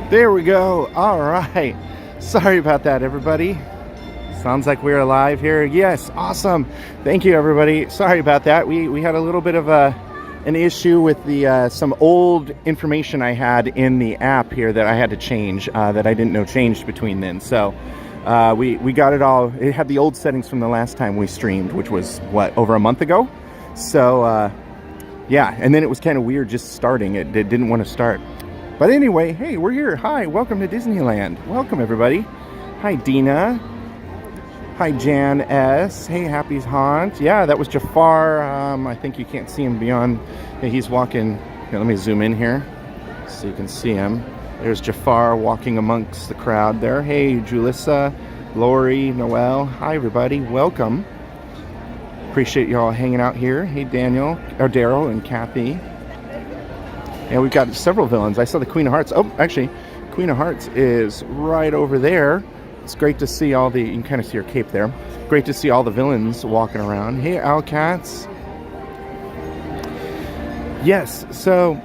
There we go. All right. Sorry about that, everybody. Sounds like we're live here. Yes, awesome. Thank you, everybody. Sorry about that. We had a little bit of an issue with the some old information I had in the app here that I had to change that I didn't know changed between then. So we got it all. It had the old settings from the last time we streamed, which was what, over a month ago. So yeah, and then it was kind of weird just starting. It didn't want to start. But anyway, hey, we're here. Hi, welcome to Disneyland. Welcome, everybody. Hi, Dina. Hi, Jan S. Hey, Happy's Haunt. Yeah, that was Jafar. I think you can't see him beyond. Yeah, he's walking. Here, let me zoom in here so you can see him. There's Jafar walking amongst the crowd there. Hey, Julissa, Lori, Noel. Hi, everybody. Welcome. Appreciate you all hanging out here. Hey, Daniel, or Daryl and Kathy. And we've got several villains. I saw the Queen of Hearts. Oh, actually, Queen of Hearts is right over there. It's great to see all the, you can kind of see her cape there. Great to see all the villains walking around. Hey, Owlcats. Yes, so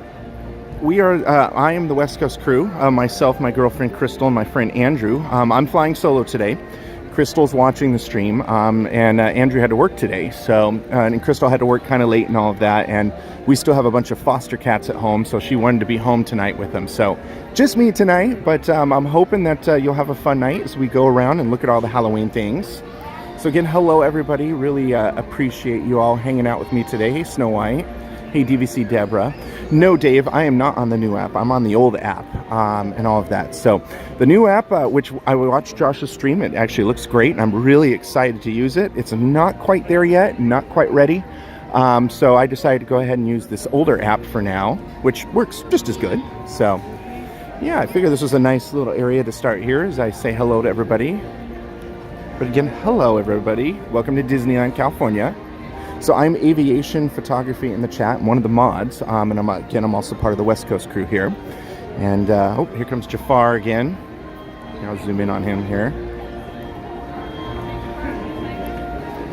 we are, I am the West Coast crew. Myself, my girlfriend Crystal, and my friend Andrew. I'm flying solo today. Crystal's watching the stream, and Andrew had to work today, so and Crystal had to work kind of late and all of that, and we still have a bunch of foster cats at home, so she wanted to be home tonight with them. So just me tonight, but I'm hoping that you'll have a fun night as we go around and look at all the Halloween things. So again, hello everybody. Really appreciate you all hanging out with me today. Hey, Snow White. Hey, DVC Deborah. No, Dave, I am not on the new app. I'm on the old app and all of that. So the new app, which I watched Josh's stream, it actually looks great, and I'm really excited to use it. It's not quite there yet, not quite ready. So I decided to go ahead and use this older app for now, which works just as good. So yeah, I figured this was a nice little area to start here as I say hello to everybody. But again, hello everybody. Welcome to Disneyland, California. So I'm aviation photography in the chat. I'm one of the mods, and I'm also part of the West Coast crew here. And oh, here comes Jafar again. I'll zoom in on him here.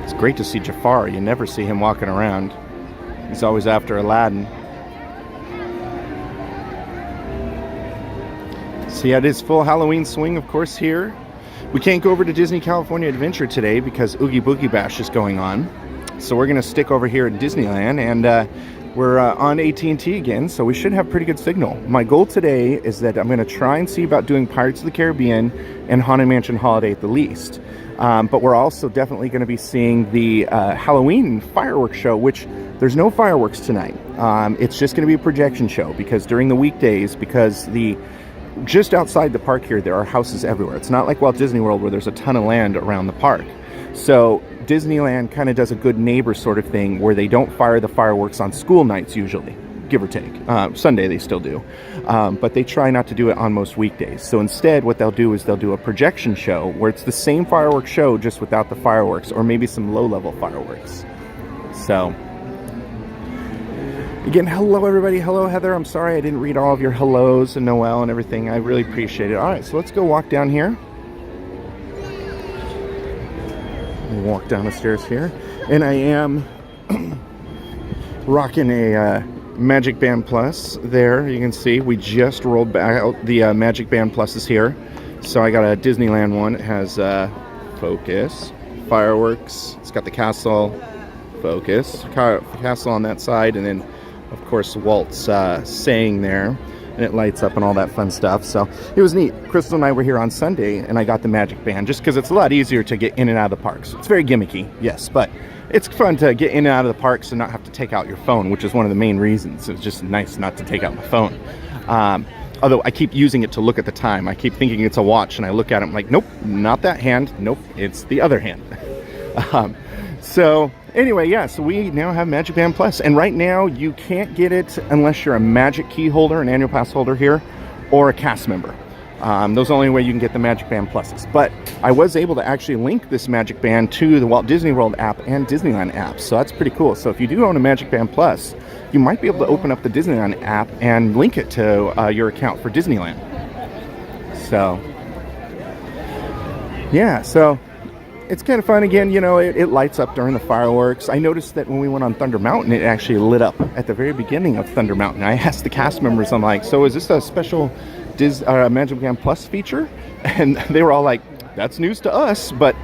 It's great to see Jafar. You never see him walking around. He's always after Aladdin. So yeah, it is full Halloween swing, of course, here. We can't go over to Disney California Adventure today because Oogie Boogie Bash is going on. So we're going to stick over here at Disneyland, and we're on AT&T again, so we should have pretty good signal. My goal today is that I'm going to try and see about doing Pirates of the Caribbean and Haunted Mansion Holiday at the least. But we're also definitely going to be seeing the Halloween fireworks show, which there's no fireworks tonight. It's just going to be a projection show because during the weekdays, because just outside the park here, there are houses everywhere. It's not like Walt Disney World where there's a ton of land around the park. So Disneyland kind of does a good neighbor sort of thing where they don't fire the fireworks on school nights usually, give or take. Sunday they still do. But they try not to do it on most weekdays. So instead what they'll do is they'll do a projection show where it's the same fireworks show just without the fireworks, or maybe some low-level fireworks. So again, hello everybody. Hello Heather. I'm sorry I didn't read all of your hellos and Noel and everything. I really appreciate it. All right, so let's go walk down here. Walk down the stairs here, and I am rocking a Magic Band Plus there. You can see we just rolled back out the Magic Band Pluses here. So I got a Disneyland one. It has focus, fireworks, it's got the castle, focus, castle on that side, and then of course Walt's saying there, and it lights up and all that fun stuff. So it was neat. Crystal and I were here on Sunday, and I got the Magic Band just because it's a lot easier to get in and out of the parks. It's very gimmicky, yes, but it's fun to get in and out of the parks and not have to take out your phone, which is one of the main reasons. It's just nice not to take out my phone. Although I keep using it to look at the time. I keep thinking it's a watch, and I look at it, I'm like, nope, not that hand. Nope, it's the other hand. So anyway, yeah, so we now have Magic Band Plus, and right now you can't get it unless you're a Magic Key holder, an annual pass holder here, or a cast member. Those are the only way you can get the Magic Band Pluses. But I was able to actually link this Magic Band to the Walt Disney World app and Disneyland app, so that's pretty cool. So if you do own a Magic Band Plus, you might be able to open up the Disneyland app and link it to your account for Disneyland. So yeah, so it's kind of fun. Again, you know, it lights up during the fireworks. I noticed that when we went on Thunder Mountain, it actually lit up at the very beginning of Thunder Mountain. I asked the cast members, I'm like, so is this a special Magic Band Plus feature, and they were all like, "That's news to us." But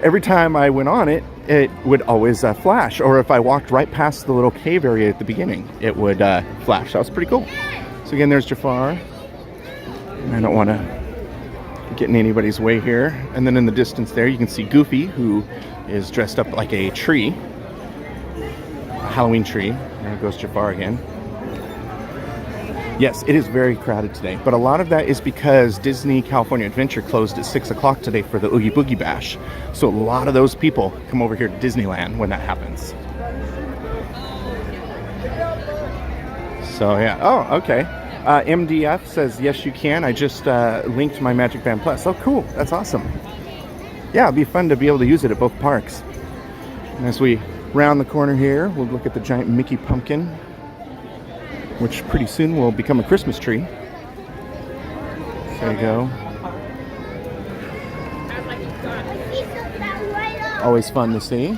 every time I went on it, it would always flash. Or if I walked right past the little cave area at the beginning, it would flash. That was pretty cool. So again, there's Jafar. I don't want to get in anybody's way here. And then in the distance there, you can see Goofy, who is dressed up like a tree. A Halloween tree. There goes Jafar again. Yes, it is very crowded today, but a lot of that is because Disney California Adventure closed at 6 o'clock today for the Oogie Boogie Bash. So a lot of those people come over here to Disneyland when that happens. So yeah, oh, okay. MDF says, yes, you can. I just linked my Magic Band Plus. Oh, cool. That's awesome. Yeah, it'd be fun to be able to use it at both parks. And as we round the corner here, we'll look at the giant Mickey pumpkin, which pretty soon will become a Christmas tree. There you go. Always fun to see.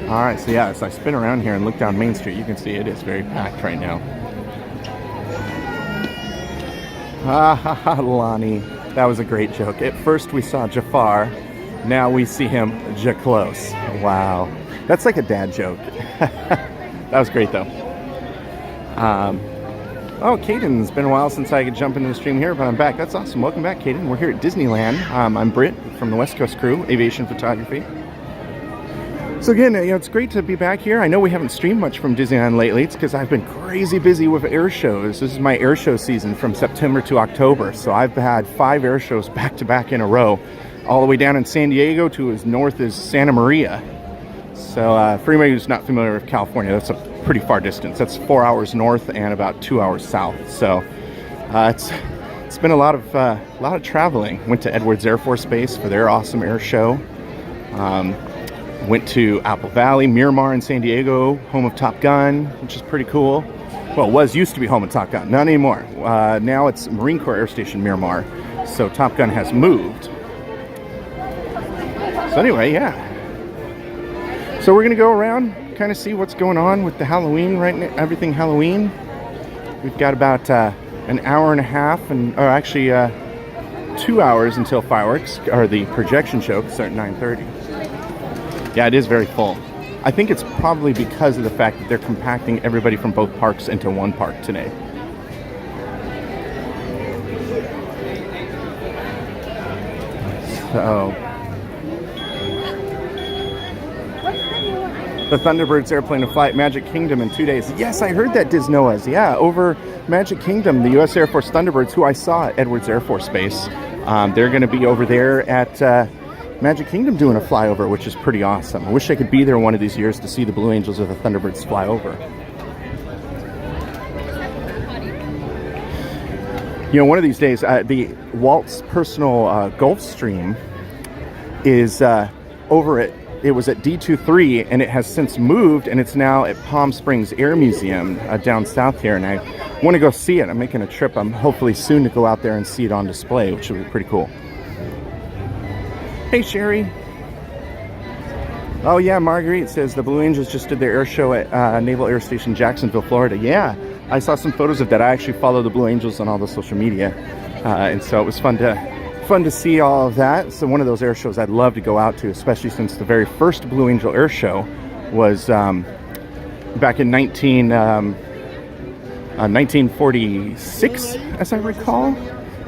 All right, so yeah, as I spin around here and look down Main Street, you can see it is very packed right now. Ha ha ha, Lonnie. That was a great joke. At first we saw Jafar, now we see him Ja-close. Wow. That's like a dad joke. That was great though. Oh, Caden, it's been a while since I could jump into the stream here, but I'm back. That's awesome. Welcome back, Caden. We're here at Disneyland. I'm Britt from the West Coast crew, Aviation Photography. So again, it's great to be back here. I know we haven't streamed much from Disneyland lately. It's because I've been crazy busy with air shows. This is my air show season from September to October. So I've had 5 air shows back to back in a row, all the way down in San Diego to as north as Santa Maria. So for anybody who's not familiar with California, that's a pretty far distance. That's 4 hours north and about 2 hours south. So it's been a lot of traveling. Went to Edwards Air Force Base for their awesome air show. Went to Apple Valley, Miramar in San Diego, home of Top Gun, which is pretty cool. Well, used to be home of Top Gun, not anymore. Now it's Marine Corps Air Station Miramar, so Top Gun has moved. So anyway, yeah. So we're gonna go around, kind of see what's going on with the Halloween right now, everything Halloween. We've got about an hour and a half, or actually 2 hours until fireworks, or the projection show, starts at 9:30. Yeah, it is very full. I think it's probably because of the fact that they're compacting everybody from both parks into one park today. So the Thunderbird's airplane to fly at Magic Kingdom in 2 days. Yes, I heard that, Disnoas. Yeah, over Magic Kingdom, the U.S. Air Force Thunderbirds, who I saw at Edwards Air Force Base, they're going to be over there at Magic Kingdom doing a flyover, which is pretty awesome. I wish I could be there one of these years to see the Blue Angels or the Thunderbirds fly over. You know, one of these days, the Walt's personal Gulfstream is over at, it was at D23, and it has since moved, and it's now at Palm Springs Air Museum down south here, and I want to go see it. I'm making a trip. I'm hopefully soon to go out there and see it on display, which will be pretty cool. Hey, Sherry. Oh, yeah, Marguerite says the Blue Angels just did their air show at Naval Air Station Jacksonville, Florida. Yeah, I saw some photos of that. I actually follow the Blue Angels on all the social media, and so it was fun to see all of that. So one of those air shows I'd love to go out to, especially since the very first Blue Angel air show was back in 1946, as I recall,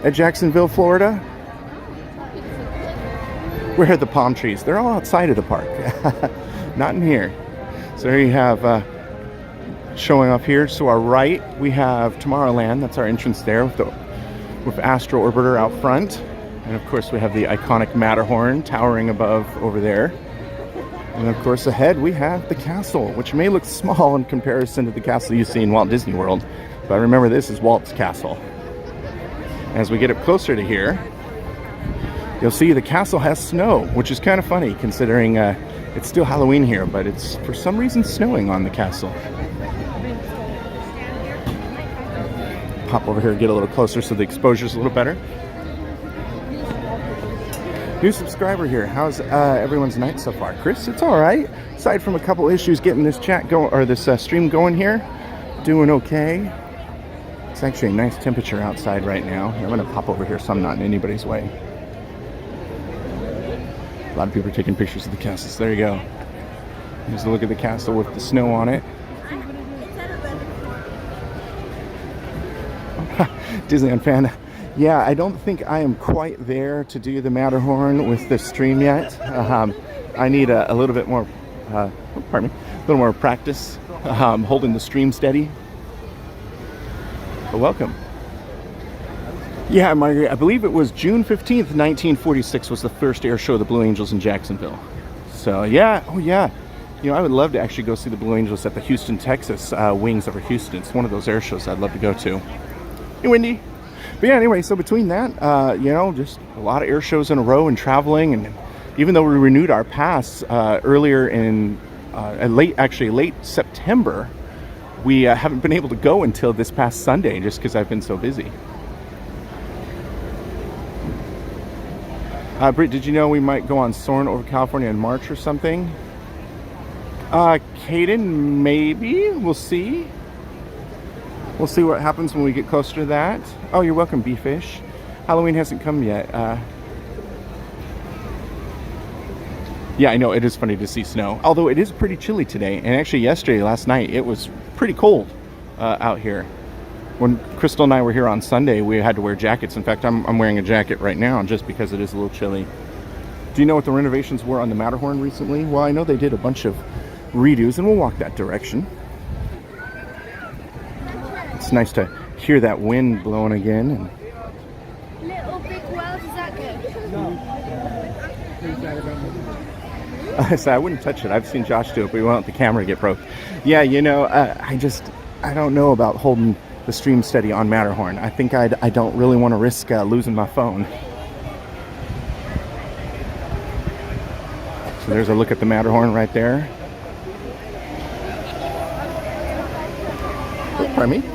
at Jacksonville, Florida. Where are the palm trees? They're all outside of the park, not in here. So there you have showing up here. To our right, we have Tomorrowland. That's our entrance there with Astro Orbiter out front. And of course, we have the iconic Matterhorn towering above over there. And of course, ahead we have the castle, which may look small in comparison to the castle you see in Walt Disney World. But remember, this is Walt's castle. As we get up closer to here, you'll see the castle has snow, which is kind of funny considering it's still Halloween here, but it's for some reason snowing on the castle. Pop over here and get a little closer so the exposure's a little better. New subscriber here. How's everyone's night so far? Chris, it's all right. Aside from a couple issues getting this chat going, or this stream going here, doing okay. It's actually a nice temperature outside right now. I'm going to pop over here so I'm not in anybody's way. A lot of people are taking pictures of the castles. There you go. Here's a look at the castle with the snow on it. Disneyland fan. Yeah, I don't think I am quite there to do the Matterhorn with the stream yet. I need a little bit more, pardon me, a little more practice holding the stream steady. But welcome. Yeah, Margaret, I believe it was June 15th, 1946 was the first air show of the Blue Angels in Jacksonville. So yeah, oh yeah. You know, I would love to actually go see the Blue Angels at the Houston, Texas wings over Houston. It's one of those air shows I'd love to go to. Hey, Wendy. But yeah, anyway, so between that, you know, just a lot of air shows in a row and traveling. And even though we renewed our pass earlier in late September, we haven't been able to go until this past Sunday just because I've been so busy. Britt, did you know we might go on Soarin' over California in March or something? Caden, maybe. We'll see. We'll see what happens when we get closer to that. Oh, you're welcome, B-Fish. Halloween hasn't come yet. Yeah, I know, it is funny to see snow. Although it is pretty chilly today. And actually yesterday, last night, it was pretty cold out here. When Crystal and I were here on Sunday, we had to wear jackets. In fact, I'm wearing a jacket right now just because it is a little chilly. Do you know what the renovations were on the Matterhorn recently? Well, I know they did a bunch of redos, and we'll walk that direction. It's nice to hear that wind blowing again. And Little big wells, is that good? No. So I wouldn't touch it. I've seen Josh do it, but we won't let the camera get broke. Yeah, you know, I don't know about holding the stream steady on Matterhorn. I think I don't really want to risk losing my phone. So there's a look at the Matterhorn right there. Oh, pardon me.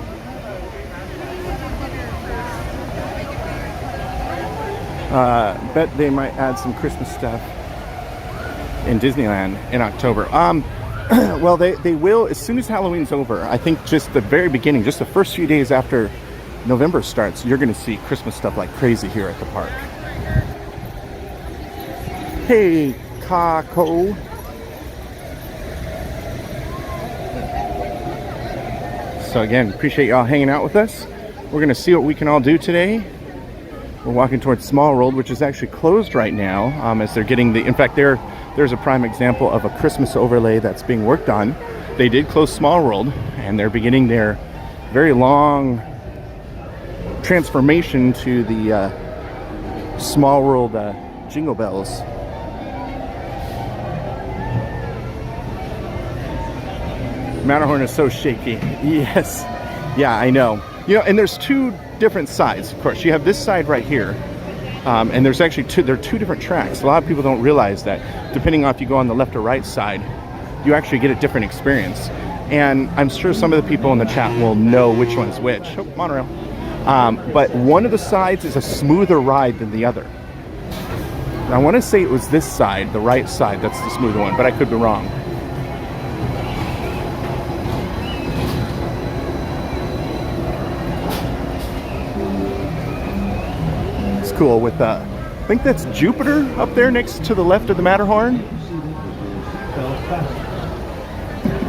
Bet they might add some Christmas stuff in Disneyland in October. Well, they will as soon as Halloween's over. I think just the very beginning, just the first few days after November starts, you're going to see Christmas stuff like crazy here at the park. Hey, Kako. So again, appreciate y'all hanging out with us. We're going to see what we can all do today. We're walking towards Small World, which is actually closed right now as they're getting the... In fact, there's a prime example of a Christmas overlay that's being worked on. They did close Small World, and they're beginning their very long transformation to the Small World Jingle Bells. Matterhorn is so shaky. Yes. Yeah, I know. You know, and there's two different sides, of course. You have this side right here. And there's actually there are two different tracks. A lot of people don't realize that depending on if you go on the left or right side, you actually get a different experience. And I'm sure some of the people in the chat will know which one's which. Oh, Monorail. But one of the sides is a smoother ride than the other. And I want to say it was this side, the right side, that's the smoother one, but I could be wrong. Cool with I think that's Jupiter up there next to the left of the Matterhorn.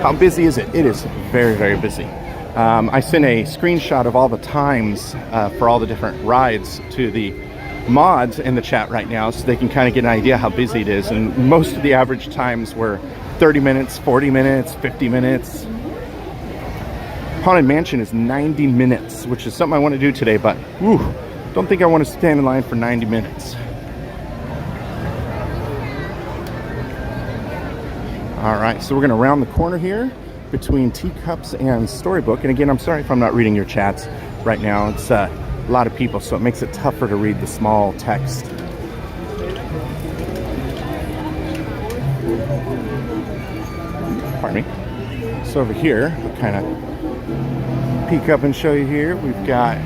How busy is it? It is very, very busy. I sent a screenshot of all the times for all the different rides to the mods in the chat right now so they can kind of get an idea how busy it is. And most of the average times were 30 minutes, 40 minutes, 50 minutes. Haunted Mansion is 90 minutes, which is something I want to do today, but whew, don't think I want to stand in line for 90 minutes. All right, so we're going to round the corner here between Teacups and Storybook. And again, I'm sorry if I'm not reading your chats right now. It's a lot of people, so it makes it tougher to read the small text. Pardon me. So over here, we'll kind of peek up and show you here. We've got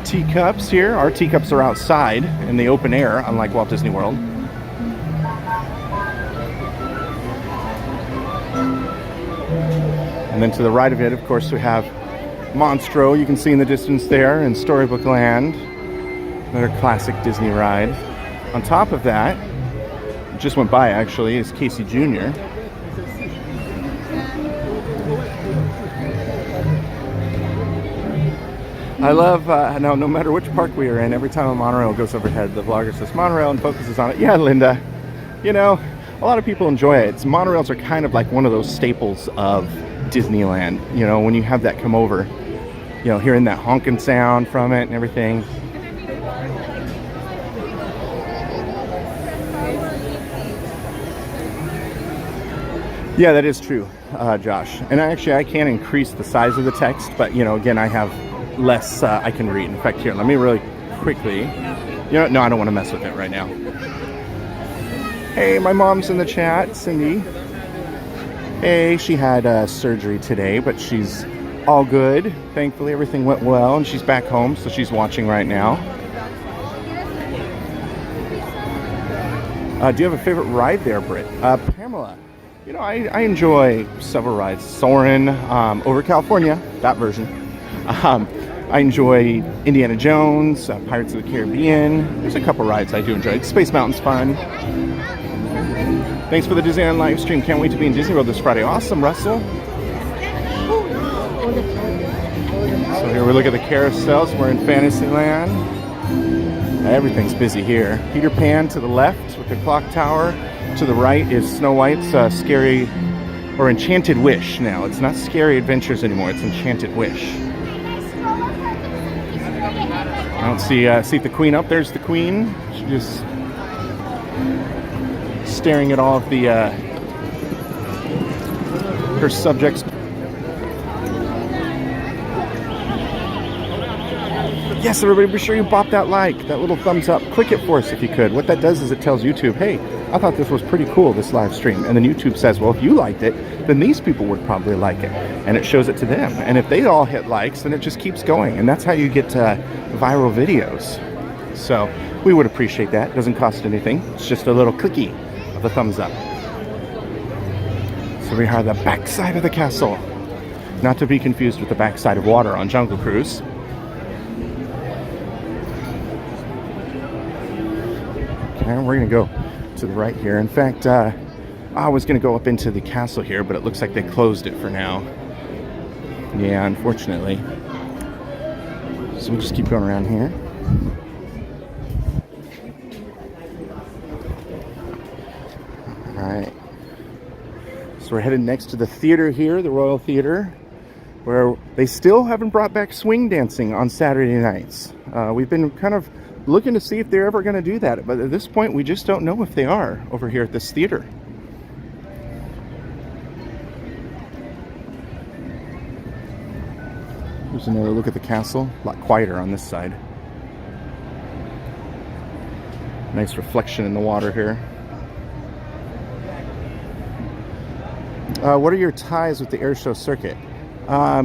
teacups here. Our teacups are outside in the open air, unlike Walt Disney World. And then to the right of it, of course, we have Monstro, you can see in the distance there, and Storybook Land, another classic Disney ride. On top of that, just went by actually, is Casey Jr. I love, no matter which park we are in, every time a monorail goes overhead, the vlogger says monorail and focuses on it. Yeah, Linda, you know, a lot of people enjoy it. Monorails are kind of like one of those staples of Disneyland. You know, when you have that come over, you know, hearing that honking sound from it and everything. Yeah, that is true, Josh. And actually, I can increase the size of the text, but, you know, again, I have less I can read. In fact, here, let me really quickly, you know, no, I don't want to mess with it right now. Hey, my mom's in the chat, Cindy. Hey, she had surgery today, but she's all good. Thankfully, everything went well, and she's back home, so she's watching right now. Do you have a favorite ride there, Britt? Pamela. You know, I enjoy several rides. Soarin', over California, that version. I enjoy Indiana Jones, Pirates of the Caribbean. There's a couple rides I do enjoy. Space Mountain's fun. Thanks for the Disneyland live stream. Can't wait to be in Disney World this Friday. Awesome, Russell. So here we look at the carousels. We're in Fantasyland. Everything's busy here. Peter Pan to the left with the clock tower. To the right is Snow White's Scary or Enchanted Wish now. It's not Scary Adventures anymore. It's Enchanted Wish. I don't see the Queen up. There's the Queen. She's just staring at all of the her subjects. Yes, everybody, be sure you bop that like, that little thumbs up. Click it for us if you could. What that does is it tells YouTube, hey, I thought this was pretty cool, this live stream. And then YouTube says, well, if you liked it, then these people would probably like it. And it shows it to them. And if they all hit likes, then it just keeps going. And that's how you get viral videos. So we would appreciate that. It doesn't cost anything. It's just a little clicky of a thumbs up. So we are the backside of the castle. Not to be confused with the backside of water on Jungle Cruise. Okay, we're going to go to the right here. In fact, I was going to go up into the castle here, but it looks like they closed it for now. Yeah, unfortunately. So we'll just keep going around here. All right. So we're headed next to the theater here, the Royal Theater, where they still haven't brought back swing dancing on Saturday nights. We've been kind of looking to see if they're ever going to do that, but at this point we just don't know if they are over here at this theater. Here's another look at the castle. A lot quieter on this side. Nice reflection in the water here. What are your ties with the airshow circuit?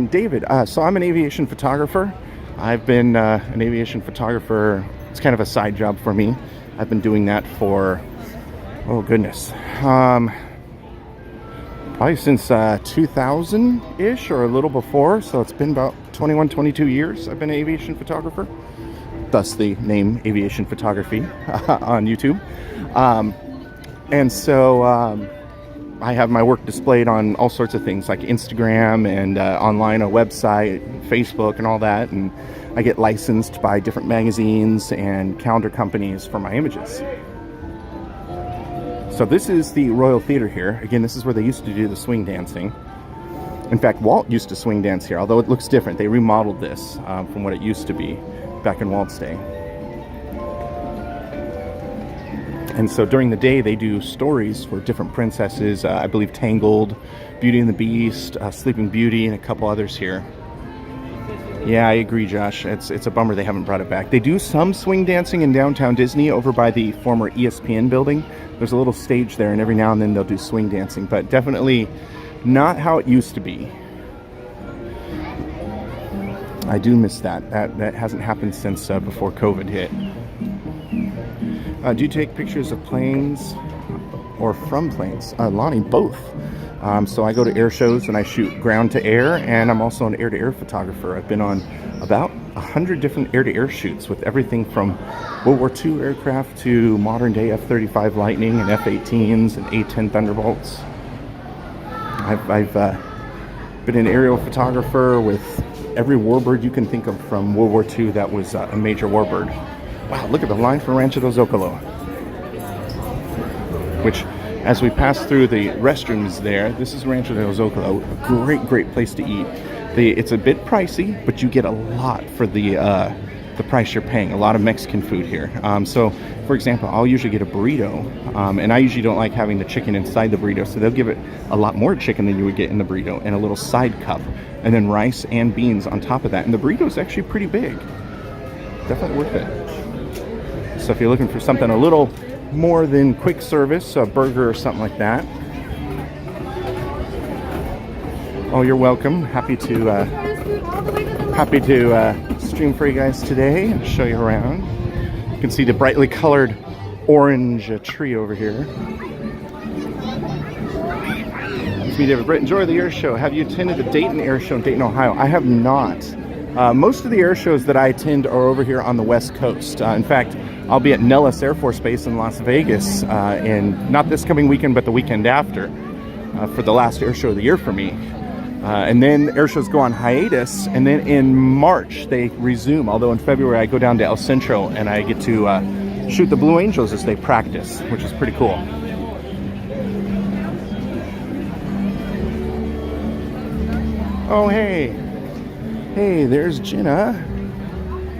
David, so I'm an aviation photographer. I've been an aviation photographer. It's kind of a side job for me. I've been doing that for, oh goodness, probably since 2000-ish or a little before. So it's been about 21, 22 years I've been an aviation photographer. Thus the name Aviation Photography on YouTube. And so I have my work displayed on all sorts of things like Instagram and online, a website, Facebook and all that. And I get licensed by different magazines and calendar companies for my images. So this is the Royal Theater here. Again, this is where they used to do the swing dancing. In fact, Walt used to swing dance here, although it looks different. They remodeled this from what it used to be back in Walt's day. And so during the day, they do stories for different princesses. I believe Tangled, Beauty and the Beast, Sleeping Beauty, and a couple others here. Yeah, I agree, Josh. It's a bummer they haven't brought it back. They do some swing dancing in downtown Disney over by the former ESPN building. There's a little stage there, and every now and then they'll do swing dancing, but definitely not how it used to be. I do miss that. That hasn't happened since before COVID hit. Do you take pictures of planes or from planes? Lonnie, both. So I go to air shows and I shoot ground to air, and I'm also an air-to-air photographer. I've been on about 100 different air-to-air shoots with everything from World War II aircraft to modern-day F-35 Lightning and F-18s and A-10 Thunderbolts. I've been an aerial photographer with every warbird you can think of from World War II that was a major warbird. Wow, look at the line for Rancho del Zocalo. Which, as we pass through the restrooms there, this is Rancho del Zocalo, a great place to eat. It's a bit pricey, but you get a lot for the price you're paying. A lot of Mexican food here. So, for example, I'll usually get a burrito, and I usually don't like having the chicken inside the burrito, so they'll give it a lot more chicken than you would get in the burrito, and a little side cup, and then rice and beans on top of that. And the burrito is actually pretty big. Definitely worth it. So if you're looking for something a little more than quick service, a burger or something like that. Oh, you're welcome. Happy to stream for you guys today and show you around. You can see the brightly colored orange tree over here. It's me, David Britt. Enjoy the air show. Have you attended the Dayton Air Show in Dayton, Ohio? I have not. Most of the air shows that I attend are over here on the West Coast. In fact, I'll be at Nellis Air Force Base in Las Vegas in not this coming weekend, but the weekend after, for the last air show of the year for me. And then air shows go on hiatus, and then in March they resume. Although in February I go down to El Centro and I get to shoot the Blue Angels as they practice, which is pretty cool. Oh, hey, there's Jenna.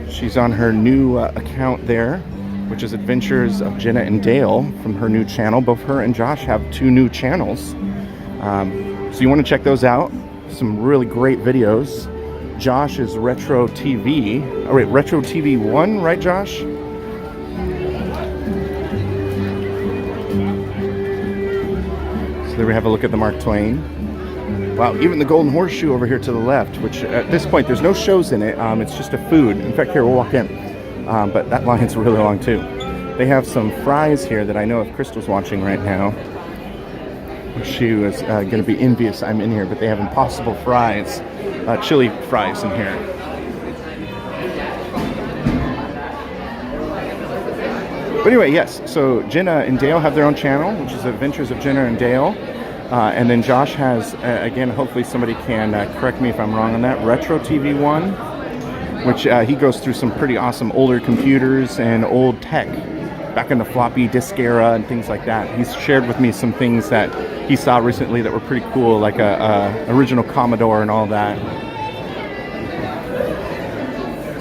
She's on her new account there, which is Adventures of Jenna and Dale from her new channel. Both her and Josh have 2 new channels. So you want to check those out. Some really great videos. Josh is Retro TV. Oh wait, Retro TV 1, right, Josh? So there we have a look at the Mark Twain. Wow, even the Golden Horseshoe over here to the left, which at this point there's no shows in it. It's just a food. In fact, here we'll walk in. But that line's really long too. They have some fries here that I know if Crystal's watching right now. She was going to be envious I'm in here, but they have Impossible fries, chili fries in here. But anyway, yes, so Jenna and Dale have their own channel, which is Adventures of Jenna and Dale. And then Josh has, again, hopefully somebody can correct me if I'm wrong on that, Retro TV 1, which he goes through some pretty awesome older computers and old tech, back in the floppy disk era and things like that. He's shared with me some things that he saw recently that were pretty cool, like a original Commodore and all that.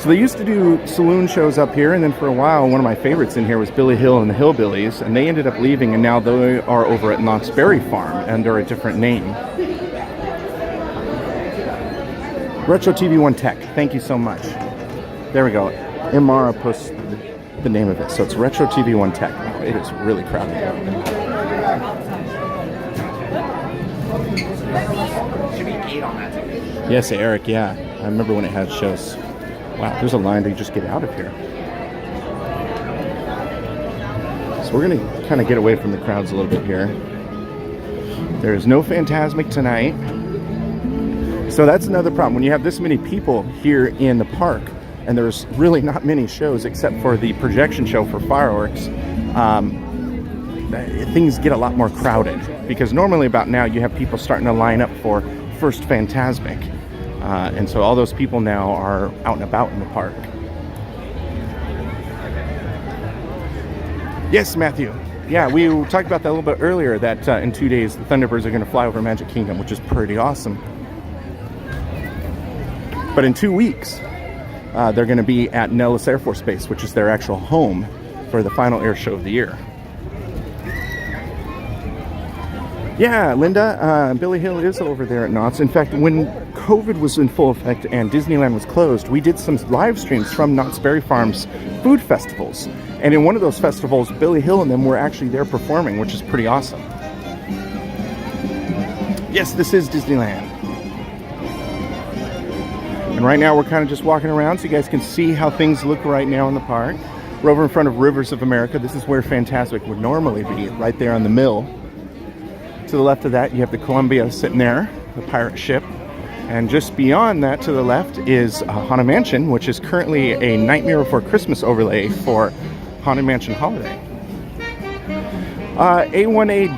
So they used to do saloon shows up here, and then for a while, one of my favorites in here was Billy Hill and the Hillbillies, and they ended up leaving, and now they are over at Knott's Berry Farm under a different name. Retro TV 1 Tech, thank you so much. There we go. Imara posts the name of it, so it's Retro TV 1 Tech. Wow, it is really crowded. Should be 8 on that ticket. Yes, Eric, yeah. I remember when it had shows. Wow, there's a line to just get out of here. So we're going to kind of get away from the crowds a little bit here. There is no Phantasmic tonight. So that's another problem. When you have this many people here in the park, and there's really not many shows except for the projection show for fireworks, things get a lot more crowded. Because normally about now you have people starting to line up for first Phantasmic. And so all those people now are out and about in the park. Yes, Matthew. Yeah, we talked about that a little bit earlier, that in 2 days the Thunderbirds are going to fly over Magic Kingdom, which is pretty awesome. But in 2 weeks, they're going to be at Nellis Air Force Base, which is their actual home for the final air show of the year. Yeah, Linda, Billy Hill is over there at Knott's. In fact, when COVID was in full effect and Disneyland was closed, we did some live streams from Knott's Berry Farm's food festivals. And in one of those festivals, Billy Hill and them were actually there performing, which is pretty awesome. Yes, this is Disneyland. And right now we're kind of just walking around so you guys can see how things look right now in the park. We're over in front of Rivers of America. This is where Fantasmic would normally be, right there on the mill. To the left of that, you have the Columbia sitting there, the pirate ship. And just beyond that to the left is Haunted Mansion, which is currently a Nightmare Before Christmas overlay for Haunted Mansion Holiday. A1A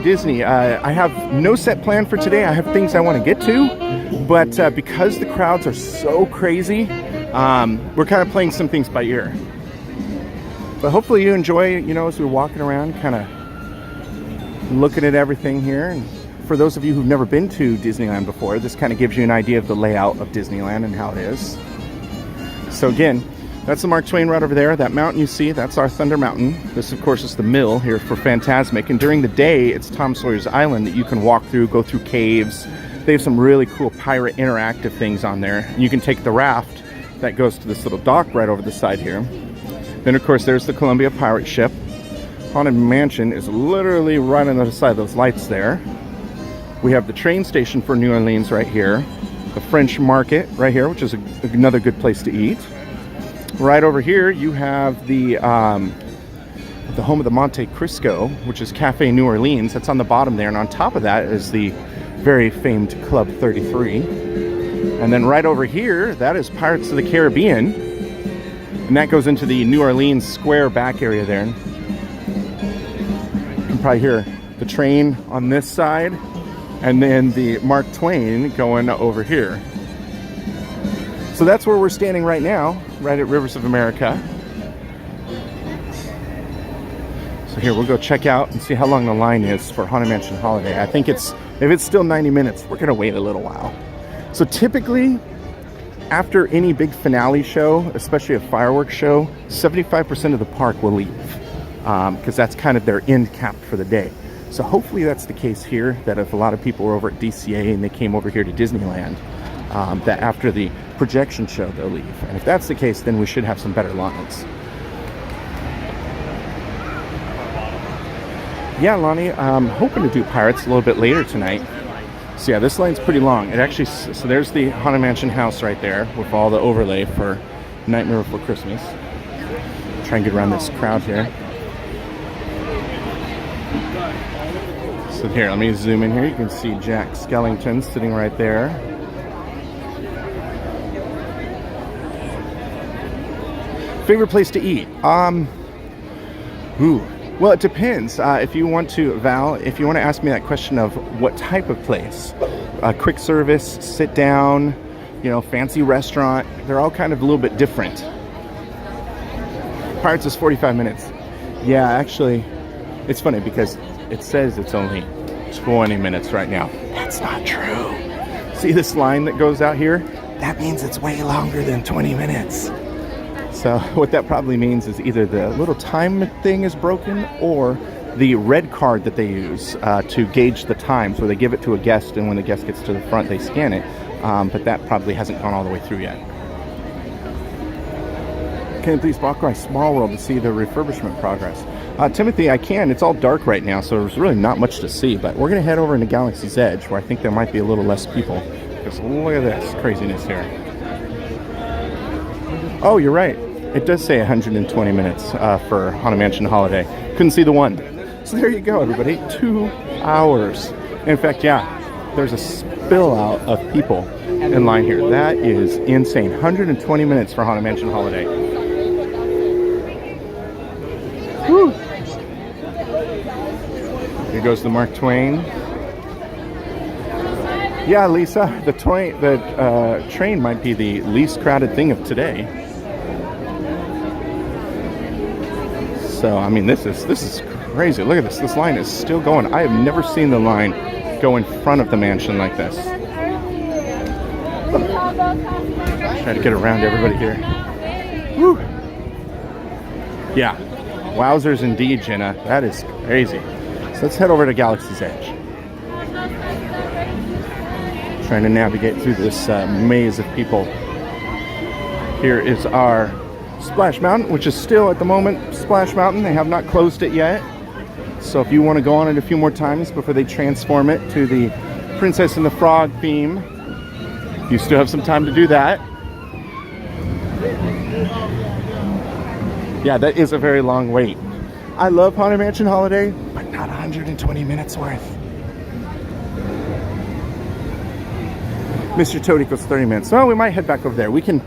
Disney. I have no set plan for today. I have things I want to get to, but because the crowds are so crazy, we're kind of playing some things by ear. But hopefully you enjoy, you know, as we're walking around, kind of looking at everything here. And for those of you who've never been to Disneyland before, this kind of gives you an idea of the layout of Disneyland and how it is. So again, that's the Mark Twain right over there. That mountain you see, that's our Thunder Mountain. This, of course, is the mill here for Fantasmic. And during the day, it's Tom Sawyer's Island that you can walk through, go through caves. They have some really cool pirate interactive things on there. And you can take the raft that goes to this little dock right over the side here. Then, of course, there's the Columbia pirate ship. Haunted Mansion is literally right on the other side of those lights there. We have the train station for New Orleans right here. The French Market right here, which is another good place to eat. Right over here, you have the home of the Monte Cristo, which is Cafe New Orleans. That's on the bottom there. And on top of that is the very famed Club 33. And then right over here, that is Pirates of the Caribbean. And that goes into the New Orleans Square back area there. You can probably hear the train on this side. And then the Mark Twain going over here. So that's where we're standing right now, right at Rivers of America. So here, we'll go check out and see how long the line is for Haunted Mansion Holiday. I think if it's still 90 minutes, we're gonna wait a little while. So typically, after any big finale show, especially a fireworks show, 75% of the park will leave, because that's kind of their end cap for the day. So hopefully that's the case here, that if a lot of people were over at DCA and they came over here to Disneyland, that after the projection show they'll leave. And if that's the case, then we should have some better lines. Yeah, Lonnie, I'm hoping to do Pirates a little bit later tonight. So yeah, this line's pretty long. It actually, so there's the Haunted Mansion house right there with all the overlay for Nightmare Before Christmas. Try and get around this crowd here. So here, let me zoom in here. You can see Jack Skellington sitting right there. Favorite place to eat? Well, it depends. If you want to, Val, if you want to ask me that question of what type of place, quick service, sit down, you know, fancy restaurant, they're all kind of a little bit different. Pirates is 45 minutes. Yeah, actually, it's funny because it says it's only 20 minutes right now. That's not true. See this line that goes out here? That means it's way longer than 20 minutes. So what that probably means is either the little time thing is broken or the red card that they use to gauge the times, where they give it to a guest, and when the guest gets to the front, they scan it. But that probably hasn't gone all the way through yet. Can you please walk by Small World to see the refurbishment progress? Timothy, I can. It's all dark right now, so there's really not much to see. But we're going to head over into Galaxy's Edge, where I think there might be a little less people. Because look at this craziness here. Oh, you're right. It does say 120 minutes for Haunted Mansion Holiday. Couldn't see the one. So there you go, everybody. 2 hours. In fact, yeah, there's a spill out of people in line here. That is insane. 120 minutes for Haunted Mansion Holiday. Woo! Here goes the Mark Twain. Yeah, Lisa, the train might be the least crowded thing of today. So, I mean, this is crazy. Look at this. This line is still going. I have never seen the line go in front of the mansion like this. Try to get around everybody here. Woo! Yeah. Wowzers indeed, Jenna. That is crazy. So let's head over to Galaxy's Edge. Trying to navigate through this maze of people. Here is our Splash Mountain, which is still at the moment Splash Mountain. They have not closed it yet. So if you want to go on it a few more times before they transform it to the Princess and the Frog theme, you still have some time to do that. Yeah, that is a very long wait. I love Haunted Mansion Holiday, but God, 120 minutes worth. Mr. Toad equals 30 minutes. So we might head back over there. We can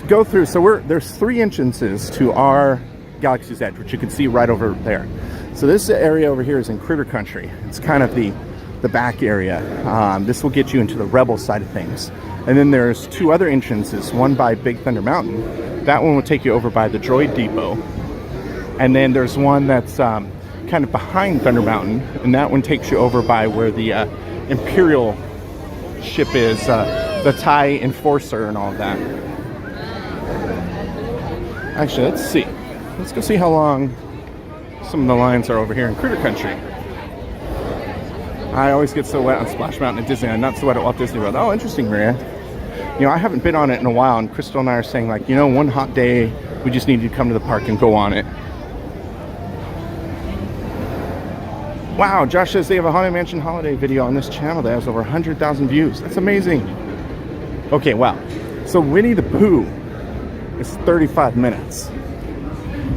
go through. So there's 3 entrances to our Galaxy's Edge, which you can see right over there. So this area over here is in Critter Country. It's kind of the back area. This will get you into the Rebel side of things. And then there's 2 other entrances, one by Big Thunder Mountain. That one will take you over by the Droid Depot. And then there's one that's kind of behind Thunder Mountain, and that one takes you over by where the Imperial ship is, the TIE Enforcer and all of that. Actually, let's see. Let's go see how long some of the lines are over here in Critter Country. I always get so wet on Splash Mountain at Disneyland, not so wet at Walt Disney World. Oh, interesting, Maria. You know, I haven't been on it in a while, and Crystal and I are saying, like, you know, one hot day, we just need to come to the park and go on it. Wow, Josh says they have a Haunted Mansion holiday video on this channel that has over 100,000 views. That's amazing. Okay, wow. So Winnie the Pooh is 35 minutes.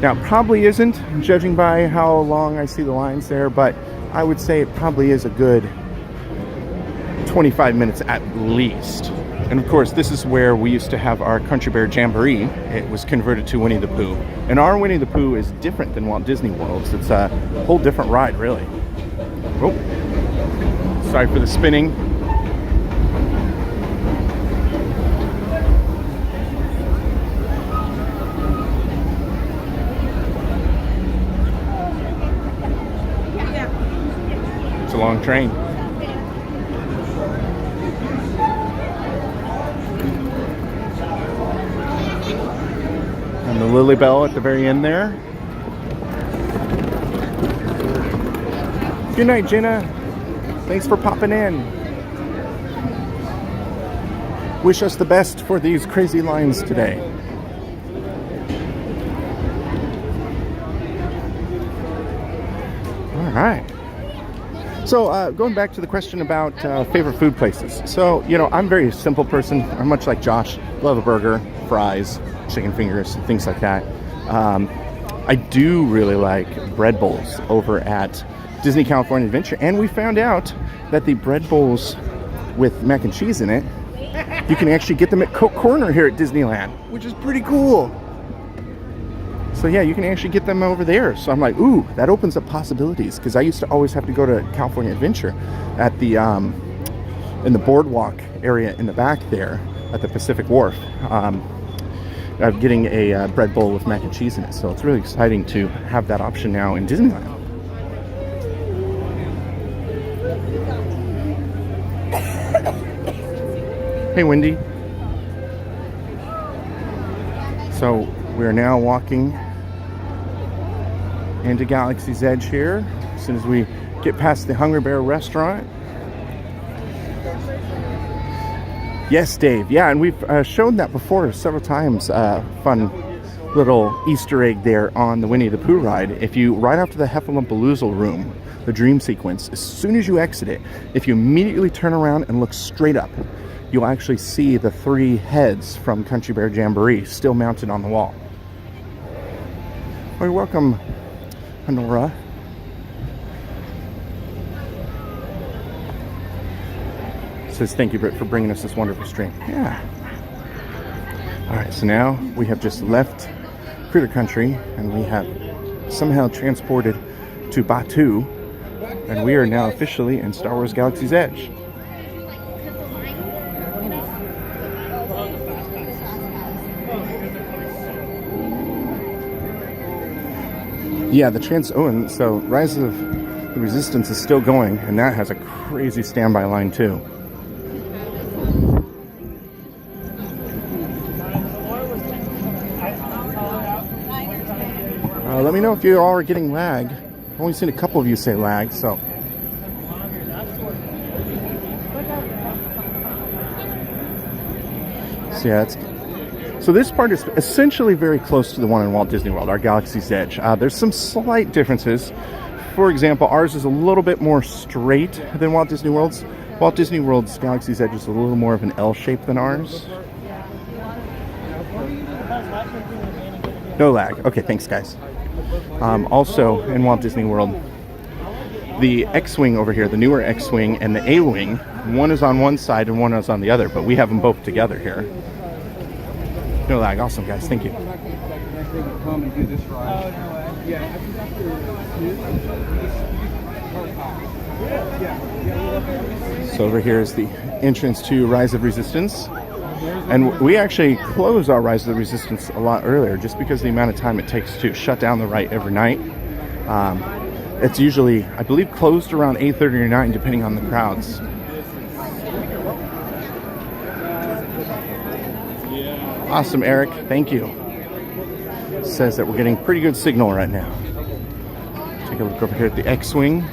Now, it probably isn't, judging by how long I see the lines there, but I would say it probably is a good 25 minutes at least. And of course, this is where we used to have our Country Bear Jamboree. It was converted to Winnie the Pooh. And our Winnie the Pooh is different than Walt Disney World's. It's a whole different ride, really. Oh, sorry for the spinning. It's a long train. And the Lily Bell at the very end there. Good night, Jenna. Thanks for popping in. Wish us the best for these crazy lines today. All right. So going back to the question about favorite food places. So, you know, I'm a very simple person. I'm much like Josh. Love a burger, fries, chicken fingers, things like that. I do really like bread bowls over at Disney California Adventure, and we found out that the bread bowls with mac and cheese in it, you can actually get them at Coke Corner here at Disneyland, which is pretty cool. So yeah, you can actually get them over there. So I'm like, ooh, that opens up possibilities, because I used to always have to go to California Adventure at the in the boardwalk area in the back there at the Pacific Wharf. Of getting a bread bowl with mac and cheese in it. So it's really exciting to have that option now in Disneyland. Hey, Wendy. So we're now walking into Galaxy's Edge here. As soon as we get past the Hungry Bear restaurant. Yes, Dave. Yeah, and we've shown that before several times. Fun little Easter egg there on the Winnie the Pooh ride. If you, right after the Heffalump-a-Loozle room, the dream sequence, as soon as you exit it, if you immediately turn around and look straight up, you'll actually see the 3 heads from Country Bear Jamboree still mounted on the wall. Well, you're welcome, Honora. Says thank you, Britt, for bringing us this wonderful stream. Yeah. All right, so now we have just left Critter Country, and we have somehow transported to Batuu, and we are now officially in Star Wars Galaxy's Edge. Yeah, and so Rise of the Resistance is still going, and that has a crazy standby line too. Let me know if you all are getting lag. I've only seen a couple of you say lag, so. So yeah, so this part is essentially very close to the one in Walt Disney World, our Galaxy's Edge. There's some slight differences. For example, ours is a little bit more straight than Walt Disney World's. Walt Disney World's Galaxy's Edge is a little more of an L shape than ours. No lag. Okay, thanks guys. Also, in Walt Disney World, the X-Wing over here, the newer X-Wing and the A-Wing. One is on one side and one is on the other, but we have them both together here. No lag. Awesome, guys. Thank you. Come and do this ride. So over here is the entrance to Rise of Resistance. And we actually close our Rise of the Resistance a lot earlier just because of the amount of time it takes to shut down the ride every night. It's usually, I believe, closed around 8:30 or 9 depending on the crowds. Awesome, Eric. Thank you. Says that we're getting pretty good signal right now. Take a look over here at the X-Wing.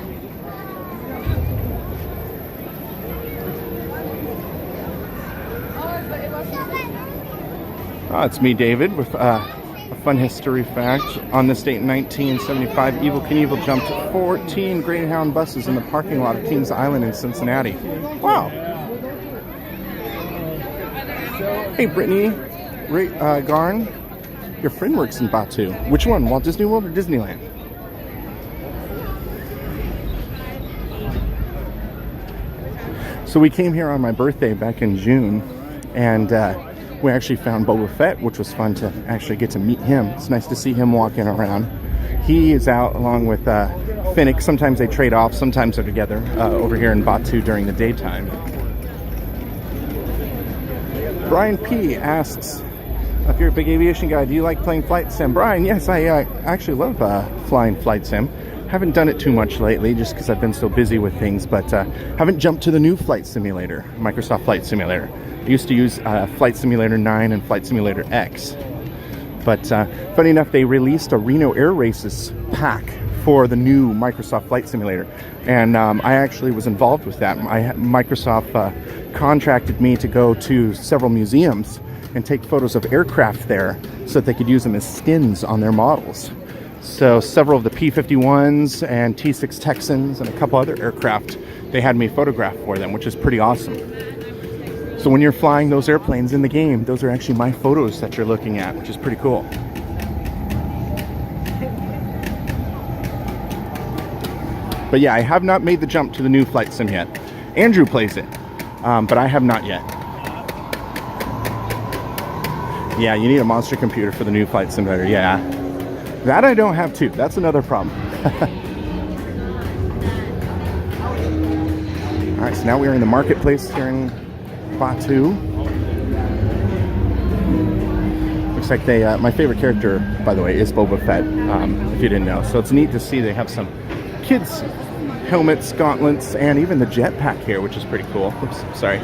Oh, it's me, David, with a fun history fact. On this date in 1975, Evel Knievel jumped 14 Greyhound buses in the parking lot of Kings Island in Cincinnati. Wow. Hey, Brittany Garn, your friend works in Batuu. Which one, Walt Disney World or Disneyland? So we came here on my birthday back in June, and we actually found Boba Fett, which was fun to actually get to meet him. It's nice to see him walking around. He is out along with Finnick. Sometimes they trade off, sometimes they're together over here in Batuu during the daytime. Brian P. asks, if you're a big aviation guy, do you like playing flight sim? Brian, yes, I actually love flying flight sim. Haven't done it too much lately just because I've been so busy with things, but haven't jumped to the new flight simulator, Microsoft Flight Simulator. I used to use Flight Simulator 9 and Flight Simulator X. But funny enough, they released a Reno Air Races pack for the new Microsoft Flight Simulator. And I actually was involved with that. Microsoft contracted me to go to several museums and take photos of aircraft there so that they could use them as skins on their models. So several of the P-51s and T-6 Texans and a couple other aircraft, they had me photograph for them, which is pretty awesome. So when you're flying those airplanes in the game, those are actually my photos that you're looking at, which is pretty cool. But yeah, I have not made the jump to the new flight sim yet. Andrew plays it, but I have not yet. Yeah, you need a monster computer for the new flight simulator, yeah. That I don't have too, that's another problem. Alright, so now we're in the marketplace here in Batuu. Looks like they, my favorite character, by the way, is Boba Fett, if you didn't know. So it's neat to see they have some kids' helmets, gauntlets, and even the jetpack here, which is pretty cool. Oops, sorry.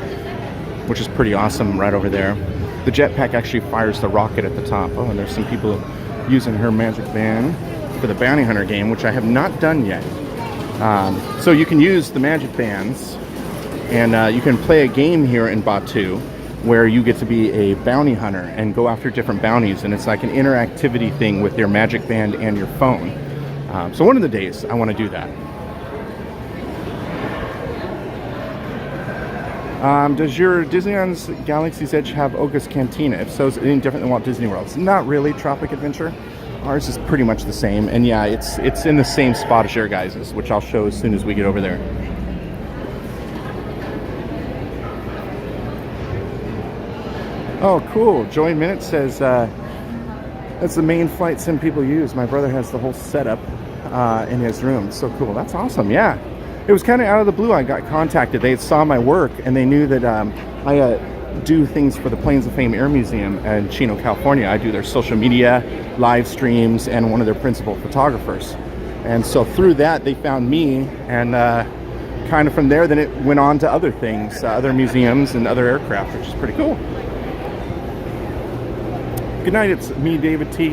Which is pretty awesome right over there. The jetpack actually fires the rocket at the top. Oh, and there's some people using her magic band for the bounty hunter game, which I have not done yet. So you can use the magic bands, and you can play a game here in Batuu where you get to be a bounty hunter and go after different bounties, and it's like an interactivity thing with your magic band and your phone. So one of the days I want to do that. Does your Disneyland's Galaxy's Edge have Oga's Cantina? If so, is it any different than Walt Disney World? It's not really Tropic Adventure. Ours is pretty much the same. And yeah, it's in the same spot as your guys's, which I'll show as soon as we get over there. Oh, cool. Joey Minute says that's the main flight sim people use. My brother has the whole setup in his room. So cool. That's awesome. Yeah. It was kind of out of the blue. I got contacted. They saw my work and they knew that I do things for the Planes of Fame Air Museum in Chino, California. I do their social media, live streams, and one of their principal photographers. And so through that, they found me, and kind of from there, then it went on to other things, other museums and other aircraft, which is pretty cool. Good night, it's me, David T.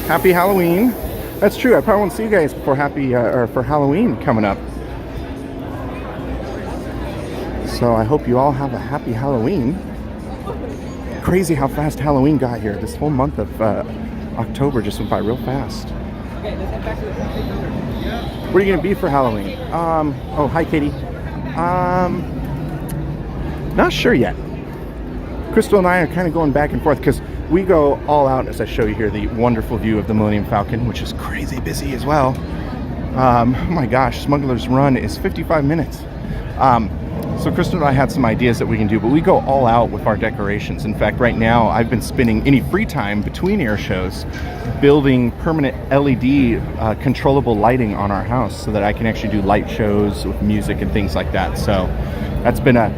Happy Halloween. That's true. I probably won't see you guys before for Halloween coming up. So I hope you all have a happy Halloween. Crazy how fast Halloween got here. This whole month of October just went by real fast. What are you gonna be for Halloween? Oh, hi, Katie. Not sure yet. Crystal and I are kind of going back and forth because we go all out, as I show you here, the wonderful view of the Millennium Falcon, which is crazy busy as well. Oh my gosh, Smuggler's Run is 55 minutes. So Kristen and I had some ideas that we can do, but we go all out with our decorations. In fact, right now I've been spending any free time between air shows building permanent LED controllable lighting on our house so that I can actually do light shows with music and things like that. So that's been a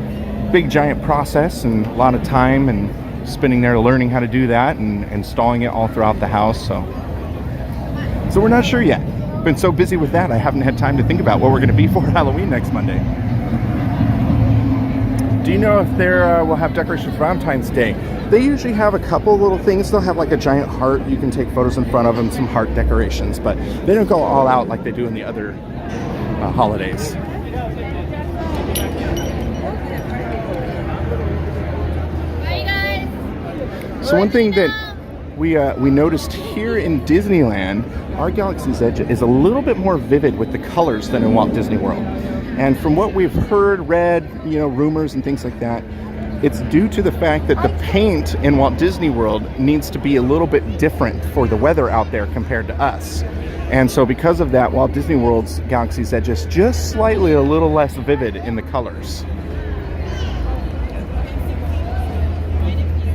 big giant process and a lot of time and spending there learning how to do that and installing it all throughout the house. So we're not sure yet. Been so busy with that I haven't had time to think about what we're going to be for Halloween next Monday. Do you know if there will have decorations for Valentine's Day? They usually have a couple little things. They'll have like a giant heart you can take photos in front of and some heart decorations, but they don't go all out like they do in the other holidays. Bye, guys. So one thing that we noticed here in Disneyland, our Galaxy's Edge is a little bit more vivid with the colors than in Walt Disney World. And from what we've heard, read, rumors and things like that, it's due to the fact that the paint in Walt Disney World needs to be a little bit different for the weather out there compared to us. And so because of that, Walt Disney World's Galaxy's Edge is just slightly a little less vivid in the colors.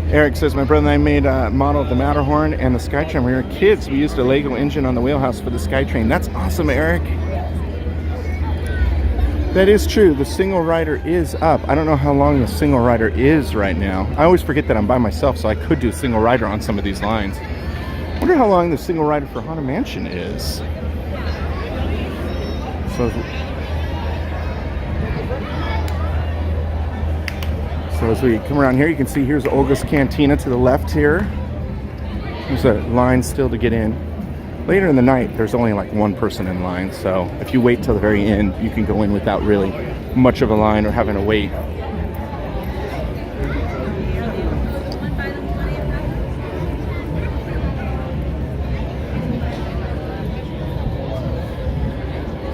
Eric says, my brother and I made a model of the Matterhorn and the Skytrain. When we were kids, we used a Lego engine on the wheelhouse for the Skytrain. That's awesome, Eric. That is true. The single rider is up. I don't know how long the single rider is right now. I always forget that I'm by myself, so I could do a single rider on some of these lines. I wonder how long the single rider for Haunted Mansion is. So as we come around here, you can see here's Olga's Cantina to the left here. There's a line still to get in. Later in the night, there's only like one person in line, so if you wait till the very end, you can go in without really much of a line or having to wait.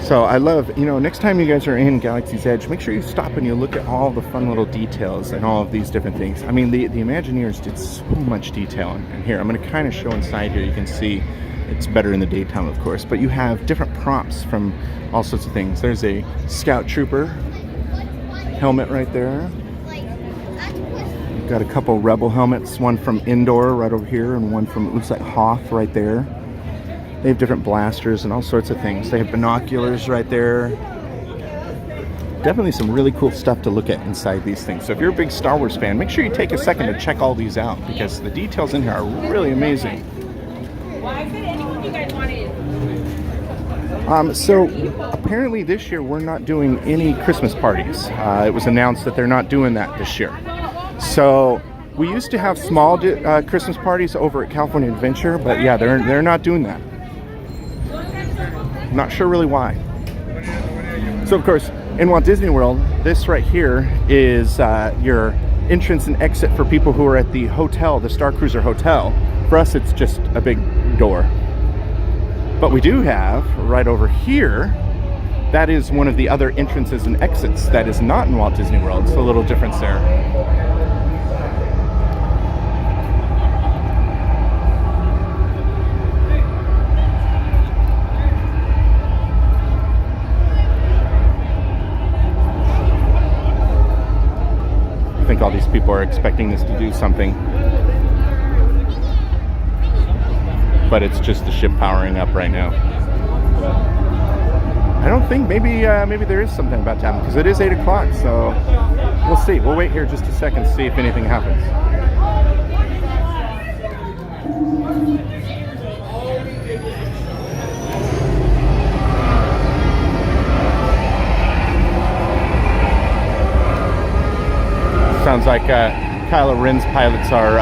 So I love, next time you guys are in Galaxy's Edge, make sure you stop and you look at all the fun little details and all of these different things. I mean, the Imagineers did so much detail. And here, I'm going to kind of show inside here. You can see it's better in the daytime, of course, but you have different props from all sorts of things. There's a Scout Trooper helmet right there. You've got a couple Rebel helmets, one from Indoor right over here and one from, it looks like Hoth right there. They have different blasters and all sorts of things. They have binoculars right there. Definitely some really cool stuff to look at inside these things. So if you're a big Star Wars fan, make sure you take a second to check all these out because the details in here are really amazing. So apparently this year we're not doing any Christmas parties. It was announced that they're not doing that this year. So we used to have small Christmas parties over at California Adventure, but yeah, they're not doing that. Not sure really why. So of course, in Walt Disney World, this right here is your entrance and exit for people who are at the hotel, the Star Cruiser Hotel. For us, it's just a big door. But we do have, right over here, that is one of the other entrances and exits that is not in Walt Disney World. It's a little difference there. I think all these people are expecting this to do something. But it's just the ship powering up right now. I don't think, maybe there is something about to happen because it is 8 o'clock, so we'll see. We'll wait here just a second to see if anything happens. Sounds like Kylo Ren's pilots are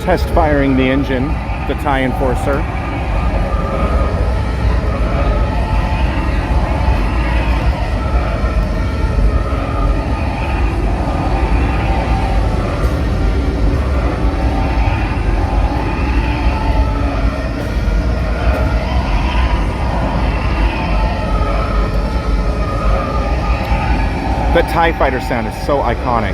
test firing the engine, the TIE Enforcer. That TIE Fighter sound is so iconic.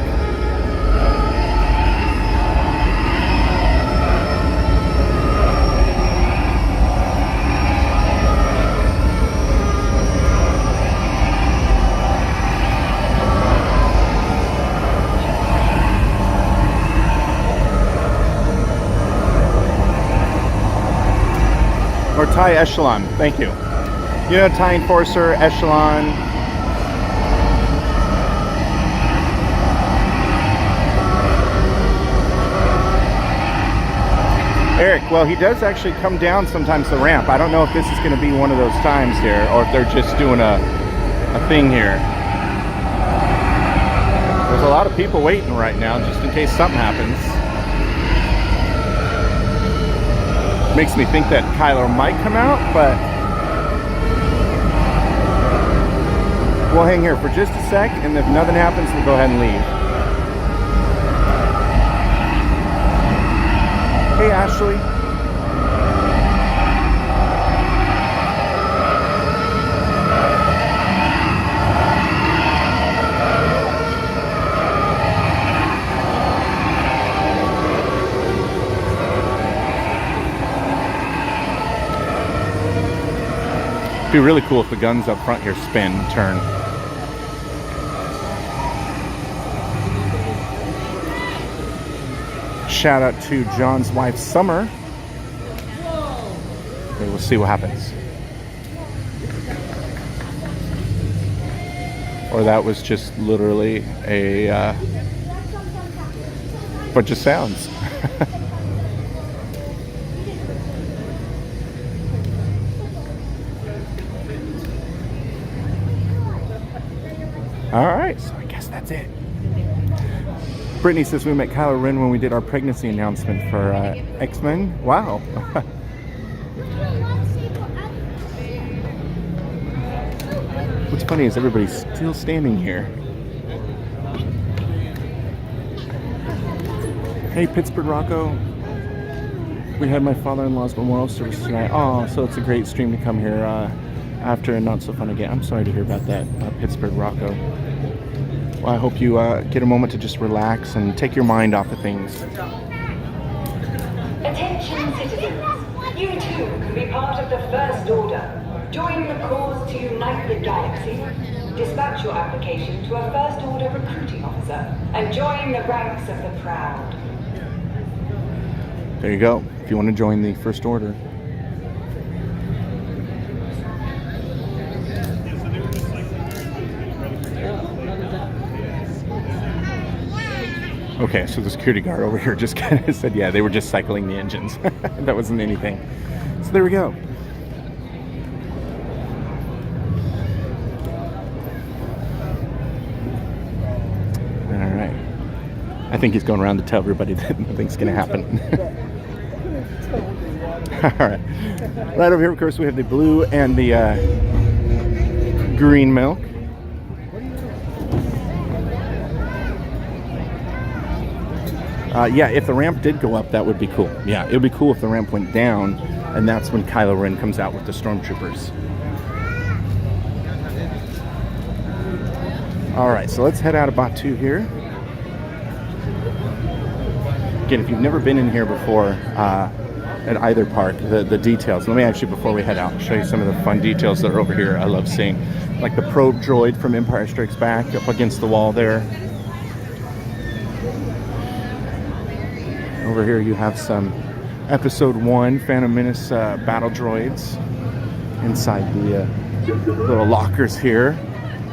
Or Thai Echelon, thank you. You know, Thai Enforcer, Echelon. Eric, well, he does actually come down sometimes the ramp. I don't know if this is going to be one of those times here, or if they're just doing a thing here. There's a lot of people waiting right now, just in case something happens. Makes me think that Kylo might come out, but we'll hang here for just a sec, and if nothing happens, we'll go ahead and leave. Hey, Ashley. It'd be really cool if the guns up front here spin, turn. Shout out to John's wife, Summer. Okay, we'll see what happens. Or that was just literally a bunch of sounds. All right, so I guess that's it. Brittany says we met Kylo Ren when we did our pregnancy announcement for X-Men. Wow. What's funny is everybody's still standing here. Hey, Pittsburgh Rocco. We had my father-in-law's memorial service tonight. Oh, so it's a great stream to come here after and not so fun again. I'm sorry to hear about that, Pittsburgh Rocco. Well, I hope you get a moment to just relax and take your mind off of things. Attention citizens, you too can be part of the First Order. Join the cause to unite the galaxy. Dispatch your application to a First Order recruiting officer and join the ranks of the proud. There you go, if you want to join the First Order. Okay, so the security guard over here just kind of said, yeah, they were just cycling the engines. That wasn't anything. So there we go. All right. I think he's going around to tell everybody that nothing's going to happen. All right. Right over here, of course, we have the blue and the green milk. Yeah, if the ramp did go up, that would be cool. Yeah, it would be cool if the ramp went down, and that's when Kylo Ren comes out with the stormtroopers. All right, so let's head out of Batuu here. Again, if you've never been in here before at either park, the details. Let me actually, before we head out, show you some of the fun details that are over here I love seeing. Like the probe droid from Empire Strikes Back up against the wall there. Over here you have some Episode 1 Phantom Menace battle droids inside the little lockers here,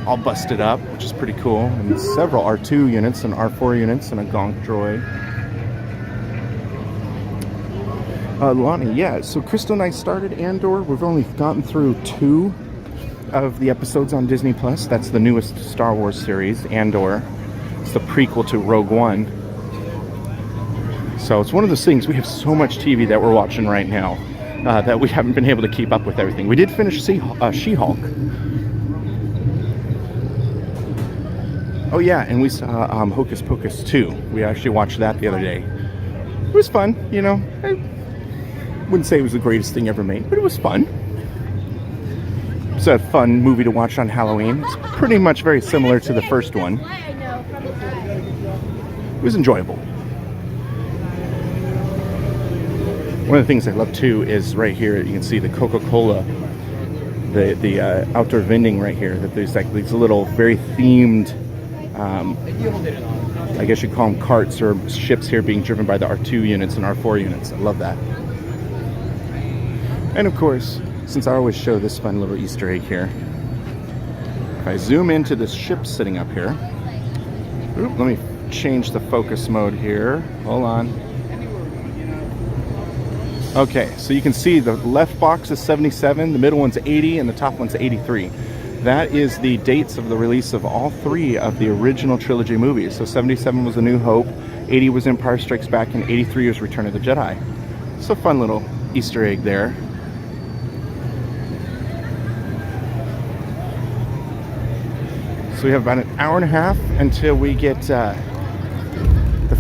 all busted up, which is pretty cool. And several R2 units and R4 units and a Gonk droid. Lonnie, yeah, so Crystal and I started Andor. We've only gotten through 2 of the episodes on Disney Plus. That's the newest Star Wars series, Andor. It's the prequel to Rogue One. So it's one of those things, we have so much TV that we're watching right now that we haven't been able to keep up with everything. We did finish She-Hulk. Oh yeah, and we saw Hocus Pocus 2. We actually watched that the other day. It was fun, you know. I wouldn't say it was the greatest thing ever made, but it was fun. It's a fun movie to watch on Halloween. It's pretty much very similar to the first one. It was enjoyable. One of the things I love too is right here you can see the Coca-Cola, the outdoor vending right here. That there's like these little very themed, I guess you'd call them carts or ships here being driven by the R2 units and R4 units. I love that. And of course, since I always show this fun little Easter egg here, if I zoom into this ship sitting up here, let me change the focus mode here. Hold on. Okay, so you can see the left box is 77, the middle one's 80, and the top one's 83. That is the dates of the release of all three of the original trilogy movies. So 77 was A New Hope, 80 was Empire Strikes Back, and 83 is Return of the Jedi. It's a fun little Easter egg there. So we have about an hour and a half until we get the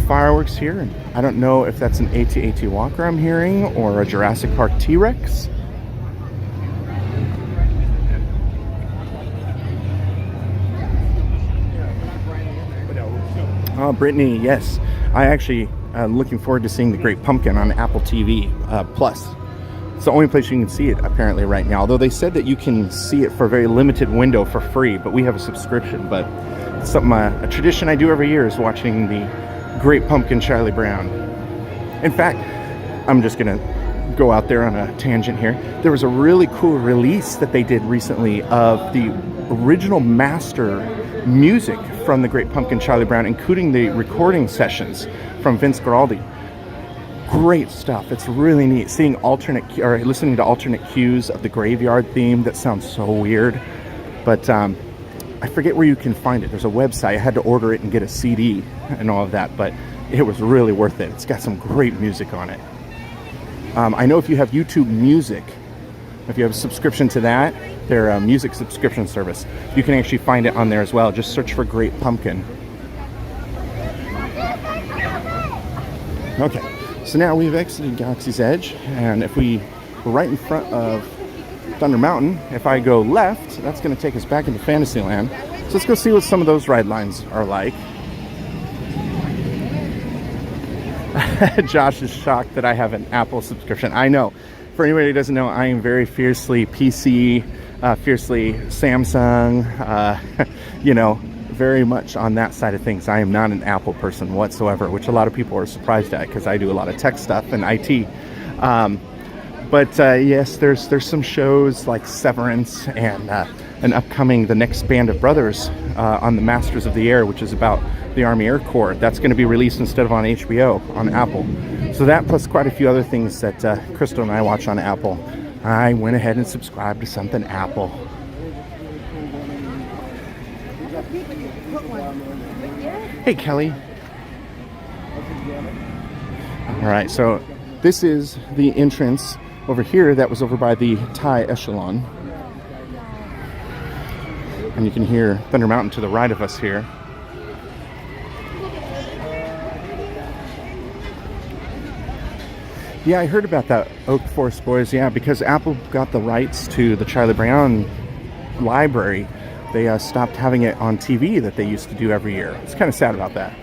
fireworks here. And I don't know if that's an AT-AT Walker I'm hearing or a Jurassic Park T-Rex. Oh, Brittany, yes. I actually looking forward to seeing the Great Pumpkin on Apple TV Plus. It's the only place you can see it apparently right now. Although they said that you can see it for a very limited window for free, but we have a subscription. But it's something, a tradition I do every year is watching the Great Pumpkin Charlie Brown. In fact, I'm just gonna go out there on a tangent here. There was a really cool release that they did recently of the original master music from the Great Pumpkin Charlie Brown, including the recording sessions from Vince Guaraldi. Great stuff. It's really neat seeing listening to alternate cues of the graveyard theme. That sounds so weird, but I forget where you can find it. There's a website. I had to order it and get a CD and all of that, but it was really worth it. It's got some great music on it. I know if you have YouTube Music, if you have a subscription to that, their music subscription service, you can actually find it on there as well. Just search for Great Pumpkin. Okay. So now we've exited Galaxy's Edge, and if we're right in front of Thunder Mountain, if I go left, that's going to take us back into Fantasyland. So let's go see what some of those ride lines are like. Josh is shocked that I have an Apple subscription. I know. For anybody who doesn't know, I am very fiercely PC, fiercely Samsung, very much on that side of things. I am not an Apple person whatsoever, which a lot of people are surprised at because I do a lot of tech stuff and IT. But yes, there's some shows like Severance and an upcoming The Next Band of Brothers on the Masters of the Air, which is about the Army Air Corps. That's going to be released instead of on HBO on Apple. So that plus quite a few other things that Crystal and I watch on Apple. I went ahead and subscribed to something Apple. Hey, Kelly. All right, so this is the entrance over here that was over by the Thai Echelon. And you can hear Thunder Mountain to the right of us here. Yeah, I heard about that, Oak Forest Boys. Yeah, because Apple got the rights to the Charlie Brown library. They stopped having it on TV that they used to do every year. It's kind of sad about that.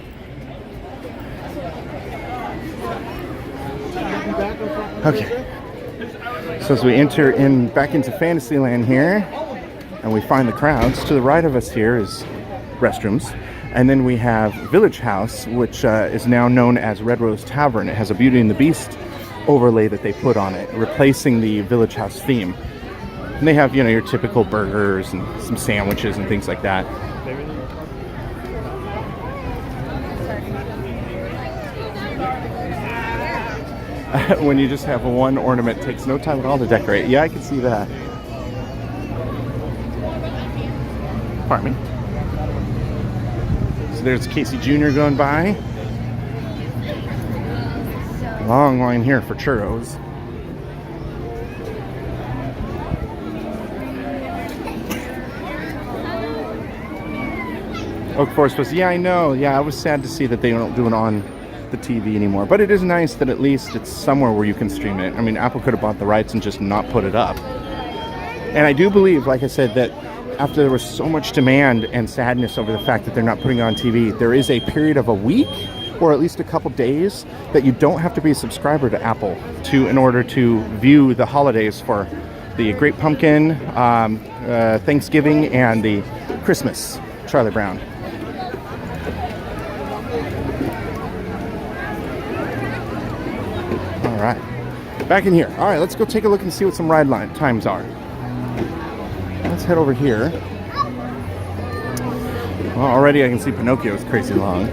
Okay. So as we enter back into Fantasyland here, and we find the crowds, to the right of us here is restrooms. And then we have Village House, which is now known as Red Rose Tavern. It has a Beauty and the Beast overlay that they put on it, replacing the Village House theme. And they have, your typical burgers and some sandwiches and things like that. When you just have one ornament, it takes no time at all to decorate. Yeah, I can see that. Pardon me. So there's Casey Jr. going by. Long line here for churros. Oak Forest was, yeah, I know. Yeah, I was sad to see that they don't do it on the TV anymore. But it is nice that at least it's somewhere where you can stream it. I mean, Apple could have bought the rights and just not put it up. And I do believe, like I said, that after there was so much demand and sadness over the fact that they're not putting it on TV, there is a period of a week or at least a couple days that you don't have to be a subscriber to Apple in order to view the holidays for the Great Pumpkin, Thanksgiving, and the Christmas Charlie Brown. All right. Back in here. All right, let's go take a look and see what some ride line times are. Let's head over here. Well, already I can see Pinocchio is crazy long.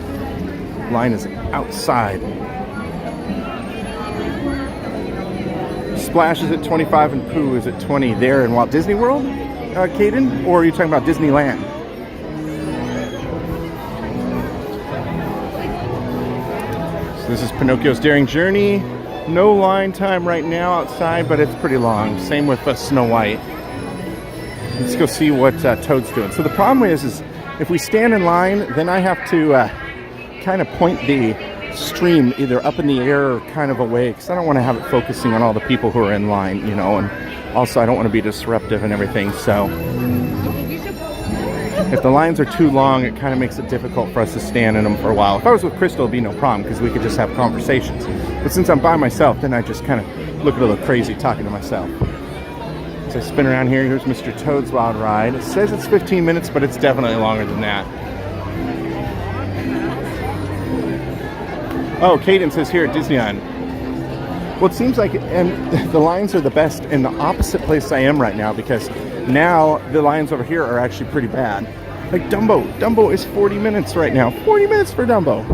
Line is outside. Splash is at 25 and Pooh is at 20 there in Walt Disney World, Caden? Or are you talking about Disneyland? So this is Pinocchio's Daring Journey. No line time right now outside, but it's pretty long. Same with Snow White. Let's go see what Toad's doing. So the problem is if we stand in line, then I have to kind of point the stream either up in the air or kind of away, because I don't want to have it focusing on all the people who are in line, you know, and also I don't want to be disruptive and everything. So if the lines are too long, it kind of makes it difficult for us to stand in them for a while. If I was with Crystal, it'd be no problem because we could just have conversations. But since I'm by myself, then I just kind of look a little crazy talking to myself. As I spin around here, here's Mr. Toad's Wild Ride. It says it's 15 minutes, but it's definitely longer than that. Oh, Caden says here at Disneyland. Well, it seems like, and the lines are the best in the opposite place I am right now, because now the lines over here are actually pretty bad. Like Dumbo. Dumbo is 40 minutes right now. 40 minutes for Dumbo.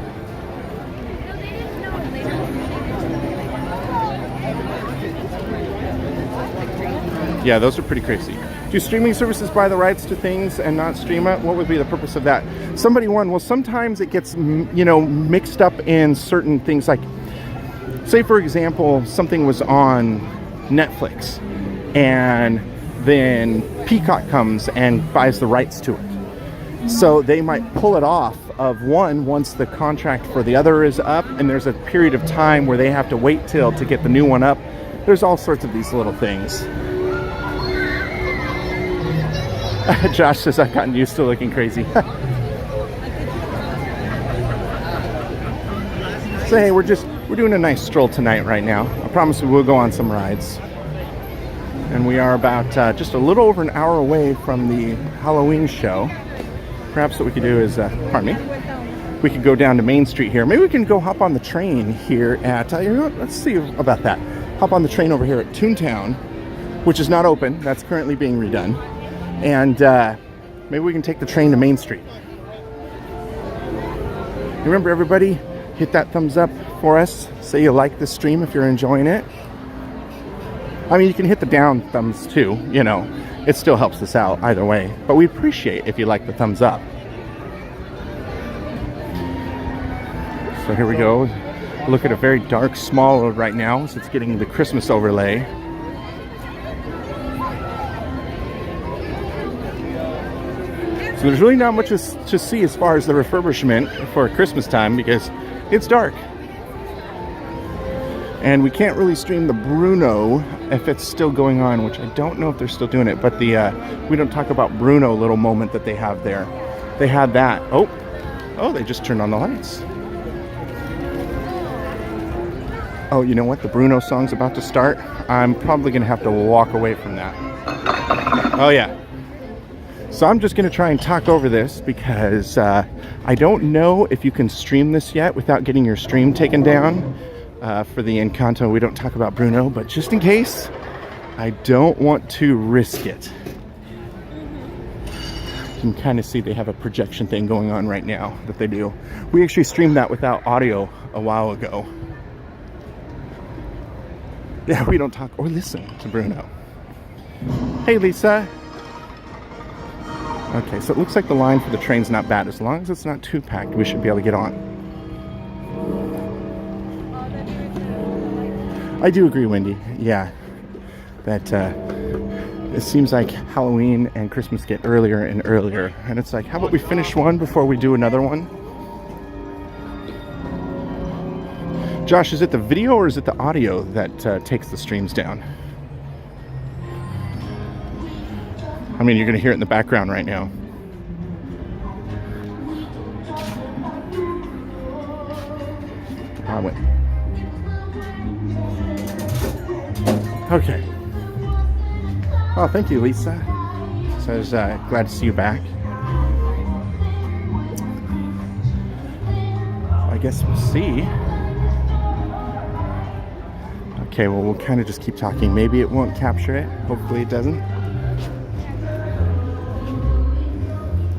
Yeah, those are pretty crazy. Do streaming services buy the rights to things and not stream it? What would be the purpose of that? Somebody won. Well, sometimes it gets, you know, mixed up in certain things. Like, say for example, something was on Netflix and then Peacock comes and buys the rights to it. So they might pull it off of one once the contract for the other is up, and there's a period of time where they have to wait till to get the new one up. There's all sorts of these little things. Josh says I've gotten used to looking crazy. So hey, we're doing a nice stroll tonight right now. I promise we will go on some rides. And we are about just a little over an hour away from the Halloween show. Perhaps what we could do is, pardon me, we could go down to Main Street here. Maybe we can go hop on the train here at, you know what, let's see about that. Hop on the train over here at Toontown, which is not open. That's currently being redone. And maybe we can take the train to Main Street. Remember, everybody, hit that thumbs up for us. Say you like the stream if you're enjoying it. I mean, you can hit the down thumbs too, you know. It still helps us out either way. But we appreciate if you like the thumbs up. So here we go. Look at a very dark, small road right now. So it's getting the Christmas overlay. So there's really not much to see as far as the refurbishment for Christmas time because it's dark. And we can't really stream the Bruno if it's still going on, which I don't know if they're still doing it. But the we don't talk about Bruno little moment that they have there. They had that. Oh, they just turned on the lights. Oh, you know what? The Bruno song's about to start. I'm probably going to have to walk away from that. Oh, yeah. So I'm just going to try and talk over this because I don't know if you can stream this yet without getting your stream taken down. For the Encanto, we don't talk about Bruno, but just in case, I don't want to risk it. You can kind of see they have a projection thing going on right now that they do. We actually streamed that without audio a while ago. Yeah, we don't talk or listen to Bruno. Hey, Lisa. Okay, so it looks like the line for the train's not bad. As long as it's not too packed, we should be able to get on. I do agree, Wendy. Yeah, that it seems like Halloween and Christmas get earlier and earlier. And it's like, how about we finish one before we do another one? Josh, is it the video or is it the audio that takes the streams down? I mean, you're going to hear it in the background right now. I went. Okay. Well, thank you, Lisa. So I was glad to see you back. I guess we'll see. Okay, well, we'll kind of just keep talking. Maybe it won't capture it. Hopefully it doesn't.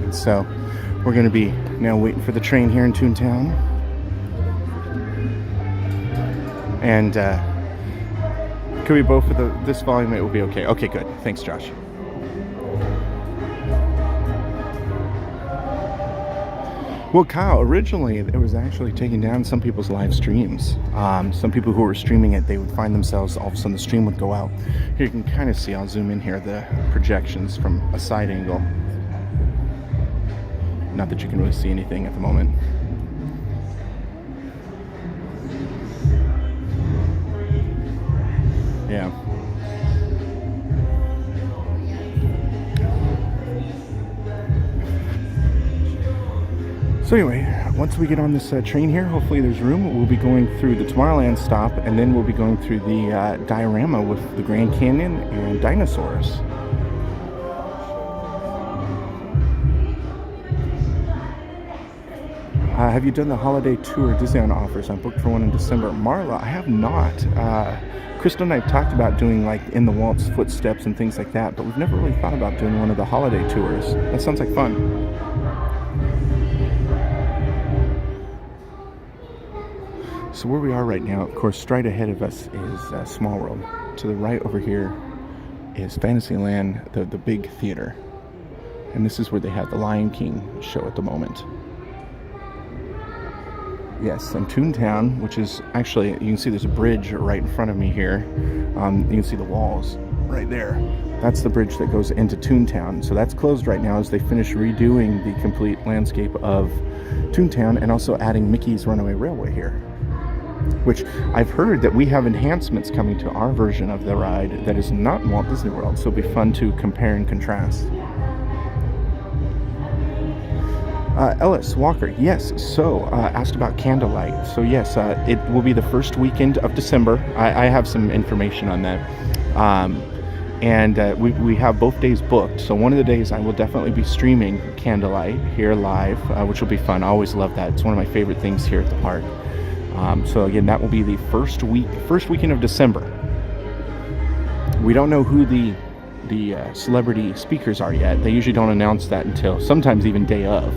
And so we're going to be now waiting for the train here in Toontown. And could we both with this volume? It will be okay. Okay, good. Thanks, Josh. Well, Kyle, originally it was actually taking down some people's live streams. Some people who were streaming it, they would find themselves, all of a sudden the stream would go out. Here you can kind of see, I'll zoom in here, the projections from a side angle. Not that you can really see anything at the moment. Yeah. So anyway, once we get on this train here, hopefully there's room. We'll be going through the Tomorrowland stop, and then we'll be going through the diorama with the Grand Canyon and dinosaurs. Have you done the holiday tour Disneyland offers? I'm booked for one in December. Marla, I have not. Crystal and I have talked about doing like In the Walt's footsteps and things like that, but we've never really thought about doing one of the holiday tours. That sounds like fun. So where we are right now, of course, straight ahead of us is Small World. To the right over here is Fantasyland, the big theater. And this is where they have the Lion King show at the moment. Yes, and Toontown, which is actually, you can see there's a bridge right in front of me here. You can see the walls right there. That's the bridge that goes into Toontown. So that's closed right now as they finish redoing the complete landscape of Toontown and also adding Mickey's Runaway Railway here. Which I've heard that we have enhancements coming to our version of the ride that is not in Walt Disney World, so it'll be fun to compare and contrast. Ellis Walker, yes, so asked about candlelight. So yes, it will be the first weekend of December. I have some information on that. And we have both days booked. So one of the days I will definitely be streaming candlelight here live, which will be fun. I always love that. It's one of my favorite things here at the park. So again, that will be the first weekend of December. We don't know who the celebrity speakers are yet. They usually don't announce that until sometimes even day of.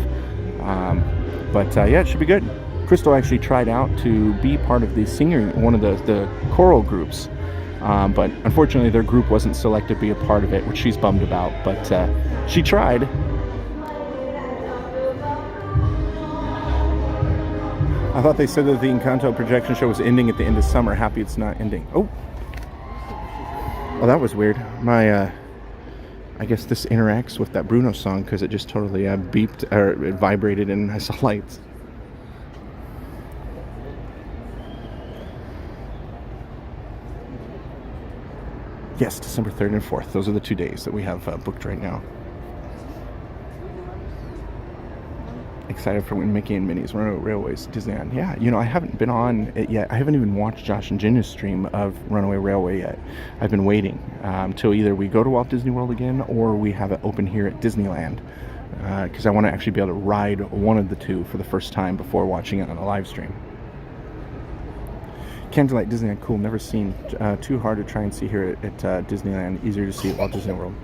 But yeah, it should be good. Crystal actually tried out to be part of the one of the choral groups. But unfortunately their group wasn't selected to be a part of it, which she's bummed about. But she tried. I thought they said that the Encanto projection show was ending at the end of summer. Happy it's not ending. Oh, that was weird. My, I guess this interacts with that Bruno song because it just totally beeped or it vibrated and I saw lights. Yes, December 3rd and 4th. Those are the 2 days that we have booked right now. Excited for when Mickey and Minnie's Runaway Railways Disneyland. Yeah, you know, I haven't been on it yet. I haven't even watched Josh and Jenna's stream of Runaway Railway yet. I've been waiting till either we go to Walt Disney World again or we have it open here at Disneyland because I want to actually be able to ride one of the two for the first time before watching it on a live stream. Candlelight Disneyland, cool. Never seen. Too hard to try and see here at Disneyland. Easier to see at Walt Disney World.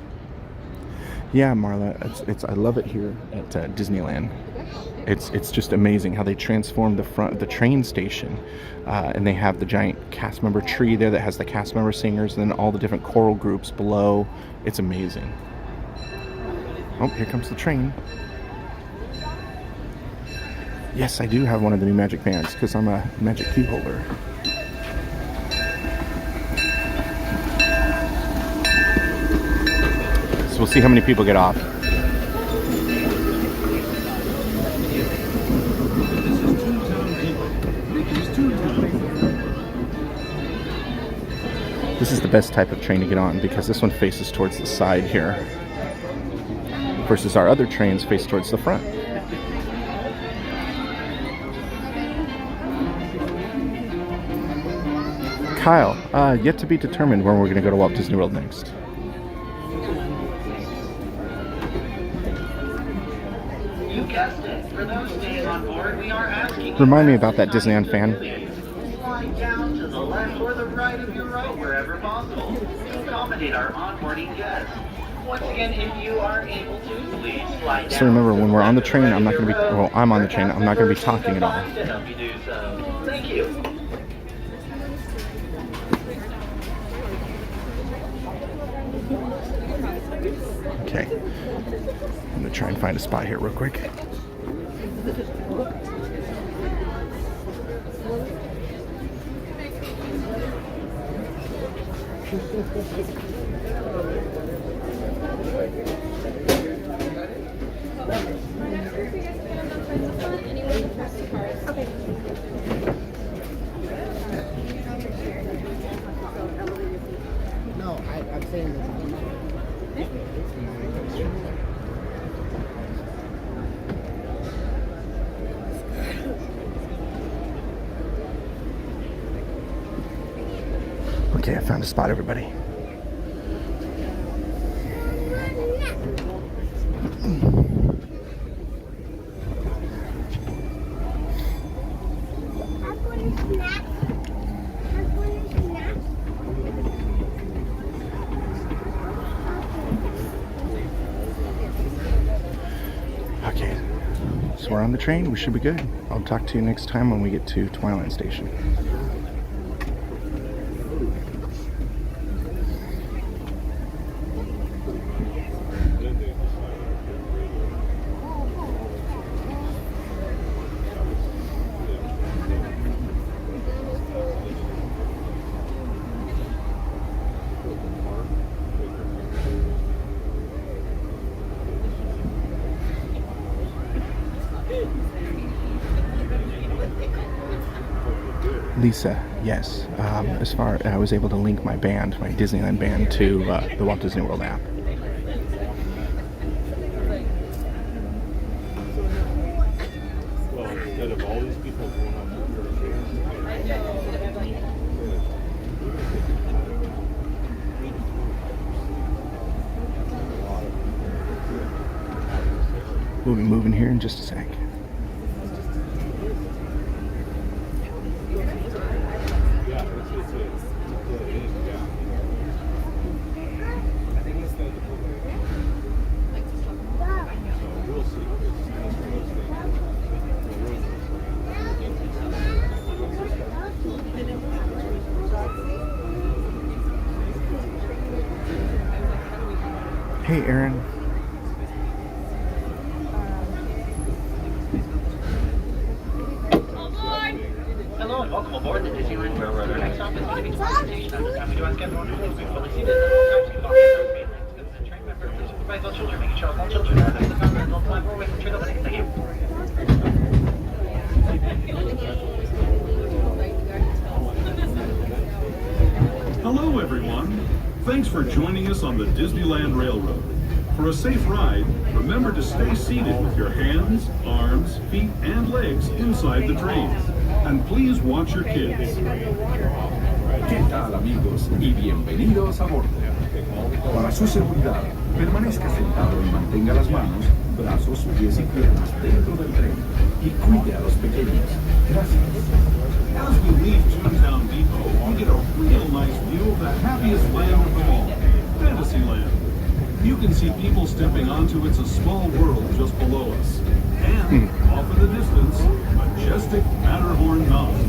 Yeah, Marla, I love it here at Disneyland. It's just amazing how they transformed the train station, and they have the giant cast member tree there that has the cast member singers, and then all the different choral groups below. It's amazing. Oh, here comes the train. Yes, I do have one of the new magic bands because I'm a magic key holder. So we'll see how many people get off. This is the best type of train to get on because this one faces towards the side here versus our other trains face towards the front. Kyle, yet to be determined when we're going to go to Walt Disney World next. You guessed it. For those staying on board, we are asking. Remind me about that Disneyland fan. Flying down to the left or the right of your row wherever possible to accommodate our onboarding guests. Once again, if you are able to, please slide down. So remember, when we're on the train, I'm not going to be, well, I'm on the train, I'm not going to be talking at all. To help you do so. Thank you. Okay. I'm going to try and find a spot here real quick. No, I'm saying this. Okay, I found a spot, everybody. Okay, so we're on the train. We should be good. I'll talk to you next time when we get to Tomorrowland Station. Lisa, yes. As far I was able to link my band, my Disneyland band, to the Walt Disney World app. Well, instead of all these people going on We'll be moving here in just a sec. Hey, Aaron. Hello and welcome aboard the Disneyland Railroad. Our next stop is going to be transportation. At this time, we do ask everyone to please be fully seated at all times. Keep off your seat. The train member, please supervise all children, making sure all children are at the counter and don't fly away from trigger lighting. Thank you. Hello, everyone. Thanks for joining us on the Disneyland Railroad. For a safe ride, remember to stay seated with your hands, arms, feet, and legs inside the train. And please watch your kids. ¿Qué tal, amigos? Y bienvenidos a bordo. Para su seguridad, permanezca sentado y mantenga las manos, brazos, pies y piernas dentro del tren. Y cuide a los pequeños. Gracias. As we leave Toontown Depot, we get a real nice view of the happiest land of them all, Fantasyland. You can see people stepping onto It's a Small World just below us. And, off in the distance, majestic Matterhorn Mountain.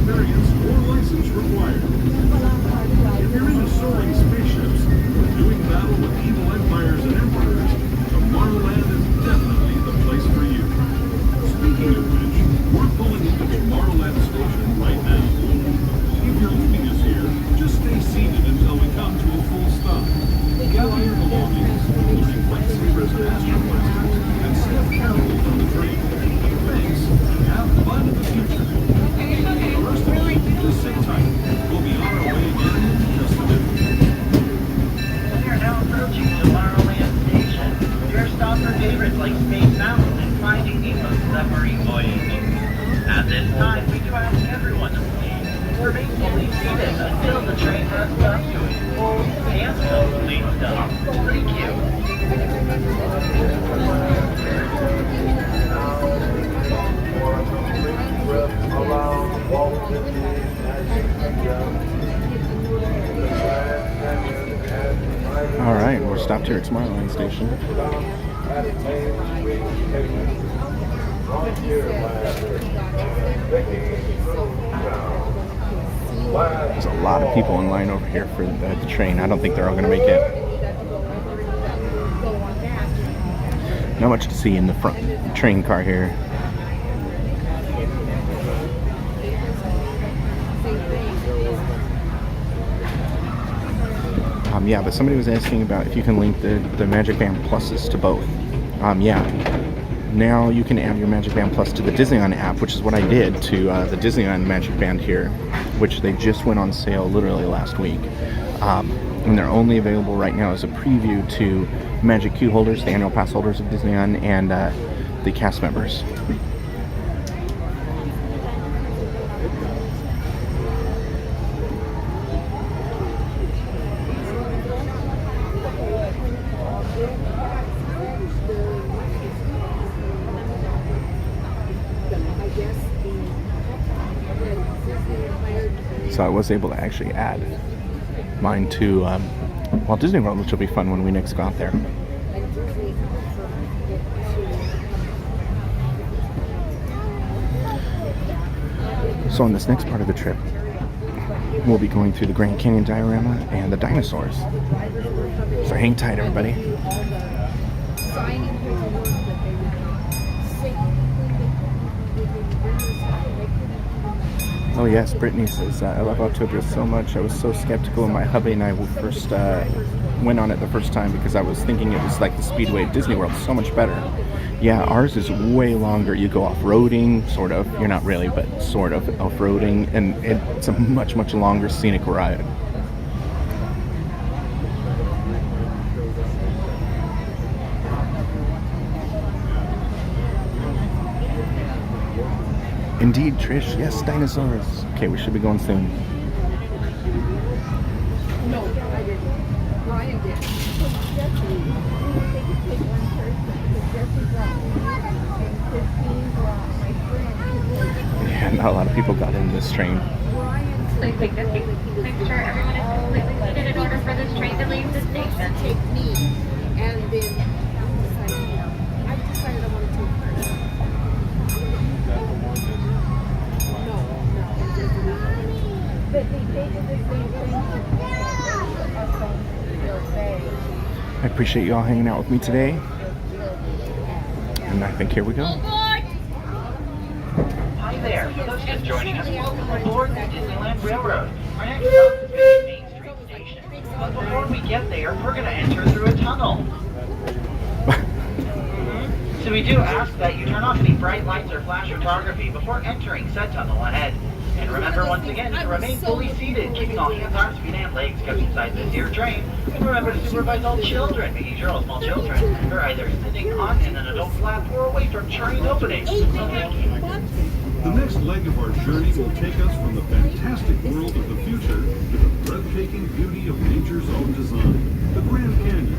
experience or license required. If you're into soaring spaceships or doing battle with evil empires and emperors, Tomorrowland is definitely the place for you. Speaking of which, we're pulling into Tomorrowland Station right now. If you're leaving us here, just stay seated until we come to a full stop. Gather your belongings, including lightsabers and astro blasters, and step carefully on the train. Thanks, and have fun in the future. The rest of you, just sit tight. We'll be on our way again in just a minute. We are now approaching Tomorrowland Station. Your stop for favorites like Space Mountain and Finding Nemo's submarine voyage. At this time, we do ask everyone to please remain fully seated until the train has come to a full and complete stop. Thank you. All right, we're stopped here at Tomorrowland Station. There's a lot of people in line over here for the train. I don't think they're all going to make it. Not much to see in the front train car here. Yeah, but somebody was asking about if you can link the Magic Band Pluses to both. Yeah. Now you can add your Magic Band Plus to the Disneyland app, which is what I did to the Disneyland Magic Band here, which they just went on sale literally last week. And they're only available right now as a preview to Magic Queue holders, the annual pass holders of Disneyland, and the cast members. So I was able to actually add mine to Walt Disney World, which will be fun when we next go out there. So on this next part of the trip, we'll be going through the Grand Canyon diorama and the dinosaurs. So hang tight, everybody. Oh yes, Brittany says, I love Autopia so much. I was so skeptical when my hubby and I first went on it the first time because I was thinking it was like the Speedway at Disney World, so much better. Yeah, ours is way longer. You go off-roading, sort of. You're not really, but sort of off-roading, and it's a much, much longer scenic ride. Indeed, Trish. Yes, dinosaurs. Okay, we should be going soon. No, I didn't. Brian did. Yeah, not a lot of people got in this train. Please take this seat. Make sure everyone is completely seated in order for this train to leave the station. Take me, and then I decided I wanted to take her. I appreciate you all hanging out with me today. And I think here we go. Hi there. For those just joining us, welcome aboard the Disneyland Railroad. Our next stop is Main Street Station. But before we get there, we're going to enter through a tunnel. So we do ask that you turn off any bright lights or flash photography before entering said tunnel ahead. And remember once again to remain fully seated, keeping all hands, arms, feet, and legs kept inside this here train. And remember to supervise all children, making sure all small children are either sitting on in an adult lap or away from train openings. The next leg of our journey will take us from the fantastic world of the future to the breathtaking beauty of nature's own design, the Grand Canyon.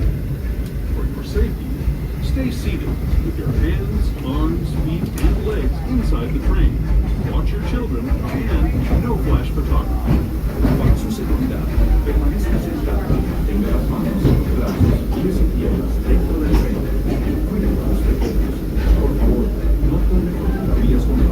For your safety, stay seated with your hands, arms, feet, and legs inside the train. Watch your children and no flash photography. Para su seguridad, permanezca sentado, tenga las manos, brazos, pies y piernas dentro del tren y cuiden a los pequeños. Por favor, no tome fotografías con el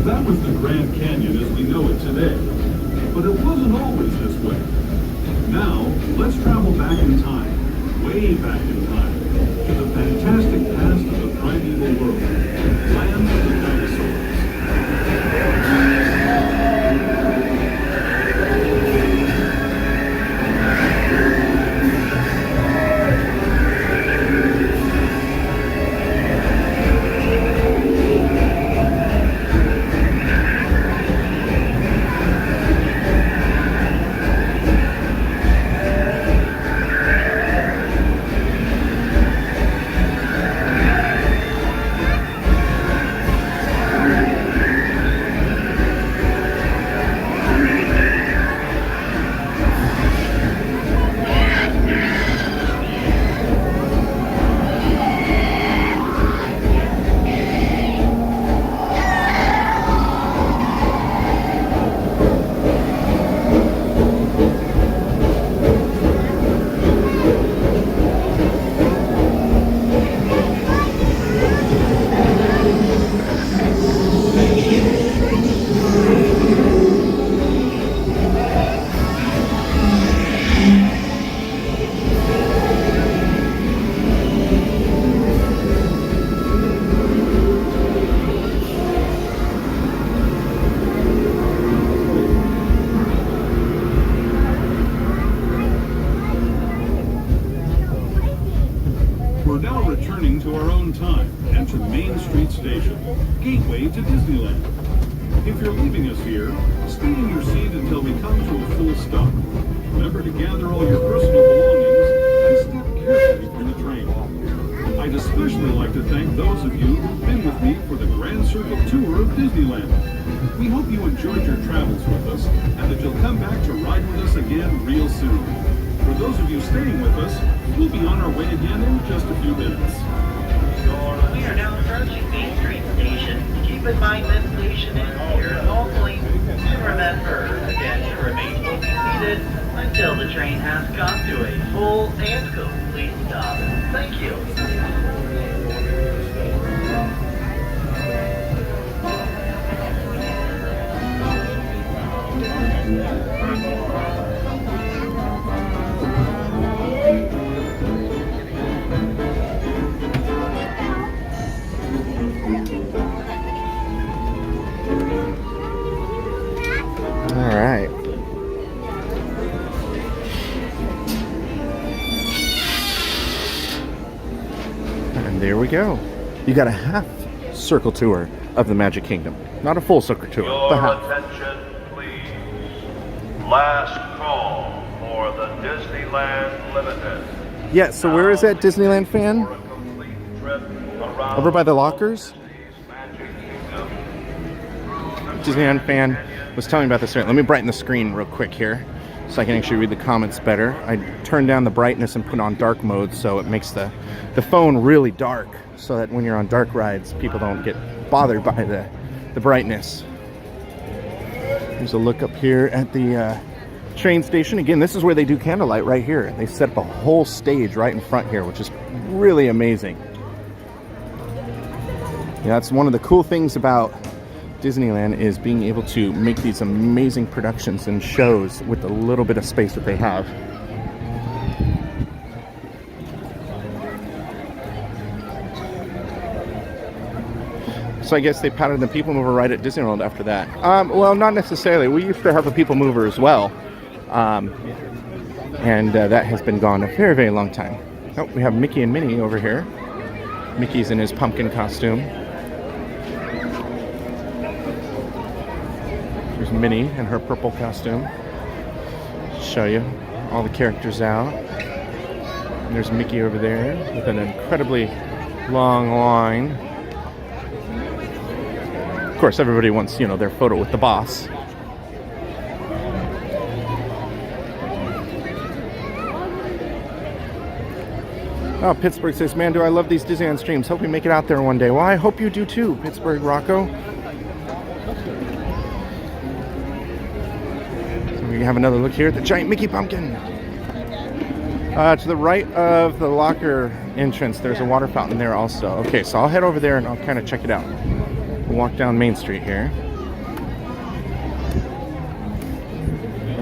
That was the Grand Canyon as we know it today. But it wasn't always this way. Now, let's travel back in time, way back in time, to the fantastic past of the primeval world, land of the dinosaurs. We're now returning to our own time and to Main Street Station, gateway to Disneyland. If you're leaving us here, stay in your seat until we come to a full stop. Remember to gather all your personal belongings and step carefully from the train. I'd especially like to thank those of you who've been with me for the Grand Circle Tour of Disneyland. We hope you enjoyed your travels with us and that you'll come back to ride with us again real soon. For those of you staying with us, we'll be on our way again in just a few minutes. We are now approaching Main Street Station. Keep in mind this station is here locally. Remember, again, to remain fully seated until the train has come to a full and complete stop. Thank you. All right. And there we go. You got a half circle tour of the Magic Kingdom. Not a full circle tour, but Your half. attention, please. Last call for the Disneyland Limited. Yeah, so where is that Disneyland fan? For a complete trip around Over by the lockers? Magic Kingdom. Disneyland fan was telling me about this earlier. Let me brighten the screen real quick here so I can actually read the comments better. I turned down the brightness and put on dark mode so it makes the phone really dark so that when you're on dark rides, people don't get bothered by the brightness. There's a look up here at the train station. Again, this is where they do candlelight right here. They set up a whole stage right in front here, which is really amazing. Yeah, that's one of the cool things about Disneyland is being able to make these amazing productions and shows with a little bit of space that they have. So I guess they patterned the People Mover right at Disney World after that. Well, not necessarily. We used to have a People Mover as well. And that has been gone a very, very long time. Oh, we have Mickey and Minnie over here. Mickey's in his pumpkin costume. There's Minnie in her purple costume. Show you all the characters out. And there's Mickey over there with an incredibly long line. Of course, everybody wants, you know, their photo with the boss. Oh, Pittsburgh says, man, do I love these Disneyland streams. Hope we make it out there one day. Well, I hope you do too, Pittsburgh Rocco. We have another look here at the giant Mickey pumpkin. To the right of the locker entrance, there's a water fountain there also. Okay, so I'll head over there and I'll kind of check it out. We'll walk down Main Street here.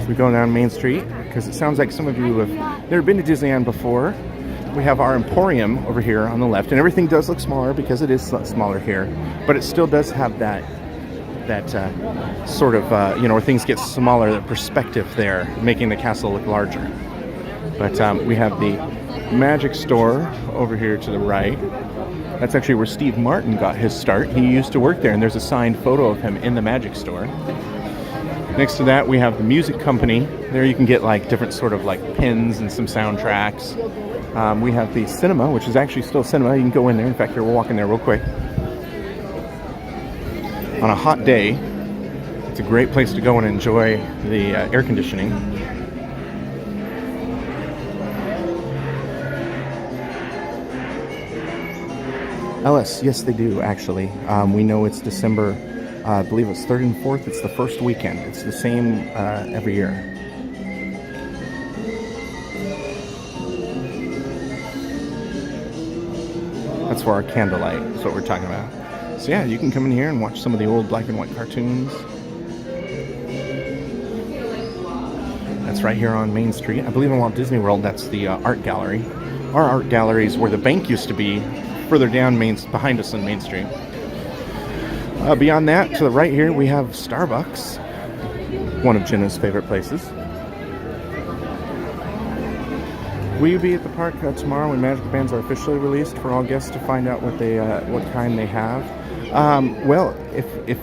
we go down Main Street because it sounds like some of you have never been to Disneyland before. We have our Emporium over here on the left, and everything does look smaller because it is smaller here, but it still does have that sort of, you know, where things get smaller, the perspective there, making the castle look larger. But we have the Magic Store over here to the right. That's actually where Steve Martin got his start. He used to work there, and there's a signed photo of him in the Magic Store. Next to that, we have the Music Company. There you can get like different sort of like pins and some soundtracks. We have the cinema, which is actually still cinema. You can go in there. In fact, here, we'll walk in there real quick. On a hot day, it's a great place to go and enjoy the air conditioning. Ellis, yes they do actually. We know it's December, I believe it's 3rd and 4th. It's the first weekend. It's the same every year. That's for our candlelight. That's what we're talking about. So yeah, you can come in here and watch some of the old black and white cartoons. That's right here on Main Street. I believe in Walt Disney World, that's the art gallery. Our art gallery is where the bank used to be, further down behind us on Main Street. Beyond that, to the right here, we have Starbucks, one of Jenna's favorite places. Will you be at the park tomorrow when Magic Bands are officially released for all guests to find out what kind they have? Well, if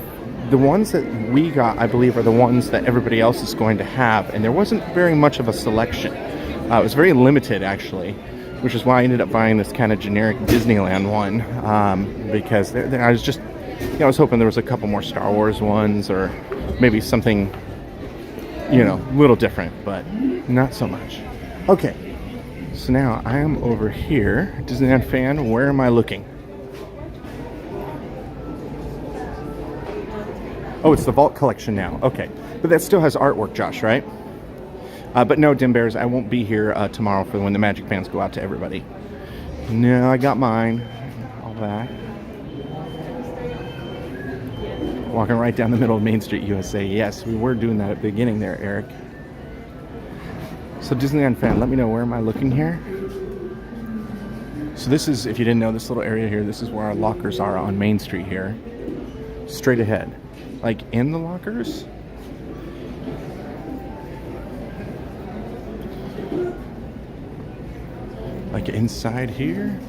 the ones that we got, I believe, are the ones that everybody else is going to have, and there wasn't very much of a selection. It was very limited, actually, which is why I ended up buying this kind of generic Disneyland one, because I was just, you know, I was hoping there was a couple more Star Wars ones, or maybe something, you know, a little different, but not so much. Okay. So now I am over here, Disneyland fan, where am I looking? Oh, it's the Vault Collection now. Okay. But that still has artwork, Josh, right? But no, Dim Bears, I won't be here tomorrow for when the Magic Bands go out to everybody. No, I got mine. All that. Walking right down the middle of Main Street, USA. Yes, we were doing that at the beginning there, Eric. So Disneyland fan, let me know, where am I looking here? So this is, if you didn't know, this little area here, this is where our lockers are on Main Street here. Straight ahead. Like in the lockers? Like inside here?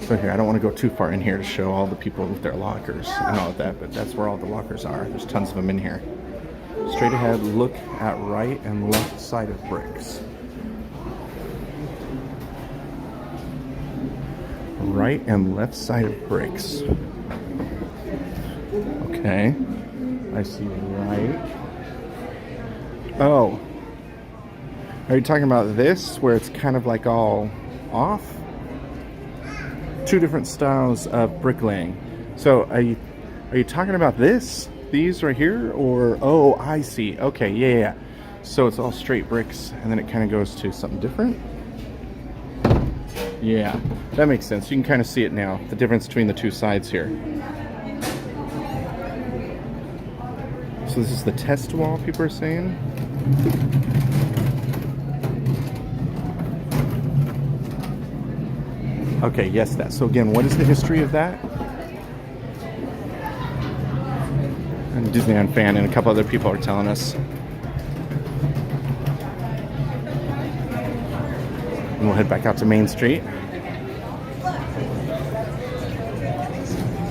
So here, I don't want to go too far in here to show all the people with their lockers and all of that, but that's where all the lockers are. There's tons of them in here. Straight ahead, look at right and left side of bricks. Right and left side of bricks. Okay. I see right. Oh. Are you talking about this, where it's kind of like all off? Two different styles of bricklaying. So are you talking about this? These right here, or oh, I see. Okay, yeah. So it's all straight bricks, and then it kind of goes to something different. Yeah, that makes sense. You can kind of see it now, the difference between the two sides here. So this is the test wall, people are saying. Okay, yes, that. So again, what is the history of that? I'm a Disneyland fan, and a couple other people are telling us. And we'll head back out to Main Street.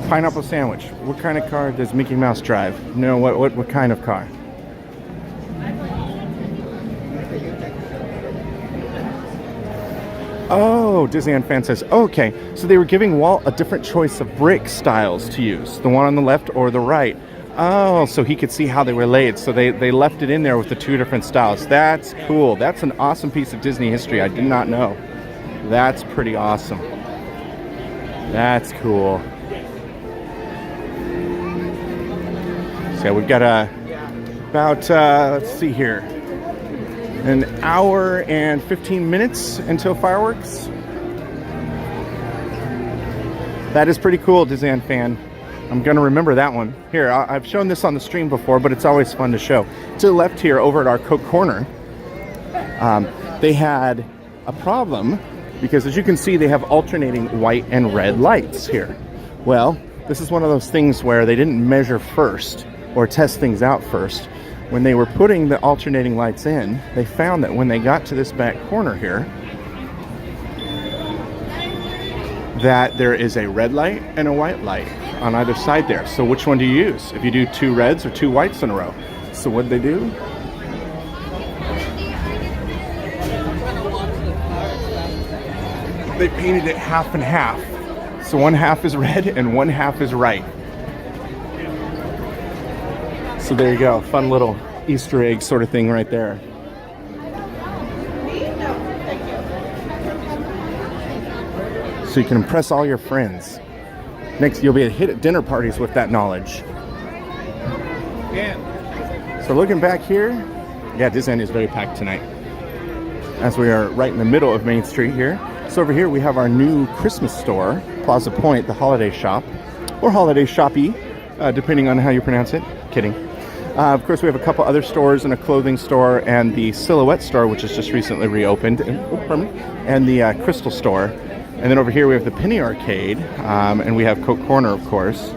Pineapple sandwich. What kind of car does Mickey Mouse drive? No, what kind of car? Oh, Disneyland fan says, okay, so they were giving Walt a different choice of brick styles to use, the one on the left or the right. Oh, so he could see how they were laid, so they left it in there with the two different styles. That's cool. That's an awesome piece of Disney history I did not know. That's pretty awesome. That's cool. So yeah, we've got about, let's see here, an hour and 15 minutes until fireworks. That is pretty cool, Disneyland fan. I'm gonna remember that one. Here, I've shown this on the stream before, but it's always fun to show. To the left here, over at our Coke Corner, they had a problem because, as you can see, they have alternating white and red lights here. Well, this is one of those things where they didn't measure first or test things out first. When they were putting the alternating lights in, they found that when they got to this back corner here, that there is a red light and a white light on either side there. So which one do you use if you do 2 reds or 2 whites in a row? So what did they do? They painted it half and half. So one half is red and one half is right. So there you go, fun little Easter egg sort of thing right there. So you can impress all your friends. Next, you'll be a hit at dinner parties with that knowledge. So looking back here, yeah, Disneyland is very packed tonight, as we are right in the middle of Main Street here. So over here we have our new Christmas store, Plaza Point, the holiday shop, or holiday shoppy, depending on how you pronounce it. Kidding. Of course, we have a couple other stores and a clothing store and the Silhouette store, which has just recently reopened, and the Crystal store. And then over here we have the Penny Arcade, and we have Coke Corner, of course.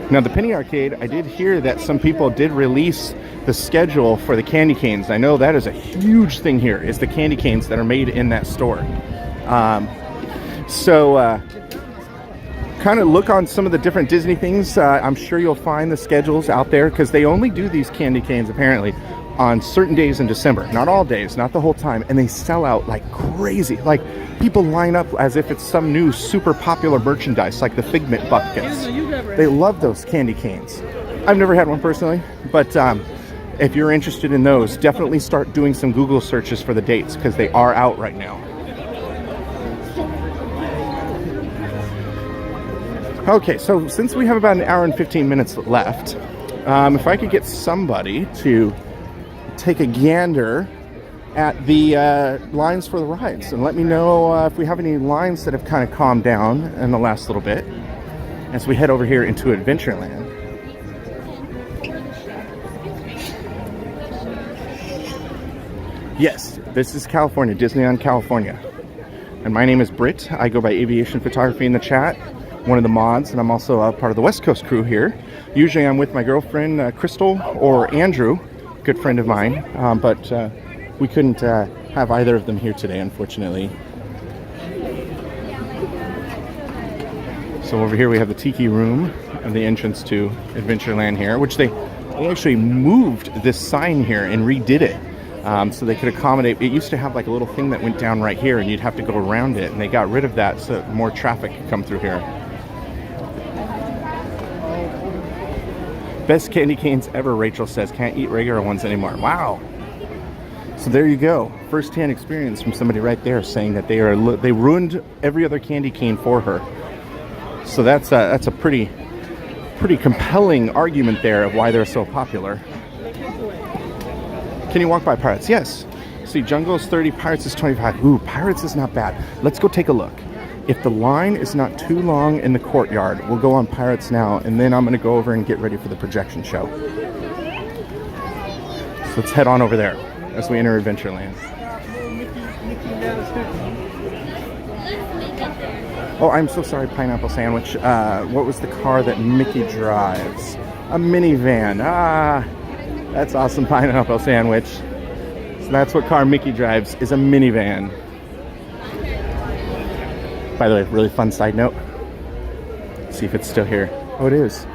Now the Penny Arcade, I did hear that some people did release the schedule for the candy canes. I know that is a huge thing here, is the candy canes that are made in that store. Kind of look on some of the different Disney things. I'm sure you'll find the schedules out there, because they only do these candy canes apparently on certain days in December. Not all days, not the whole time, and they sell out like crazy. Like, people line up as if it's some new super popular merchandise, like the Figment buckets. They love those candy canes. I've never had one personally, but if you're interested in those, definitely start doing some Google searches for the dates, because they are out right now. Okay, so since we have about an hour and 15 minutes left, if I could get somebody to take a gander at the lines for the rides and let me know if we have any lines that have kind of calmed down in the last little bit as we head over here into Adventureland. Yes, this is California, Disneyland, California. And my name is Britt. I go by Aviation Photography in the chat, one of the mods, and I'm also a part of the West Coast crew here. Usually I'm with my girlfriend, Crystal, or Andrew, good friend of mine, but we couldn't have either of them here today, unfortunately. So over here we have the Tiki Room and the entrance to Adventureland here, which they actually moved this sign here and redid it. So they could accommodate. It used to have like a little thing that went down right here and you'd have to go around it, and they got rid of that so that more traffic could come through here. Best candy canes ever, Rachel says. Can't eat regular ones anymore. Wow. So there you go. First-hand experience from somebody right there saying that they ruined every other candy cane for her. So that's a pretty compelling argument there of why they're so popular. Can you walk by Pirates? Yes. See, Jungle is 30, Pirates is 25. Ooh, Pirates is not bad. Let's go take a look. If the line is not too long in the courtyard, we'll go on Pirates now, and then I'm going to go over and get ready for the projection show. So let's head on over there as we enter Adventureland. Oh, I'm so sorry, Pineapple Sandwich. What was the car that Mickey drives? A minivan. Ah, that's awesome, Pineapple Sandwich. So that's what car Mickey drives, is a minivan. By the way, really fun side note. Let's see if it's still here. Oh, it is.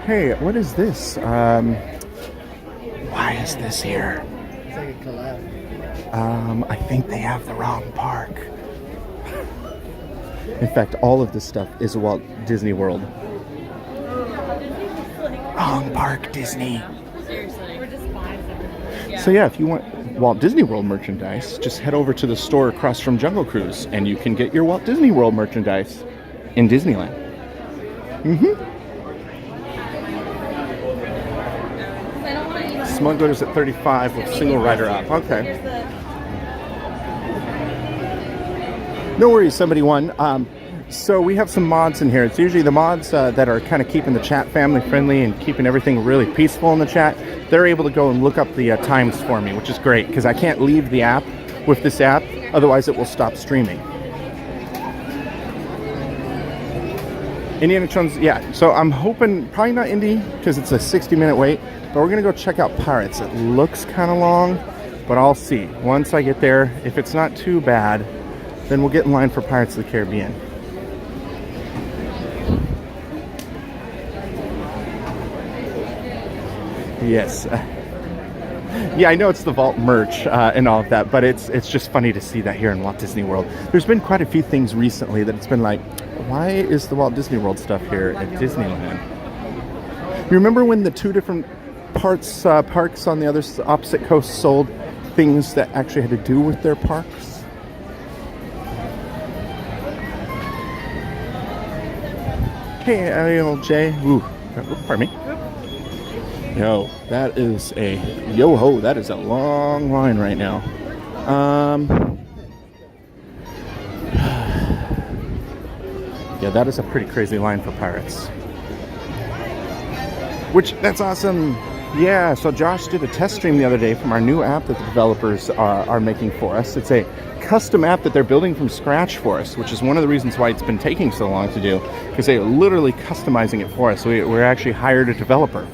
Hey, what is this? Why is this here? It's like a collab. I think they have the wrong park. In fact, all of this stuff is Walt Disney World. Wrong park, Disney. So yeah, if you want Walt Disney World merchandise, just head over to the store across from Jungle Cruise and you can get your Walt Disney World merchandise in Disneyland. Smugglers at 35 with single rider up. Okay. No worries, somebody won. So we have some mods in here. It's usually the mods that are kind of keeping the chat family friendly and keeping everything really peaceful in the chat. They're able to go and look up the times for me, which is great because I can't leave the app with this app. Otherwise, it will stop streaming. Indiana Jones, yeah. So I'm hoping, probably not Indy because it's a 60-minute wait, but we're going to go check out Pirates. It looks kind of long, but I'll see. Once I get there, if it's not too bad, then we'll get in line for Pirates of the Caribbean. Yes. Yeah, I know it's the Vault merch and all of that, but it's just funny to see that here in Walt Disney World. There's been quite a few things recently that it's been like, why is the Walt Disney World stuff here at Disneyland? You remember when the two different parks on the other opposite coast sold things that actually had to do with their parks? Hey, ALJ. Ooh, pardon me. Yo, that is a yo-ho. That is a long line right now. Yeah, that is a pretty crazy line for Pirates. Which, that's awesome. Yeah, so Josh did a test stream the other day from our new app that the developers are making for us. It's a custom app that they're building from scratch for us, which is one of the reasons why it's been taking so long to do, because they are literally customizing it for us. We're actually hired a developer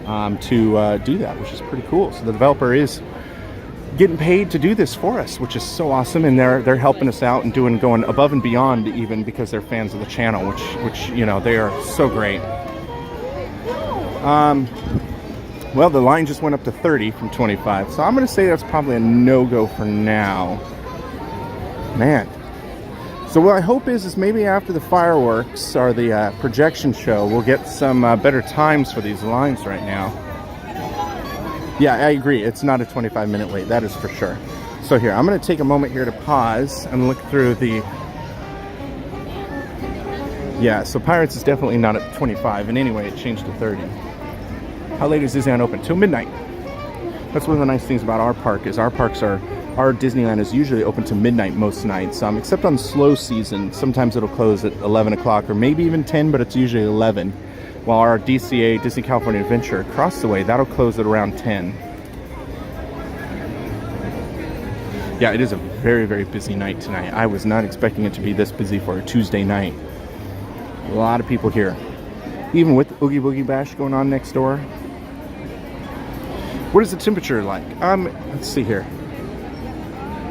to do that, which is pretty cool. So the developer is getting paid to do this for us, which is so awesome, and they're helping us out and going above and beyond, even because they're fans of the channel, which you know, they are so great. Well, the line just went up to 30 from 25, so I'm going to say that's probably a no-go for now. Man. So what I hope is maybe after the fireworks or the projection show, we'll get some better times for these lines right now. Yeah, I agree. It's not a 25-minute wait. That is for sure. So here, I'm going to take a moment here to pause and look through the... Yeah, so Pirates is definitely not at 25. And anyway, it changed to 30. How late is Disneyland open? Till midnight. That's one of the nice things about our park is our Disneyland is usually open to midnight most nights, except on slow season. Sometimes it'll close at 11 o'clock or maybe even 10, but it's usually 11. While our DCA, Disney California Adventure, across the way, that'll close at around 10. Yeah, it is a very, very busy night tonight. I was not expecting it to be this busy for a Tuesday night. A lot of people here. Even with the Oogie Boogie Bash going on next door. What is the temperature like? Let's see here.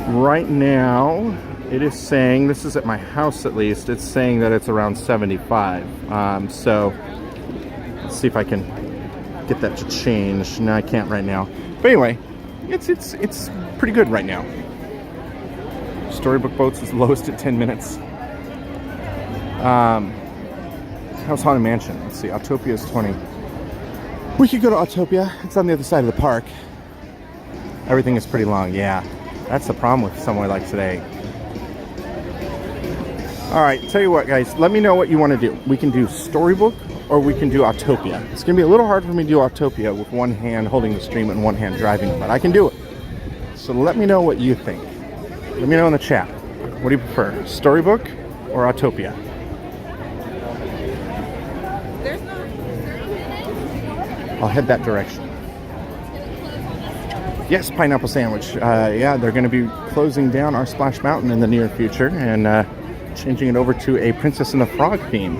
Right now, it is saying, this is at my house at least, it's saying that it's around 75. So, let's see if I can get that to change. No, I can't right now. But anyway, it's pretty good right now. Storybook Boats is lowest at 10 minutes. How's Haunted Mansion? Let's see, Autopia is 20. We could go to Autopia. It's on the other side of the park. Everything is pretty long, yeah. That's the problem with somewhere like today. Alright, tell you what guys, let me know what you want to do. We can do Storybook or we can do Autopia. It's going to be a little hard for me to do Autopia with one hand holding the stream and one hand driving, but I can do it. So let me know what you think. Let me know in the chat. What do you prefer, Storybook or Autopia? I'll head that direction. Yes, Pineapple Sandwich. Yeah, they're going to be closing down our Splash Mountain in the near future and changing it over to a Princess and the Frog theme.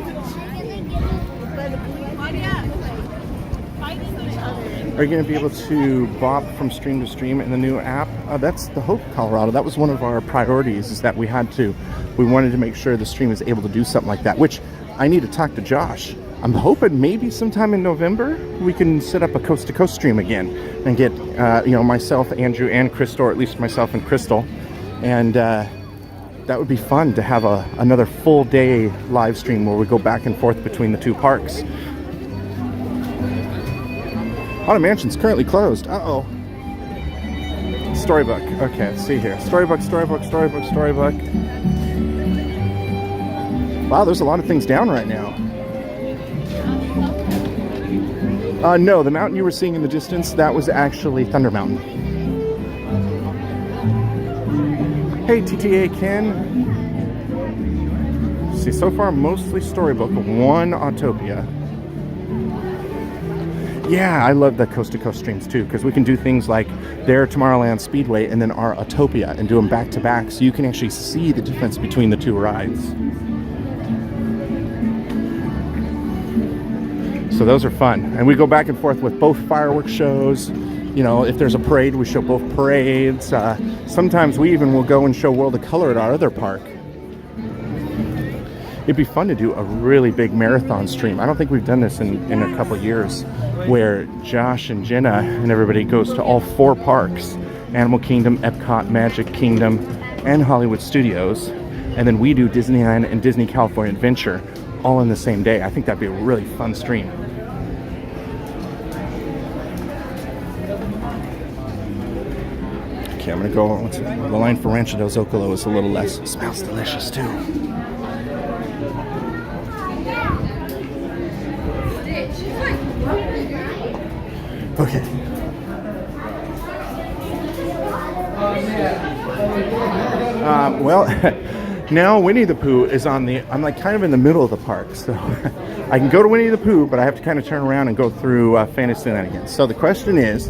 Are you going to be able to bop from stream to stream in the new app? That's the hope, Colorado. That was one of our priorities, is that we wanted to make sure the stream is able to do something like that, which I need to talk to Josh. I'm hoping maybe sometime in November we can set up a coast-to-coast stream again and get, myself, Andrew, and Crystal, or at least myself and Crystal. And that would be fun to have another full day live stream where we go back and forth between the two parks. Haunted Mansion's currently closed. Uh-oh. Storybook. Okay, let's see here. Storybook. Wow, there's a lot of things down right now. No, the mountain you were seeing in the distance, that was actually Thunder Mountain. Hey, TTA Ken. see. So far, mostly Storybook, one Autopia. Yeah, I love the coast-to-coast streams too, because we can do things like their Tomorrowland Speedway and then our Autopia and do them back-to-back, so you can actually see the difference between the two rides. So those are fun. And we go back and forth with both fireworks shows. You know, if there's a parade, we show both parades. Sometimes we even will go and show World of Color at our other park. It'd be fun to do a really big marathon stream. I don't think we've done this in a couple years, where Josh and Jenna and everybody goes to all 4 parks: Animal Kingdom, Epcot, Magic Kingdom, and Hollywood Studios. And then we do Disneyland and Disney California Adventure all in the same day. I think that'd be a really fun stream. Okay, I'm gonna go. The line for Rancho del Zocalo is a little less. It smells delicious too. Okay. Well, now Winnie the Pooh is on the, I'm like kind of in the middle of the park, so I can go to Winnie the Pooh, but I have to kind of turn around and go through Fantasyland again. So the question is,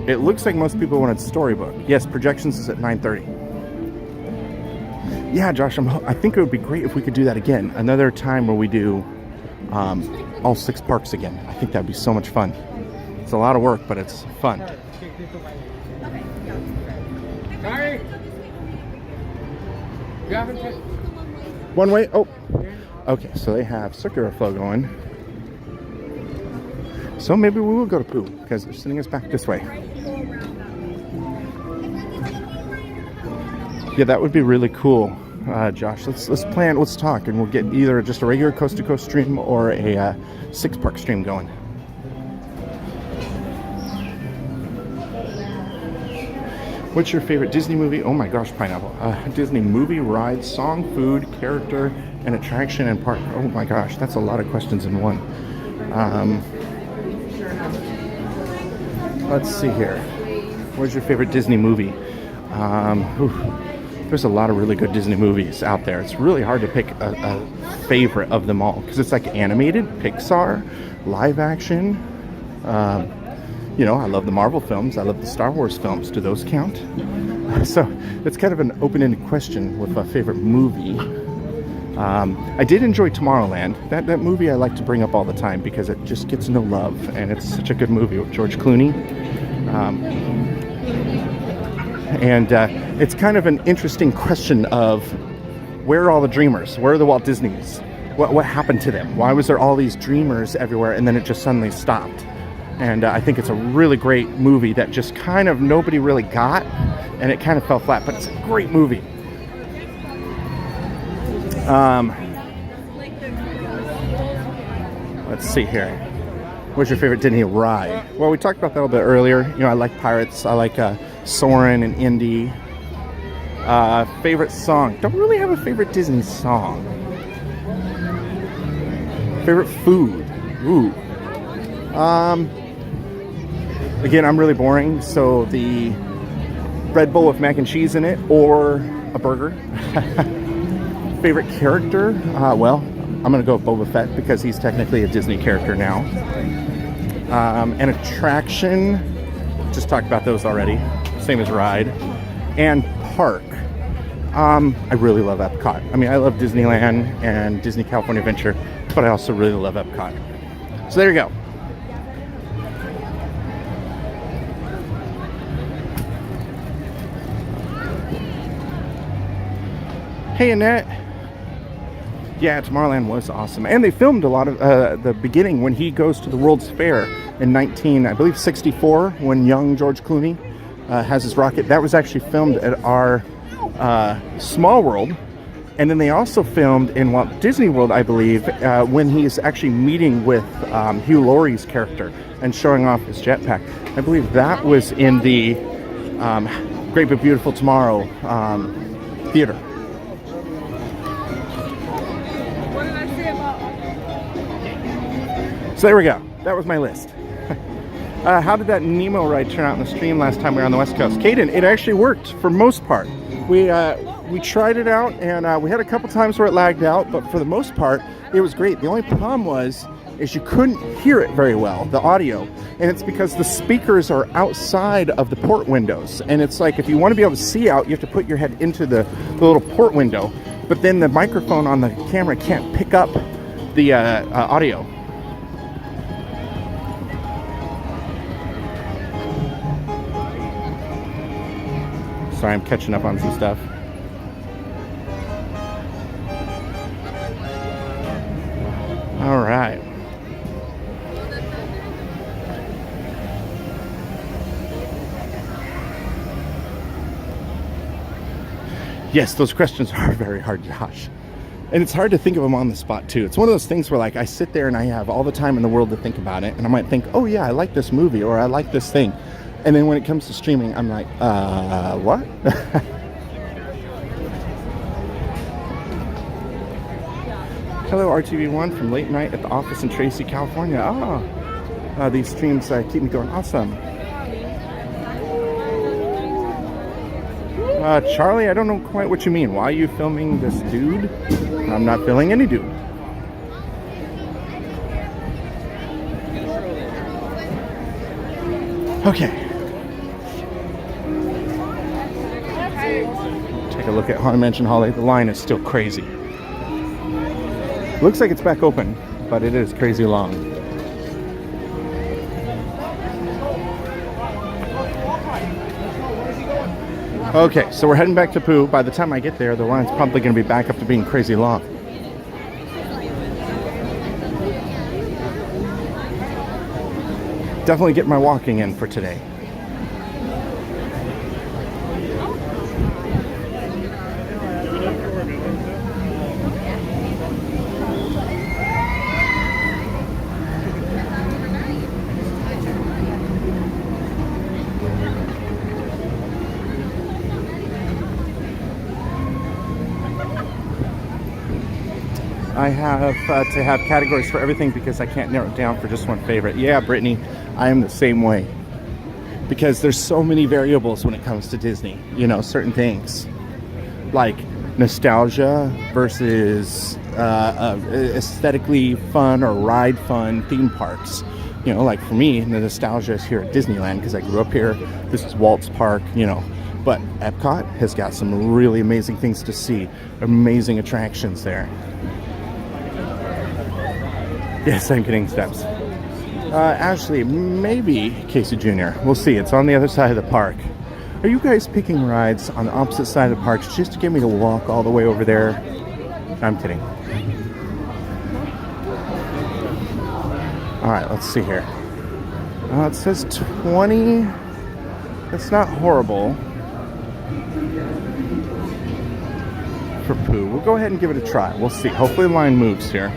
it looks like most people wanted Storybook. Yes, projections is at 9:30. Yeah, Josh, I think it would be great if we could do that again. Another time where we do all 6 parks again. I think that'd be so much fun. It's a lot of work, but it's fun. One way. Oh, okay. So they have circular flow going. So maybe we will go to Pooh because they're sending us back this way. Yeah, that would be really cool, Josh. Let's plan. Let's talk, and we'll get either just a regular coast-to-coast stream or a 6-park stream going. What's your favorite Disney movie? Oh my gosh, Pineapple. Disney movie, ride, song, food, character, and attraction and park. Oh my gosh, that's a lot of questions in one. Let's see here. What's your favorite Disney movie? There's a lot of really good Disney movies out there. It's really hard to pick a favorite of them all because it's like animated, Pixar, live action. You know, I love the Marvel films. I love the Star Wars films. Do those count? So it's kind of an open-ended question with a favorite movie. I did enjoy Tomorrowland. That movie I like to bring up all the time because it just gets no love, and it's such a good movie with George Clooney. It's kind of an interesting question of where are all the dreamers? Where are the Walt Disneys? What happened to them? Why was there all these dreamers everywhere and then it just suddenly stopped? And I think it's a really great movie that just kind of nobody really got, and it kind of fell flat, but it's a great movie. Let's see here. What's your favorite Disney ride? Well, we talked about that a little bit earlier. You know, I like Pirates. I like Soarin' and Indy. Favorite song? Don't really have a favorite Disney song. Favorite food? Ooh. Again, I'm really boring, so the Red Bull with mac and cheese in it, or a burger. Favorite character? Well, I'm gonna go with Boba Fett because he's technically a Disney character now. An attraction, just talked about those already, same as ride. And park. I really love Epcot. I mean, I love Disneyland and Disney California Adventure, but I also really love Epcot. So there you go. Hey, Annette. Yeah, Tomorrowland was awesome. And they filmed a lot of the beginning when he goes to the World's Fair in 64, when young George Clooney has his rocket. That was actually filmed at our Small World. And then they also filmed in Walt Disney World, I believe, when he's actually meeting with Hugh Laurie's character and showing off his jetpack. I believe that was in the Great Big Beautiful Tomorrow theater. So there we go. That was my list. How did that Nemo ride turn out in the stream last time we were on the West Coast? Caden, it actually worked for most part. We we tried it out, and we had a couple times where it lagged out, but for the most part, it was great. The only problem is you couldn't hear it very well, the audio, and it's because the speakers are outside of the port windows, and it's like if you want to be able to see out, you have to put your head into the little port window, but then the microphone on the camera can't pick up the audio. Sorry, I'm catching up on some stuff. All right. Yes, those questions are very hard, Josh. And it's hard to think of them on the spot, too. It's one of those things where, like, I sit there and I have all the time in the world to think about it. And I might think, oh, yeah, I like this movie or I like this thing. And then when it comes to streaming, I'm like, what? Hello, RTV1 from late night at the office in Tracy, California. These streams keep me going. Awesome. Charlie, I don't know quite what you mean. Why are you filming this dude? I'm not filming any dude. Okay. Take a look at Haunted Mansion Holiday. The line is still crazy. Looks like it's back open, but it is crazy long. Okay, so we're heading back to Pooh. By the time I get there, the line's probably going to be back up to being crazy long. Definitely get my walking in for today. I have to have categories for everything because I can't narrow it down for just one favorite. Yeah, Brittany, I am the same way. Because there's so many variables when it comes to Disney. You know, certain things. Like nostalgia versus aesthetically fun or ride fun theme parks. You know, like for me, the nostalgia is here at Disneyland because I grew up here. This is Walt's Park, you know. But Epcot has got some really amazing things to see. Amazing attractions there. Yes, I'm getting steps. Ashley, maybe Casey Jr. We'll see. It's on the other side of the park. Are you guys picking rides on the opposite side of the park just to get me to walk all the way over there? I'm kidding. All right, let's see here. It says 20. That's not horrible. For Pooh. We'll go ahead and give it a try. We'll see. Hopefully the line moves here.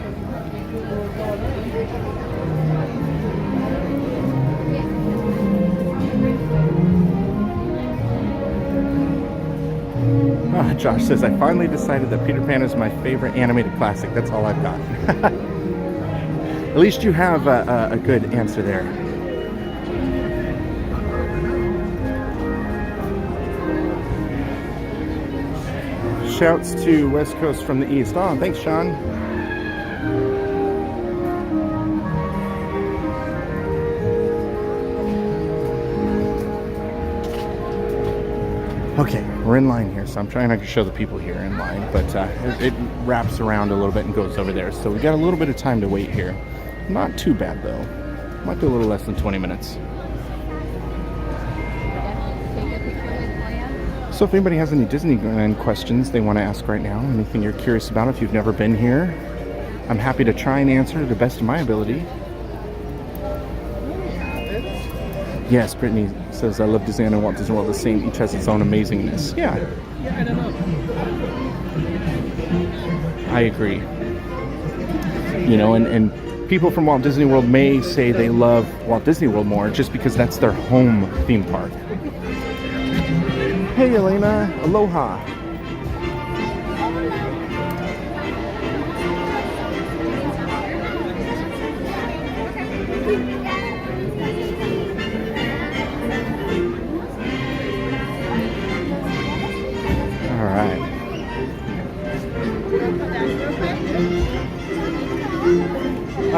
Josh says, I finally decided that Peter Pan is my favorite animated classic. That's all I've got. At least you have a good answer there. Shouts to West Coast from the East. Oh, thanks, Sean. Okay, we're in line here, so I'm trying not to show the people here in line, but it wraps around a little bit and goes over there. So we got a little bit of time to wait here. Not too bad, though. Might be a little less than 20 minutes. So if anybody has any Disneyland questions they want to ask right now, anything you're curious about if you've never been here, I'm happy to try and answer to the best of my ability. Yes, Brittany says, I love Disneyland and Walt Disney World the same. Each has its own amazingness. Yeah. Yeah, I don't know. I agree. You know, and people from Walt Disney World may say they love Walt Disney World more just because that's their home theme park. Hey, Elena. Aloha. All right.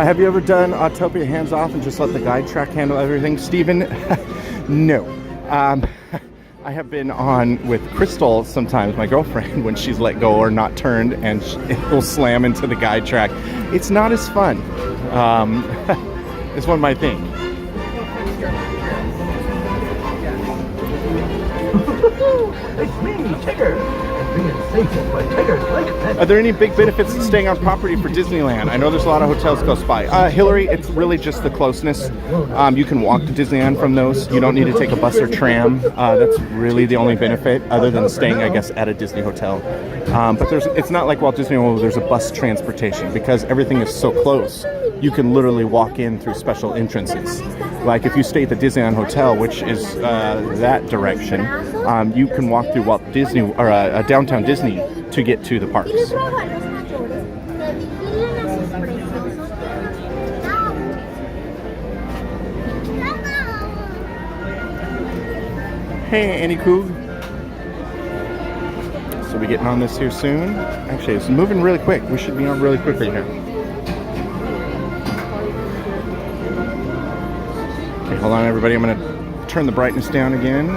Have you ever done Autopia hands off and just let the guide track handle everything? Steven? No. I have been on with Crystal sometimes, my girlfriend, when she's let go or not turned and it will slam into the guide track. It's not as fun. It's one might think. It's me, Tigger. Being safe is what Tiggers like. Are there any big benefits to staying on property for Disneyland? I know there's a lot of hotels close by. Hillary, it's really just the closeness. You can walk to Disneyland from those. You don't need to take a bus or tram. That's really the only benefit, other than staying, I guess, at a Disney hotel. But it's not like Walt Disney World where there's a bus transportation, because everything is so close. You can literally walk in through special entrances. Like if you stay at the Disneyland Hotel, which is that direction, you can walk through Walt Disney or downtown Disney to get to the parks. Hey, Annie Coog. So we getting on this here soon. Actually, it's moving really quick. We should be on really quickly here. Okay, hold on, everybody. I'm going to turn the brightness down again.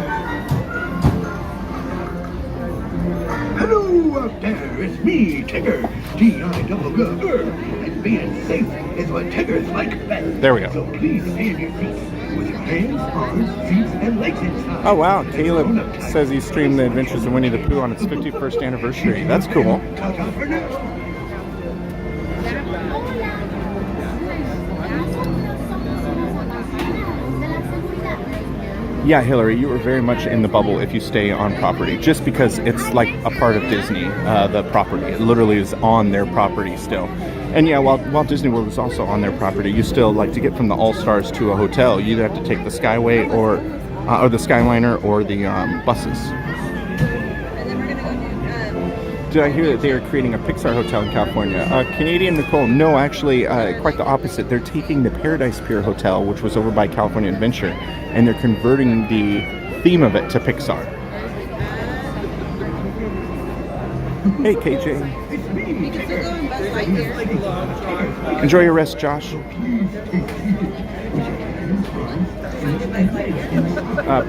Hello up there, it's me, Tigger. T-I-double-G-R. And being safe is what Tiggers like best. There we go. So please stay on your feet with your hands, arms, feet, and legs inside. Oh wow, Caleb says he streamed The Adventures of Winnie the Pooh on its 51st anniversary. That's cool. Ta-ta for now. Yeah, Hillary, you are very much in the bubble if you stay on property, just because it's like a part of Disney, the property. It literally is on their property still. And yeah, while Walt Disney World is also on their property, you still, like, to get from the All-Stars to a hotel, you either have to take the Skyway or the Skyliner or the buses. Did I hear that they are creating a Pixar hotel in California? Canadian Nicole, no, actually, quite the opposite. They're taking the Paradise Pier Hotel, which was over by California Adventure, and they're converting the theme of it to Pixar. Hey, KJ. Enjoy your rest, Josh.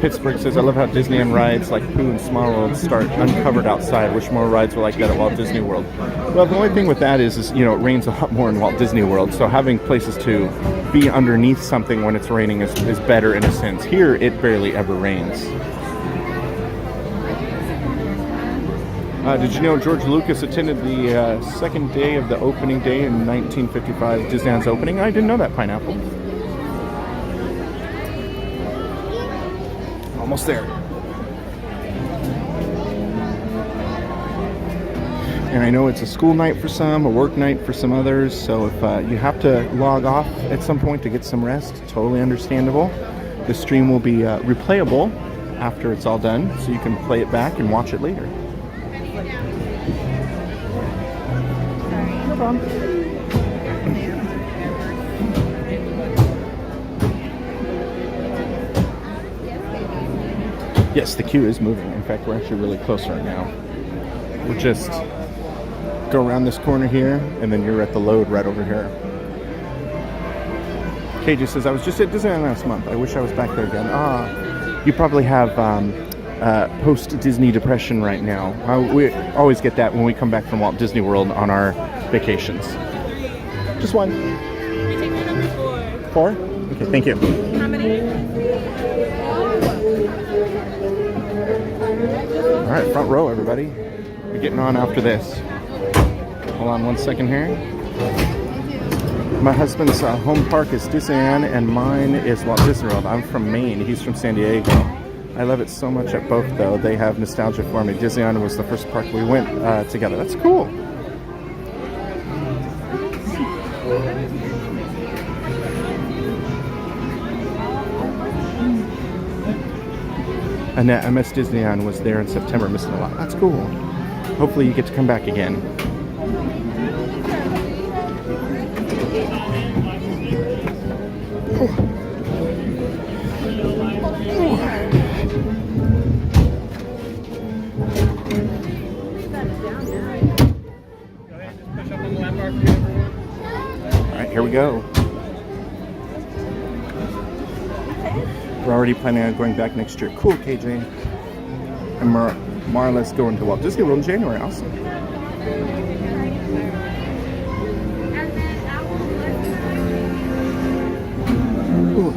Pittsburgh says, I love how Disneyland rides like Pooh and Small World start uncovered outside. Wish more rides were like that at Walt Disney World. Well, the only thing with that is you know, it rains a lot more in Walt Disney World, so having places to be underneath something when it's raining is better in a sense. Here, it barely ever rains. Did you know George Lucas attended the second day of the opening day in 1955, Disneyland's opening? I didn't know that, Pineapple. Almost there. And I know it's a school night for some, a work night for some others, so if you have to log off at some point to get some rest, totally understandable. The stream will be replayable after it's all done, so you can play it back and watch it later. No problem. Yes, the queue is moving. In fact, we're actually really close right now. We'll just go around this corner here, and then you're at the load right over here. KJ says, I was just at Disneyland last month. I wish I was back there again. You probably have post-Disney depression right now. We always get that when we come back from Walt Disney World on our vacations. Just one. We take the number 4. 4? Okay, thank you. How many? All right, front row, everybody. We're getting on after this. Hold on one second here. My husband's home park is Disneyland, and mine is Walt Disney World. I'm from Maine. He's from San Diego. I love it so much at both, though. They have nostalgia for me. Disneyland was the first park we went together. That's cool. Annette, I miss Disneyland, was there in September, missing a lot. That's cool. Hopefully you get to come back again. Alright, here we we go. We're already planning on going back next year. Cool, KJ. And Marla's going to Walt Disney World in January. Awesome. Ooh.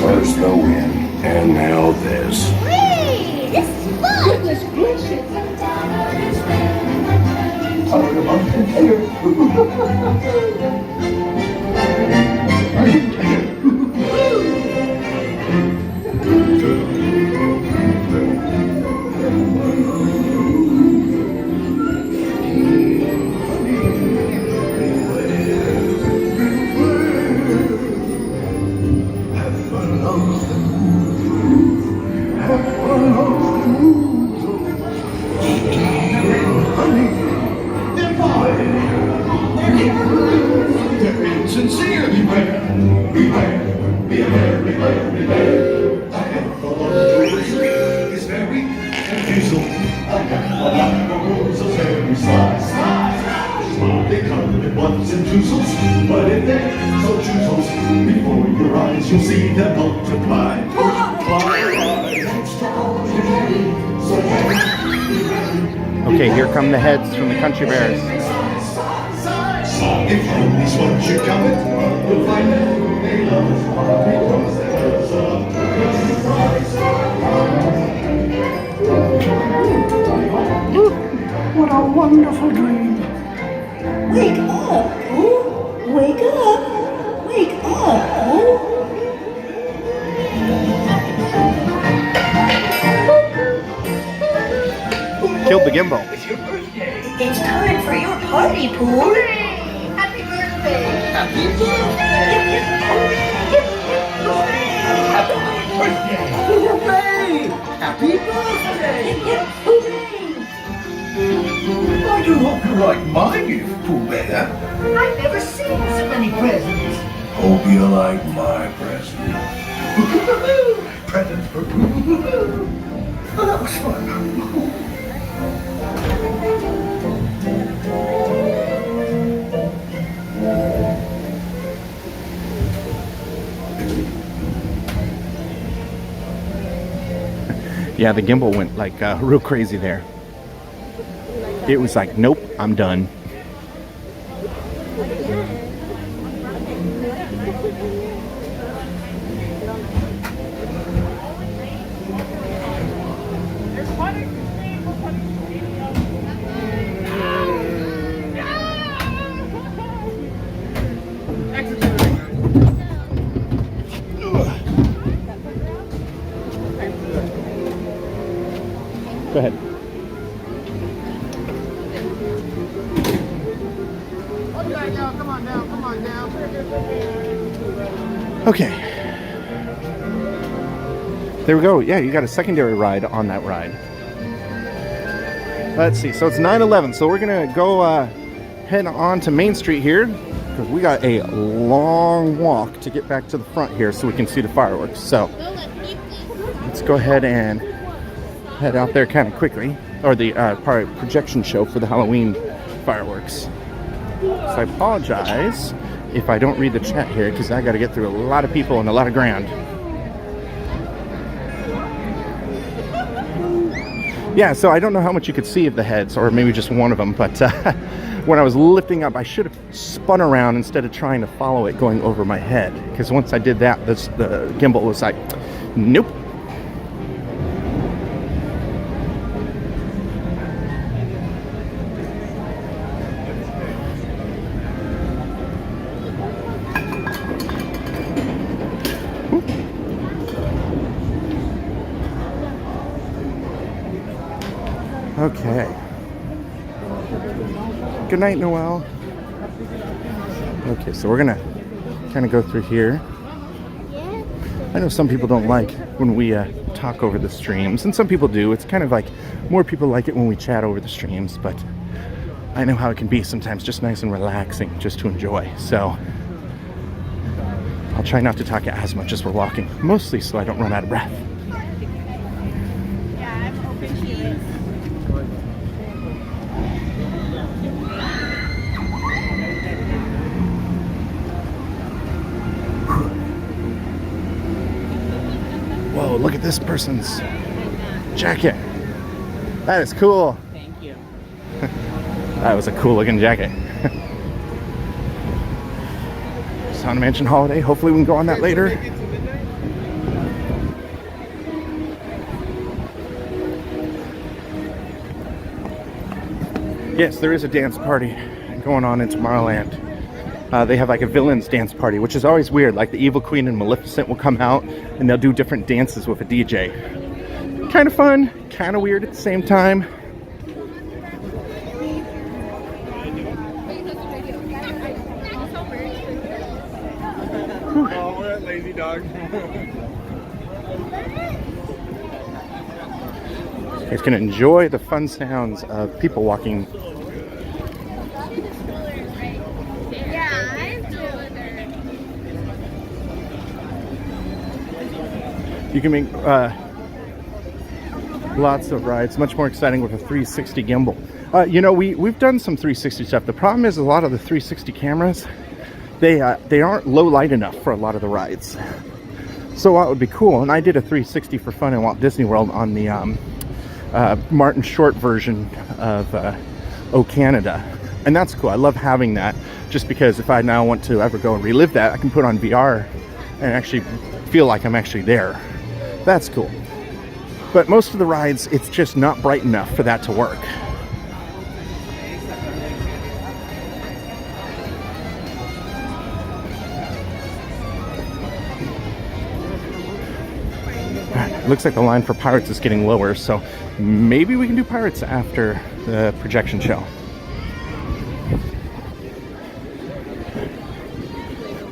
First the wind, and now this. Hey, this is fun! Goodness gracious! Talk about container. But if they're so choosers, before your eyes you'll see them multiply. Okay, here come the heads from the Country Bears. If only once you come it, you'll find that they love us. What a wonderful dream. Wake up, oh! Wake up! Wake up, oh! Killed the gimbal. It's time for your party, Pooh! Happy birthday! Happy birthday! Hooray! Happy birthday! I do hope you like my gift, Pooh Bear. I've never seen so many presents! Hope you like my present. Presents for Pooh. Oh, that was fun. Yeah, the gimbal went like real crazy there. It was like, nope, I'm done. Go ahead. Okay. There we go. Yeah, you got a secondary ride on that ride. Let's see. So it's 9/11. So we're going to go head on to Main Street here because we got a long walk to get back to the front here so we can see the fireworks. So let's go ahead and head out there kind of quickly, or the projection show for the Halloween fireworks. So I apologize if I don't read the chat here because I got to get through a lot of people and a lot of ground. Yeah, so I don't know how much you could see of the heads, or maybe just one of them, but when I was lifting up, I should have spun around instead of trying to follow it going over my head, because once I did that, the gimbal was like, Nope. Okay. Good night, Noelle. Okay, so we're gonna kind of go through here. I know some people don't like when we talk over the streams, and some people do. It's kind of like more people like it when we chat over the streams, but I know how it can be sometimes just nice and relaxing just to enjoy. So I'll try not to talk as much as we're walking, mostly so I don't run out of breath. Yeah, I'm hoping she is. Whoa, look at this person's jacket. That is cool. Thank you. That was a cool looking jacket. Haunted Mansion Holiday. Hopefully we can go on that later. Yes, there is a dance party going on in Tomorrowland. They have like a villains dance party, which is always weird. Like the Evil Queen and Maleficent will come out and they'll do different dances with a DJ. Kind of fun, kind of weird at the same time. Oh, we're at Lazy Dog. It's going to enjoy the fun sounds of people walking. You can make lots of rides, much more exciting with a 360 gimbal. You know, we've done some 360 stuff. The problem is a lot of the 360 cameras, they aren't low light enough for a lot of the rides. So what would be cool, and I did a 360 for fun in Walt Disney World on the Martin Short version of O Canada. And that's cool. I love having that, just because if I now want to ever go and relive that, I can put on VR and actually feel like I'm actually there. That's cool. But most of the rides, it's just not bright enough for that to work. Looks like the line for Pirates is getting lower, so maybe we can do Pirates after the projection show.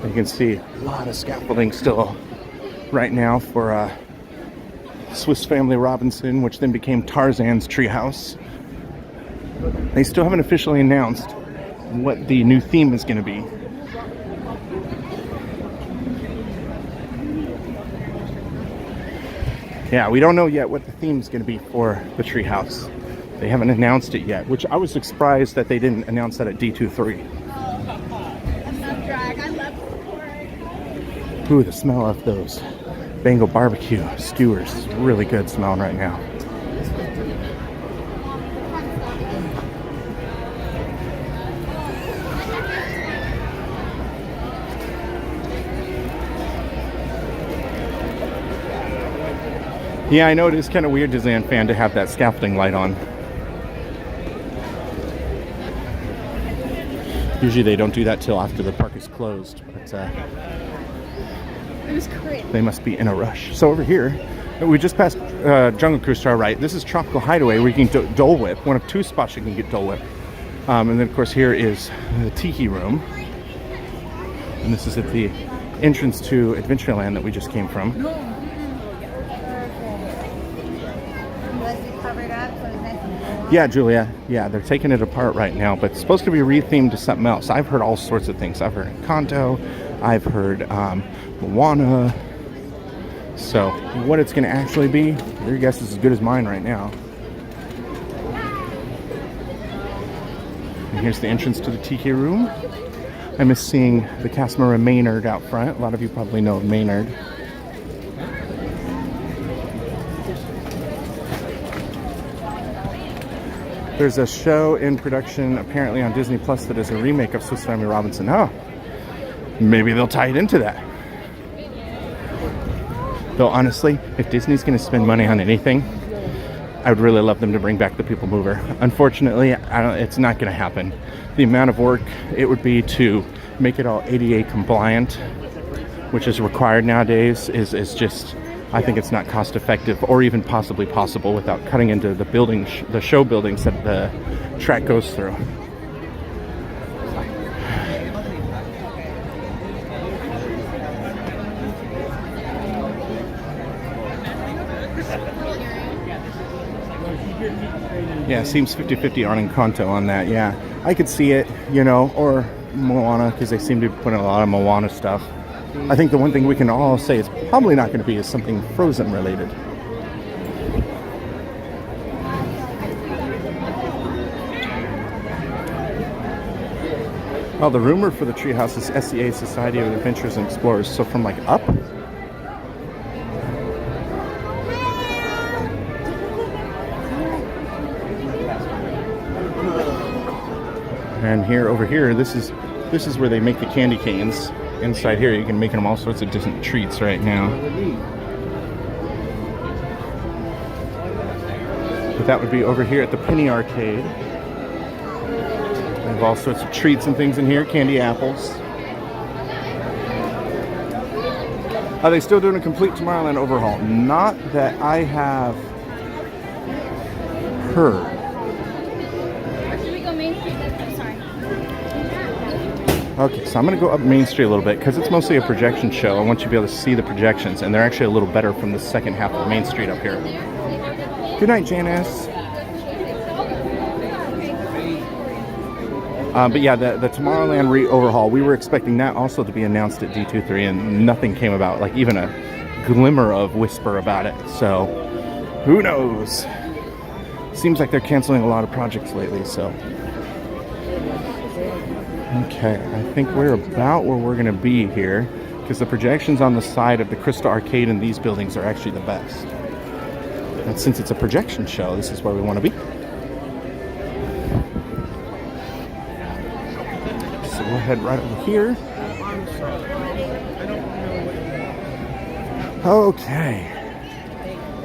You can see a lot of scaffolding still right now for Swiss Family Robinson, which then became Tarzan's Treehouse. They still haven't officially announced what the new theme is going to be. Yeah, we don't know yet what the theme is going to be for the Treehouse. They haven't announced it yet, which I was surprised that they didn't announce that at D23. Ooh, the smell of those Bengal barbecue skewers is really good smelling right now. Yeah, I know it is kind of weird, Disneyland fan, to have that scaffolding light on. Usually they don't do that till after the park is closed, but It was crazy. they must be in a rush. So over here, we just passed Jungle Cruise to our right. This is Tropical Hideaway, where you can Dole Whip. One of two spots you can get Dole Whip. And then, of course, here is the Tiki Room. And this is at the entrance to Adventureland that we just came from. Yeah, Julia. Yeah, they're taking it apart right now, but it's supposed to be rethemed to something else. I've heard all sorts of things. I've heard Encanto. I've heard Moana. So what it's going to actually be, your guess is as good as mine right now. And here's the entrance to the Tiki Room. I miss seeing the cast member Maynard out front. A lot of you probably know of Maynard. There's a show in production apparently on Disney Plus that is a remake of Swiss Family Robinson. Oh, maybe they'll tie it into that. Though honestly, if Disney's going to spend money on anything, I would really love them to bring back the People Mover. Unfortunately, it's not going to happen. The amount of work it would be to make it all ADA compliant, which is required nowadays, is just, I think it's not cost effective or even possibly possible without cutting into the building, the show buildings that the track goes through. Yeah, it seems 50-50 on Encanto on that. Yeah, I could see it, you know, or Moana, because they seem to be putting a lot of Moana stuff. I think the one thing we can all say it's probably not going to be is something Frozen related. Well, the rumor for the treehouse is SEA, Society of Adventurers and Explorers. So from like up. And here, over here, this is where they make the candy canes. Inside here, you can make them all sorts of different treats right now. But that would be over here at the Penny Arcade. They have all sorts of treats and things in here, candy apples. Are they still doing a complete Tomorrowland overhaul? Not that I have heard. Okay, so I'm going to go up Main Street a little bit because it's mostly a projection show. I want you to be able to see the projections, and they're actually a little better from the second half of Main Street up here. Good night, Janice. But yeah, the Tomorrowland overhaul, we were expecting that also to be announced at D23, and nothing came about, like even a glimmer of whisper about it. So, who knows? Seems like they're canceling a lot of projects lately, so. Okay, I think we're about where we're going to be here, because the projections on the side of the Crystal Arcade in these buildings are actually the best. And since it's a projection show, this is where we want to be. So we'll head right over here. Okay.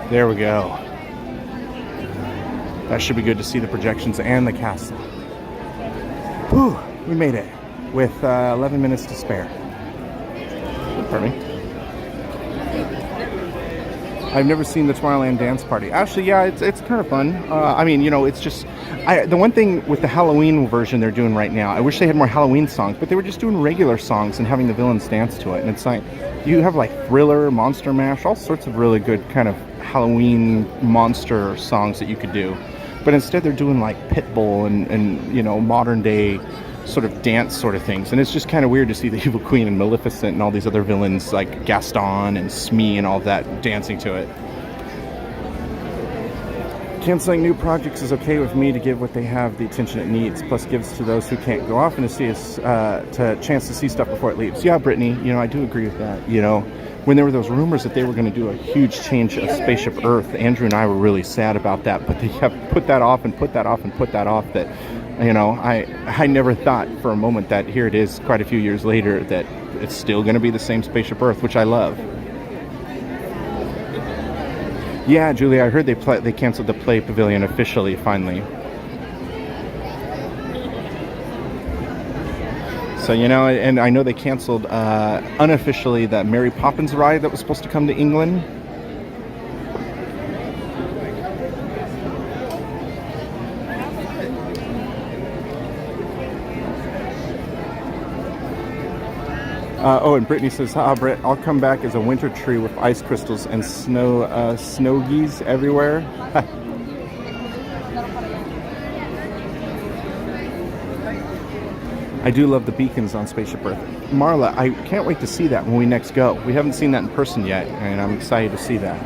There we go. That should be good to see the projections and the castle. Whew. We made it with 11 minutes to spare. Pardon me. I've never seen the Tomorrowland dance party. Actually, yeah, it's kind of fun. I mean, you know, it's just the one thing with the Halloween version they're doing right now. I wish they had more Halloween songs, but they were just doing regular songs and having the villains dance to it. And it's like you have like Thriller, Monster Mash, all sorts of really good kind of Halloween monster songs that you could do. But instead, they're doing like Pitbull and you know, modern day sort of dance sort of things, and it's just kind of weird to see the Evil Queen and Maleficent and all these other villains like Gaston and Smee and all that dancing to it. Canceling new projects is okay with me to give what they have the attention it needs, plus gives to those who can't go off and to see us to chance to see stuff before it leaves. Yeah, Brittany, you know, I do agree with that. You know, when there were those rumors that they were going to do a huge change of Spaceship Earth, Andrew and I were really sad about that, but they kept put that off and put that off and put that off. That, you know, I never thought for a moment that here it is quite a few years later that it's still going to be the same Spaceship Earth, which I love. Yeah, Julie, I heard they canceled the Play Pavilion officially, finally. So, you know, and I know they canceled unofficially that Mary Poppins ride that was supposed to come to England. Oh, and Brittany says, "Ha, Britt, I'll come back as a winter tree with ice crystals and snow geese everywhere." I do love the beacons on Spaceship Earth. Marla, I can't wait to see that when we next go. We haven't seen that in person yet, and I'm excited to see that.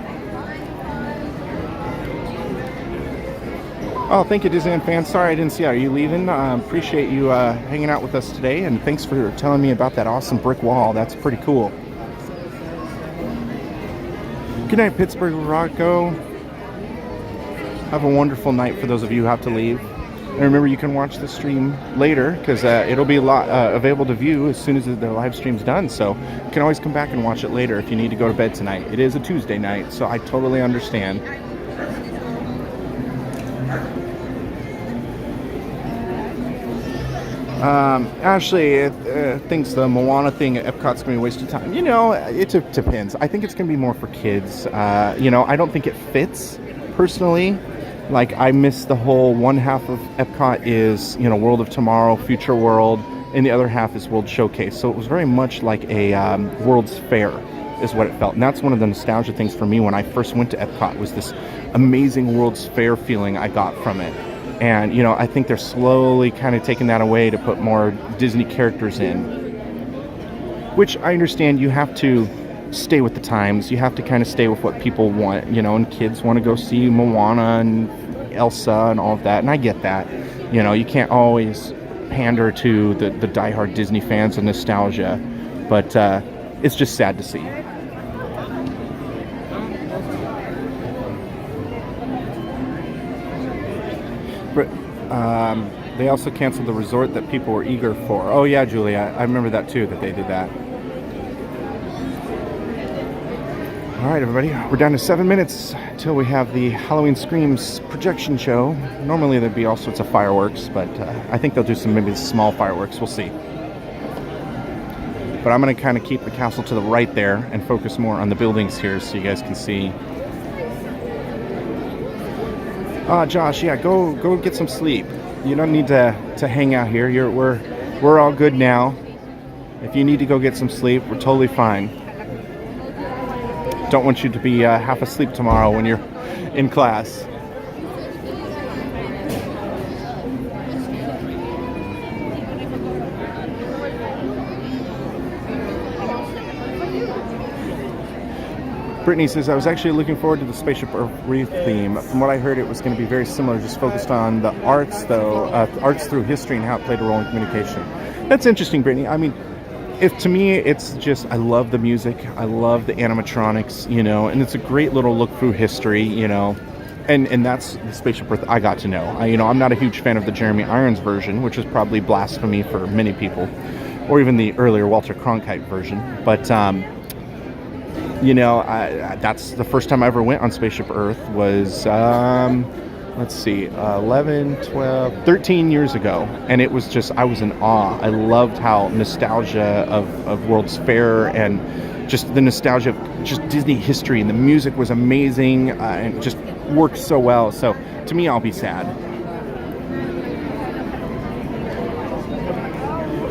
Oh, thank you, Disneyland fans. Sorry I didn't see you. Are you leaving? Appreciate you hanging out with us today, and thanks for telling me about that awesome brick wall. That's pretty cool. Good night, Pittsburgh, Rocco. Have a wonderful night for those of you who have to leave. And remember, you can watch the stream later because it'll be available to view as soon as the live stream's done. So you can always come back and watch it later if you need to go to bed tonight. It is a Tuesday night, so I totally understand. Ashley thinks the Moana thing at Epcot's going to be a waste of time. You know, it depends. I think it's going to be more for kids. You know, I don't think it fits, personally. Like, I miss the whole one half of Epcot is, you know, World of Tomorrow, Future World, and the other half is World Showcase. So it was very much like a World's Fair is what it felt. And that's one of the nostalgia things for me when I first went to Epcot, was this amazing World's Fair feeling I got from it. And, you know, I think they're slowly kind of taking that away to put more Disney characters in. Which I understand you have to stay with the times. You have to kind of stay with what people want, you know, and kids want to go see Moana and Elsa and all of that. And I get that. You know, you can't always pander to the diehard Disney fans and nostalgia. But it's just sad to see. They also canceled the resort that people were eager for. Oh yeah, Julia, I remember that too, that they did that. All right, everybody, we're down to 7 minutes till we have the Halloween Screams projection show. Normally there'd be all sorts of fireworks, but I think they'll do some maybe small fireworks. We'll see. But I'm going to kind of keep the castle to the right there and focus more on the buildings here so you guys can see. Josh, yeah, go get some sleep. You don't need to hang out here. We're all good now. If you need to go get some sleep, we're totally fine. Don't want you to be half asleep tomorrow when you're in class. Brittany says, I was actually looking forward to the Spaceship Earth wreath theme. From what I heard, it was going to be very similar, just focused on the arts, though, arts through history and how it played a role in communication. That's interesting, Brittany. I mean, to me, it's just, I love the music. I love the animatronics, you know, and it's a great little look through history, you know, and that's the Spaceship Earth I got to know. I'm not a huge fan of the Jeremy Irons version, which is probably blasphemy for many people, or even the earlier Walter Cronkite version, but, that's the first time I ever went on Spaceship Earth was, 13 years ago. And it was just, I was in awe. I loved how nostalgia of World's Fair and just the nostalgia of just Disney history, and the music was amazing and just worked so well. So to me, I'll be sad.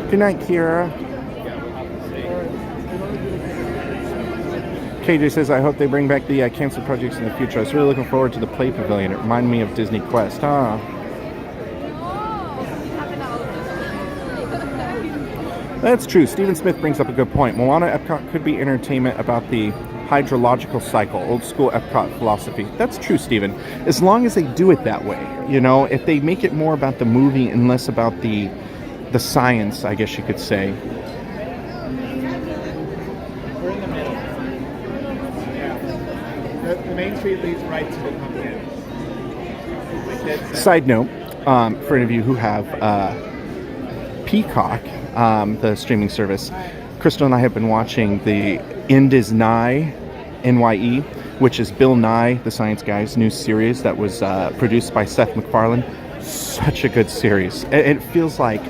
Good night, Kira. KJ says, I hope they bring back the canceled projects in the future. I was really looking forward to the Play Pavilion. It reminded me of Disney Quest. That's true. Stephen Smith brings up a good point. Moana Epcot could be entertainment about the hydrological cycle, old school Epcot philosophy. That's true, Stephen. As long as they do it that way. If they make it more about the movie and less about the science, I guess you could say. The main street leads right to the pumpkin. Side note, for any of you who have Peacock, the streaming service, Crystal and I have been watching the End is Nigh, NYE, which is Bill Nye, the Science Guy's new series that was produced by Seth MacFarlane. Such a good series. It feels like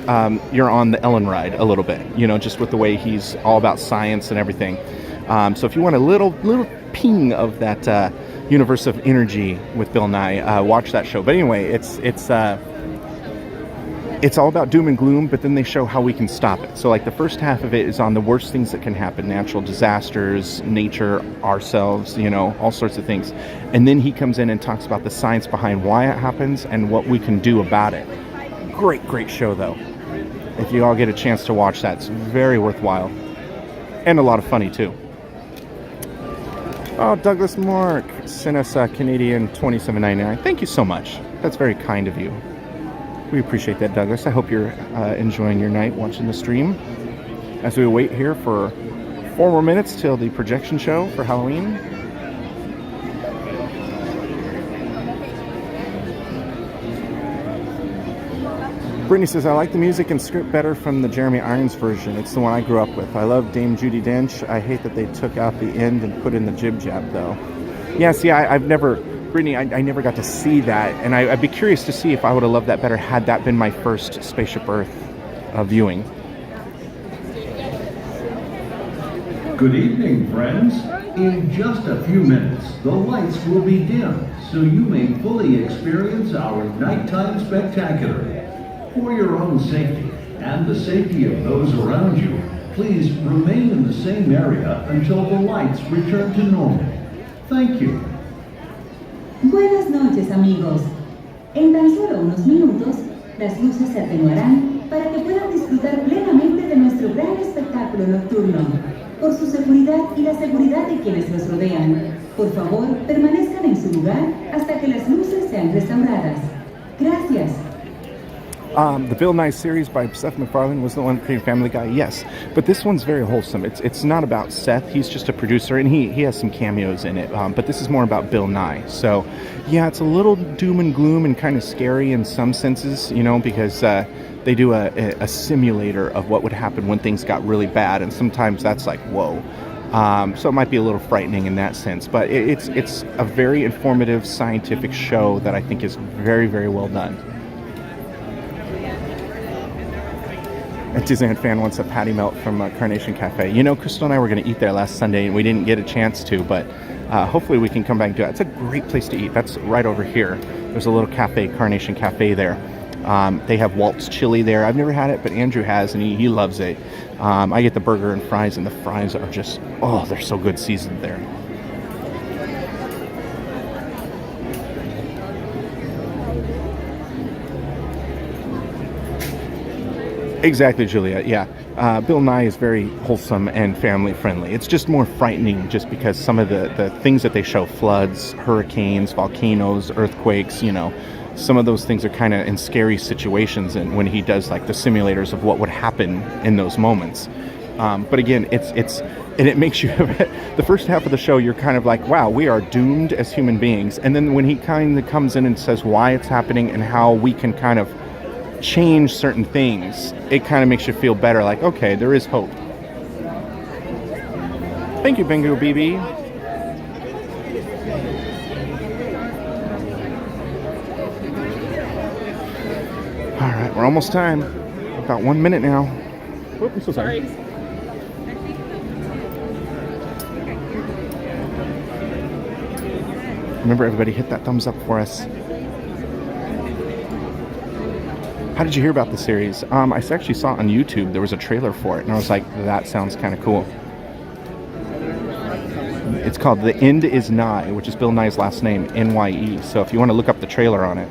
you're on the Ellen ride a little bit, just with the way he's all about science and everything. So if you want a little ping of that universe of energy with Bill Nye, watch that show. But anyway, it's all about doom and gloom, but then they show how we can stop it. So like the first half of it is on the worst things that can happen, natural disasters, nature, ourselves, all sorts of things. And then he comes in and talks about the science behind why it happens and what we can do about it. Great show though. If you all get a chance to watch that, it's very worthwhile. And a lot of funny too. Oh, Douglas Mork sent us a Canadian $27.99. Thank you so much. That's very kind of you. We appreciate that, Douglas. I hope you're enjoying your night watching the stream. As we wait here for 4 more minutes till the projection show for Halloween. Brittany says, I like the music and script better from the Jeremy Irons version. It's the one I grew up with. I love Dame Judi Dench. I hate that they took out the end and put in the jib jab, though. Yeah, see, I've never, Brittany, I never got to see that. And I'd be curious to see if I would have loved that better had that been my first Spaceship Earth viewing. Good evening, friends. In just a few minutes, the lights will be dim, so you may fully experience our nighttime spectacular. For your own safety and the safety of those around you, please remain in the same area until the lights return to normal. Thank you. Buenas noches, amigos. En tan solo unos minutos, las luces se atenuarán para que puedan disfrutar plenamente de nuestro gran espectáculo nocturno. Por su seguridad y la seguridad de quienes los rodean, por favor, permanezcan en su lugar hasta que las luces sean restauradas. Gracias. The Bill Nye series by Seth MacFarlane was the one that created Family Guy, yes. But this one's very wholesome. It's not about Seth. He's just a producer, and he has some cameos in it. But this is more about Bill Nye. So, yeah, it's a little doom and gloom and kind of scary in some senses, you know, because they do a simulator of what would happen when things got really bad. And sometimes that's like, whoa. So it might be a little frightening in that sense. But it's a very informative scientific show that I think is very, very well done. A Disneyland fan wants a patty melt from Carnation Cafe. You know, Crystal and I were going to eat there last Sunday, and we didn't get a chance to, but hopefully we can come back and do it. It's a great place to eat. That's right over here. There's a little cafe, Carnation Cafe there. They have Walt's chili there. I've never had it, but Andrew has, and he loves it. I get the burger and fries, and the fries are just, oh, they're so good seasoned there. Exactly, Julia. Yeah. Bill Nye is very wholesome and family friendly. It's just more frightening just because some of the things that they show, floods, hurricanes, volcanoes, earthquakes, you know, some of those things are kind of in scary situations, and when he does like the simulators of what would happen in those moments. But again, it makes you, the first half of the show, you're kind of like, wow, we are doomed as human beings. And then when he kind of comes in and says why it's happening and how we can kind of change certain things, it kind of makes you feel better, like, okay, there is hope. Thank you, Bingo BB. All right, we're almost time. About 1 minute now. Whoop, I'm so sorry. Remember, everybody, hit that thumbs up for us. How did you hear about the series? I actually saw it on YouTube. There was a trailer for it, and I was like, that sounds kind of cool. It's called The End Is Nigh, which is Bill Nye's last name, N-Y-E. So if you want to look up the trailer on it.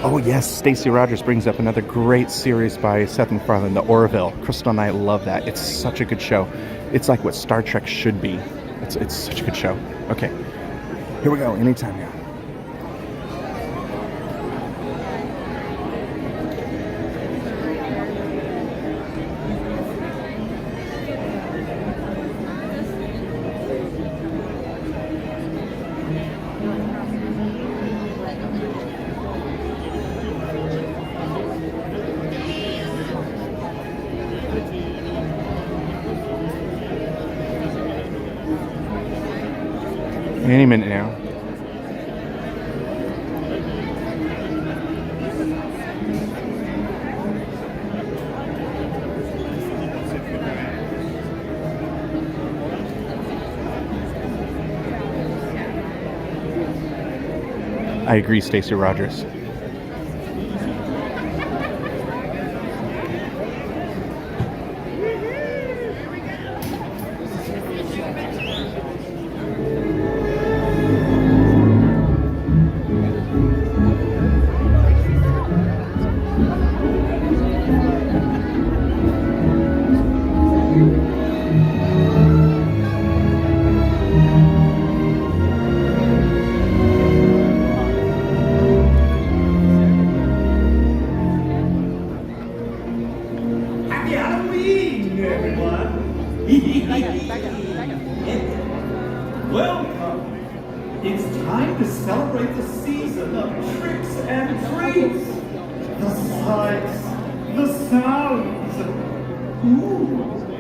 Oh yes, Stacey Rogers brings up another great series by Seth MacFarlane, The Orville. Crystal and I love that. It's such a good show. It's like what Star Trek should be. It's such a good show. Okay, here we go. Anytime now. Any minute now. I agree, Stacey Rogers.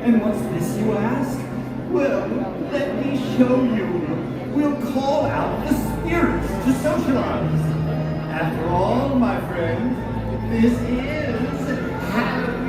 And what's this, you ask? Well, let me show you. We'll call out the spirits to socialize. After all, my friend, this is Halloween.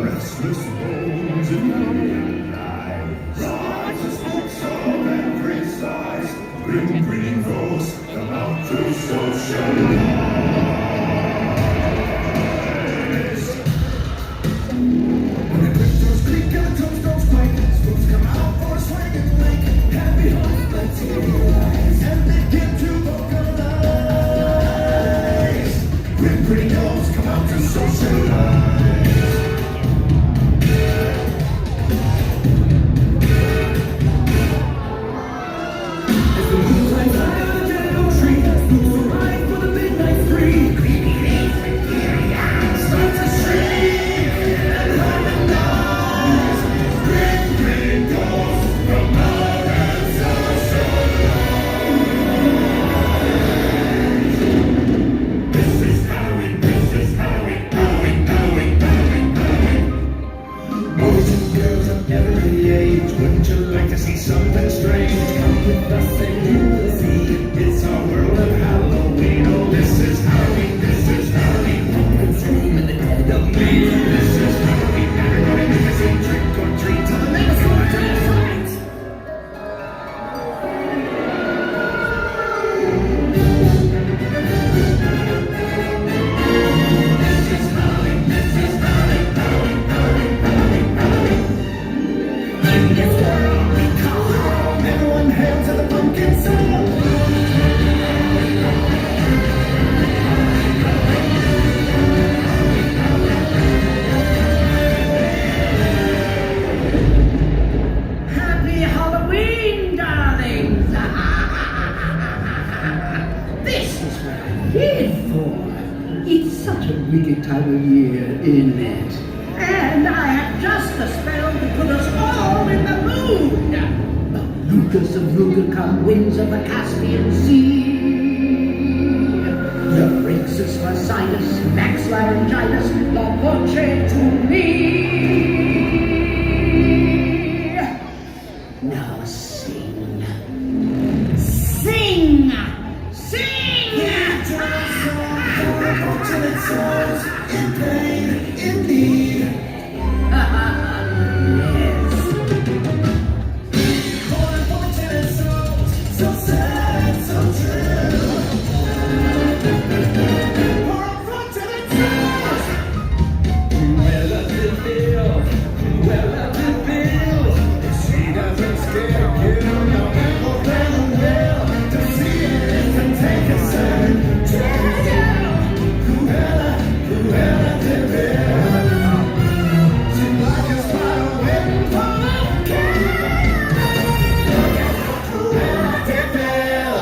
Restless bones in moonlight, rises smoke of every size. Grim green ghosts come out to socialize. When the crystals creak and the tombstones quake, spooks come out for a swing and wake. Happy homes materialize and begin to vocalize. Grim green ghosts come out to socialize. Wouldn't you like to see something strange? Come with us and you will see. It's our world of Halloween. Oh, this is Halloween, this is Halloween. Pumpkin scream in the dead of me. This is Halloween. Everybody make us a trick or treat till the next one turns right. This is Halloween, this is Halloween, Halloween, Halloween, Halloween, Halloween. In this world we call home, everyone hail to the pumpkin soul. Happy Halloween, darlings! This is what I live for. It's such a wicked time of year, isn't it? And I have just the spell to put us all in the mood. The Lucas of Lugacum, winds of the Caspian Sea. The Phrixus Marcinus, Max Laryngitis, La Voce to me. Now sing. Sing! Sing! Fortunate souls in pain, in need. Yes. For unfortunate souls, so sad, so true. For unfortunate souls. Cruella de Vil, Cruella de Vil. If she doesn't scare you, no one will well. To see it and take a turn. Cruella, Cruella de Vil. She like a spider waiting for a cat. Look at Cruella de Vil.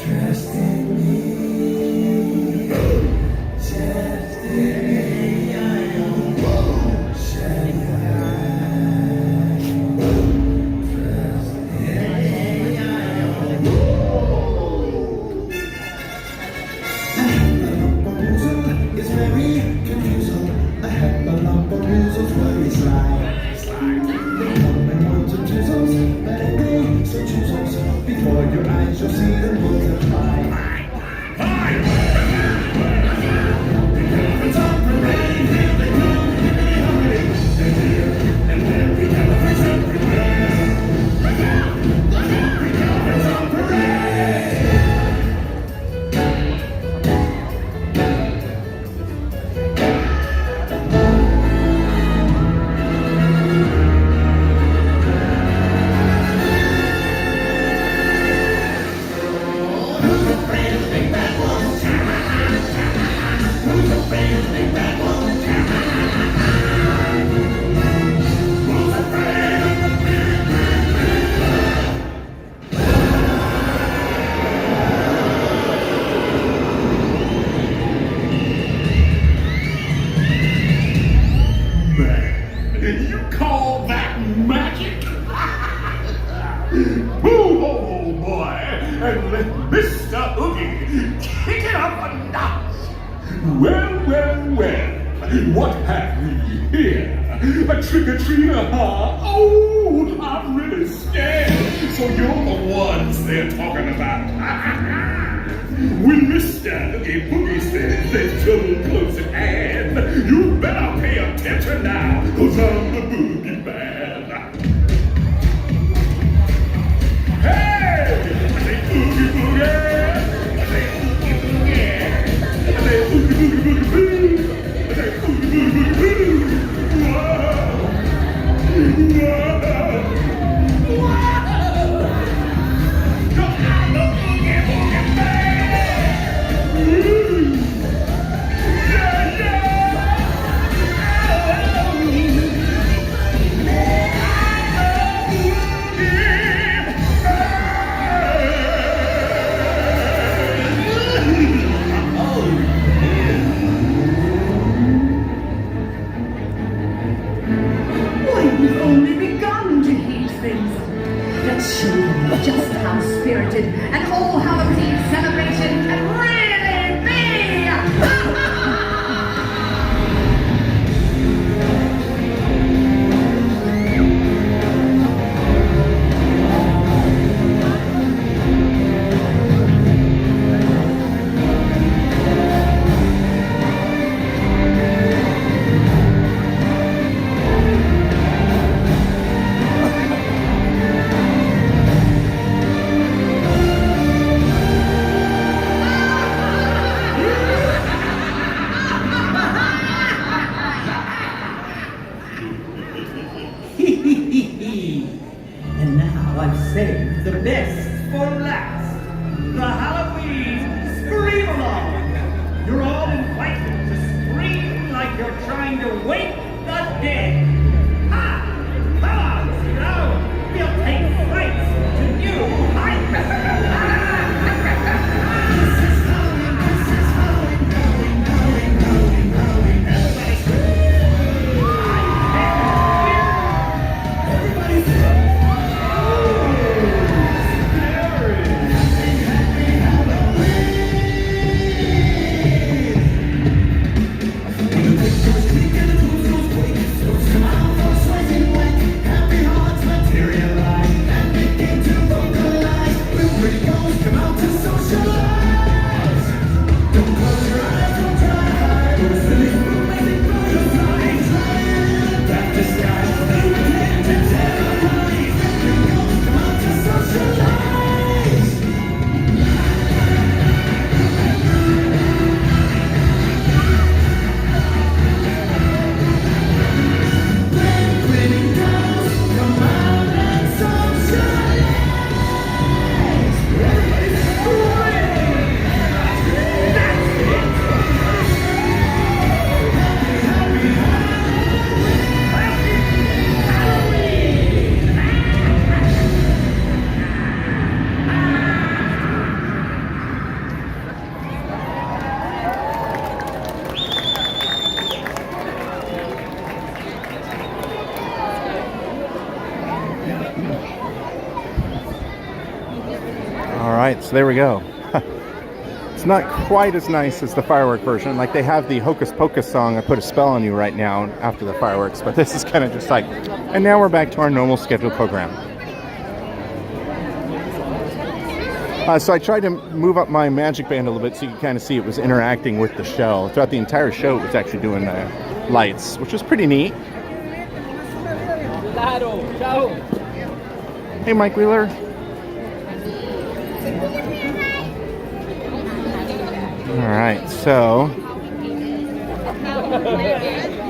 Trust in me. Trust in me. I am Trust in me. I am It's very confusing. I have a lump of measles where we slide. They come in ones and twos, but if they so choose us, before your eyes you'll see them multiply. It's on parade, here they come, hippity hoppity. They're here and there, we have a place everywhere. Look out! It's on parade! and let Mr. Oogie kick it up a notch. Well. What have we here? A trick-or-treater, huh? Oh, I'm really scared. So you're the ones they're talking about. When Mr. Oogie Boogie says there's trouble close at hand, you better pay attention now, 'cause I'm the Boogie Man. Hey! I say Oogie Boogie! I say Oogie Boogie! I say Oogie Boogie Boogie Boo! I say Oogie Boogie Boogie Boo! We've only begun to heat things up. Let's show them just how spirited an All Hallows Eve celebration can really be! And now I've saved the best for last. The Halloween Scream Along. You're all invited to scream like you're trying to wake the dead. Ha! Come on, Zero. We'll take flights to new heights. Alright, so there we go. It's not quite as nice as the firework version. Like, they have the Hocus Pocus song, I Put a Spell on You, right now after the fireworks, but this is kind of just like, and now we're back to our normal scheduled program. So I tried to move up my magic band a little bit so you can kind of see it was interacting with the show. Throughout the entire show, it was actually doing lights, which was pretty neat. Hey, Mike Wheeler. All right, so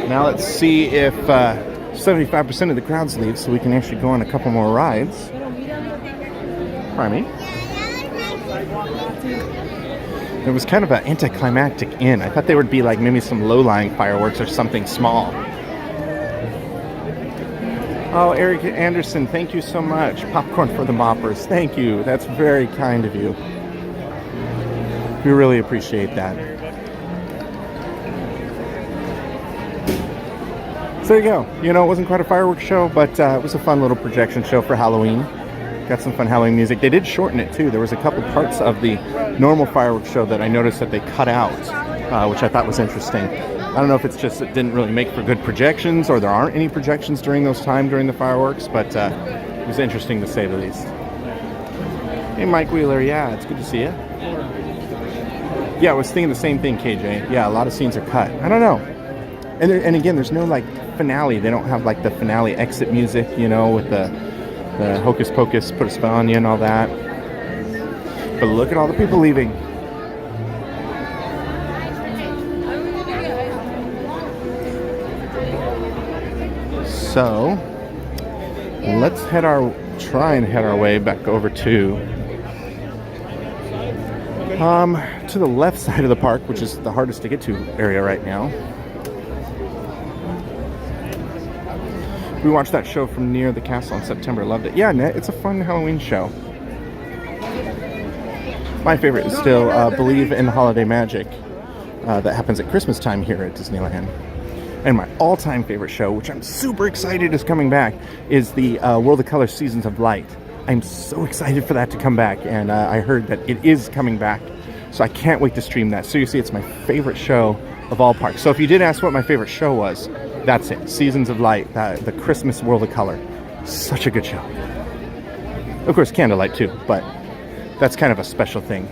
now let's see if 75% of the crowds leave so we can actually go on a couple more rides. Pardon me? It was kind of an anticlimactic end. I thought there would be like maybe some low-lying fireworks or something small. Oh, Eric Anderson, thank you so much. Popcorn for the Moppers. Thank you. That's very kind of you. We really appreciate that. So there you go. You know, it wasn't quite a fireworks show, but it was a fun little projection show for Halloween. Got some fun Halloween music. They did shorten it too. There was a couple parts of the normal fireworks show that I noticed that they cut out, which I thought was interesting. I don't know if it's just it didn't really make for good projections, or there aren't any projections during those time during the fireworks, but it was interesting to say the least. Hey, Mike Wheeler, yeah, it's good to see you. Yeah, I was thinking the same thing, KJ. Yeah, a lot of scenes are cut. I don't know. And again, there's no like finale. They don't have like the finale exit music, you know, with the hocus pocus, put a spell on you and all that. But look at all the people leaving. So let's try and head our way back over to the left side of the park, which is the hardest to get to area right now. We watched that show from near the castle in September. Loved it. Yeah, it's a fun Halloween show. My favorite is still Believe in Holiday Magic that happens at Christmas time here at Disneyland. And my all-time favorite show, which I'm super excited is coming back, is the World of Color Seasons of Light. I'm so excited for that to come back, and I heard that it is coming back. So I can't wait to stream that. Seriously, it's my favorite show of all parks. So if you did ask what my favorite show was, that's it. Seasons of Light, the Christmas World of Color. Such a good show. Of course, Candlelight too, but that's kind of a special thing.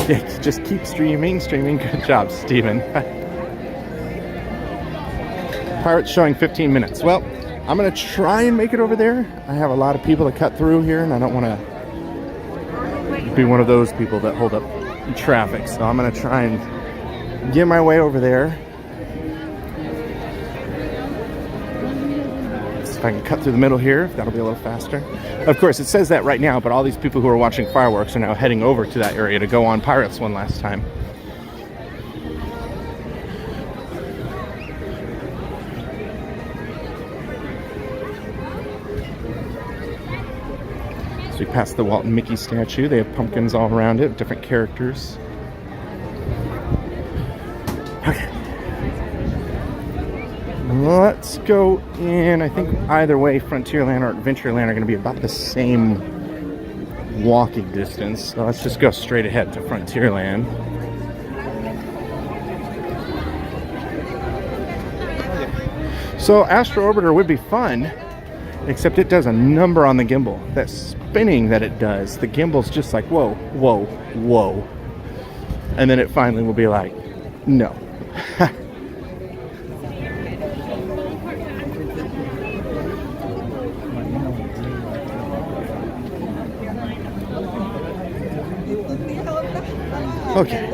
Yeah, just keep streaming. Good job, Steven. Pirates showing 15 minutes. Well, I'm going to try and make it over there. I have a lot of people to cut through here, and I don't want to be one of those people that hold up traffic. So I'm going to try and get my way over there. See if I can cut through the middle here. That'll be a little faster. Of course, it says that right now, but all these people who are watching fireworks are now heading over to that area to go on Pirates one last time. So we passed the Walt and Mickey statue. They have pumpkins all around it, different characters. Okay. Let's go in. I think either way, Frontierland or Adventureland are going to be about the same walking distance. So let's just go straight ahead to Frontierland. So Astro Orbiter would be fun, except it does a number on the gimbal. That spinning that it does, the gimbal's just like, whoa, whoa, whoa. And then it finally will be like, no. Okay.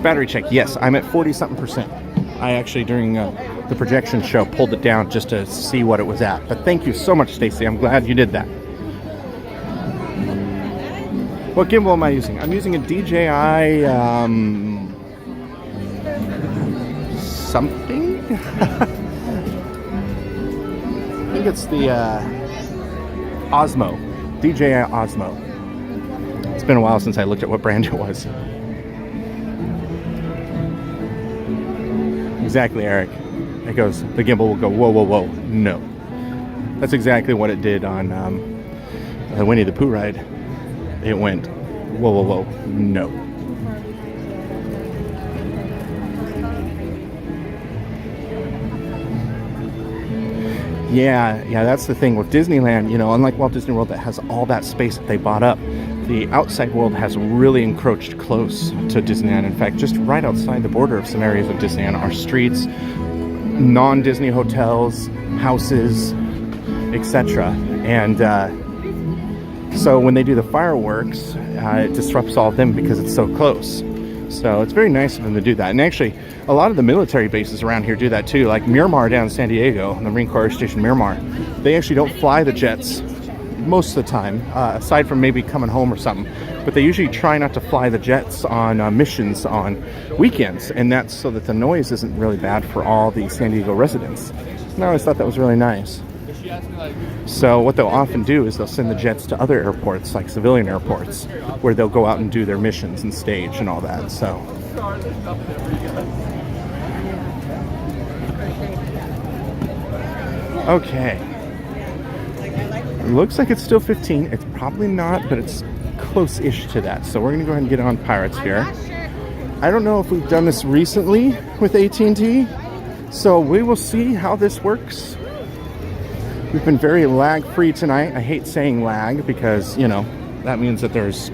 Battery check. Yes, I'm at 40-something%. I actually, during the projection show, pulled it down just to see what it was at. But thank you so much, Stacy. I'm glad you did that. What gimbal am I using? I'm using a DJI something. I think it's the Osmo, DJI Osmo. It's been a while since I looked at what brand it was. Exactly, Eric. It goes, the gimbal will go, whoa, whoa, whoa. No. That's exactly what it did on the Winnie the Pooh ride. It went, whoa, whoa, whoa. No. Yeah, that's the thing with Disneyland, you know, unlike Walt Disney World that has all that space that they bought up, the outside world has really encroached close to Disneyland. In fact, just right outside the border of some areas of Disneyland are streets, non-Disney hotels, houses, etc. And so when they do the fireworks, it disrupts all of them because it's so close. So it's very nice of them to do that. And actually, a lot of the military bases around here do that too. Like Miramar down in San Diego, the Marine Corps Air Station Miramar, they actually don't fly the jets most of the time, aside from maybe coming home or something. But they usually try not to fly the jets on missions on weekends. And that's so that the noise isn't really bad for all the San Diego residents. And I always thought that was really nice. So what they'll often do is they'll send the jets to other airports, like civilian airports, where they'll go out and do their missions and stage and all that. So okay, it looks like it's still 15. It's probably not, but it's close-ish to that. So we're gonna go ahead and get on Pirates here. I don't know if we've done this recently with AT&T, so we will see how this works. We've been very lag-free tonight. I hate saying lag because, you know, that means that there's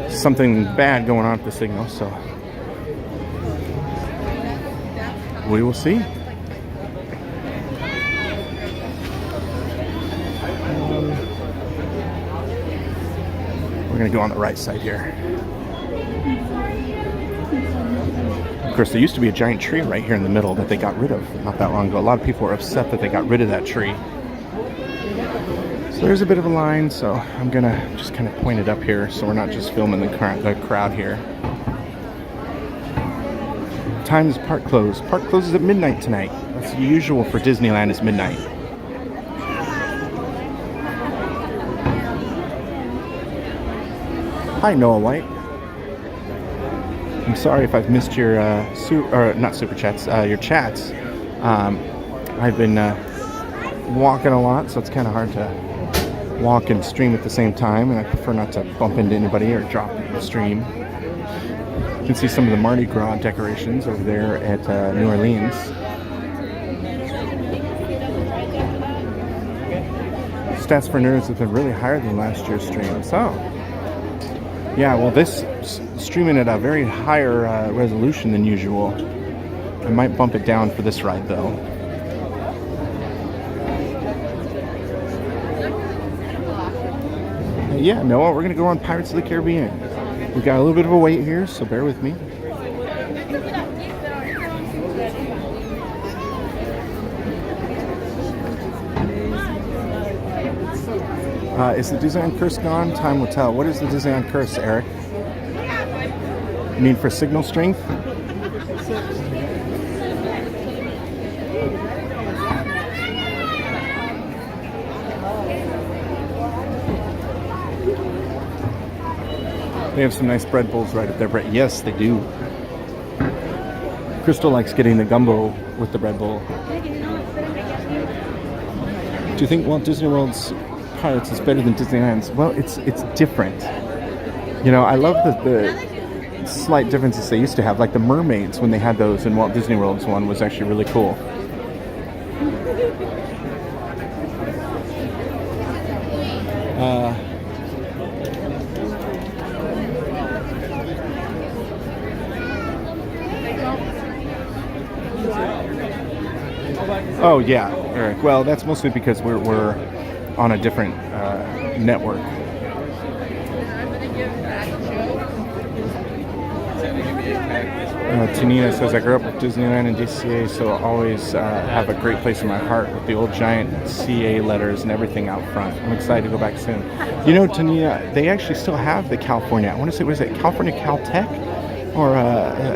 something bad going on with the signal, so we will see. We're gonna go on the right side here. Of course, there used to be a giant tree right here in the middle that they got rid of not that long ago. A lot of people were upset that they got rid of that tree. So there's a bit of a line, so I'm gonna just kind of point it up here so we're not just filming the crowd here. Time is park closed. Park closes at midnight tonight. That's usual for Disneyland, is midnight. Hi, Noah White. I'm sorry if I've missed your not super chats, your chats. I've been walking a lot, so it's kind of hard to walk and stream at the same time, and I prefer not to bump into anybody or drop the stream. You can see some of the Mardi Gras decorations over there at New Orleans. Stats for Nerds have been really higher than last year's stream. So yeah, well, this streaming at a very higher resolution than usual. I might bump it down for this ride, though. Yeah, Noah, we're going to go on Pirates of the Caribbean. We've got a little bit of a wait here, so bear with me. Is the Disneyland curse gone? Time will tell. What is the Disneyland curse, Eric? You mean for signal strength? They have some nice bread bowls right up there, Brett. Yes, they do. Crystal likes getting the gumbo with the bread bowl. Do you think Walt Disney World's Pirates is better than Disneyland's? Well, it's different. You know, I love the slight differences they used to have, like the mermaids when they had those in Walt Disney World's one was actually really cool. Oh yeah, Eric. Well, that's mostly because we're on a different network. Tiana says, I grew up with Disneyland and DCA, so I always have a great place in my heart with the old giant CA letters and everything out front. I'm excited to go back soon. You know, Tiana, they actually still have the California, I want to say, what is it, California Caltech? Or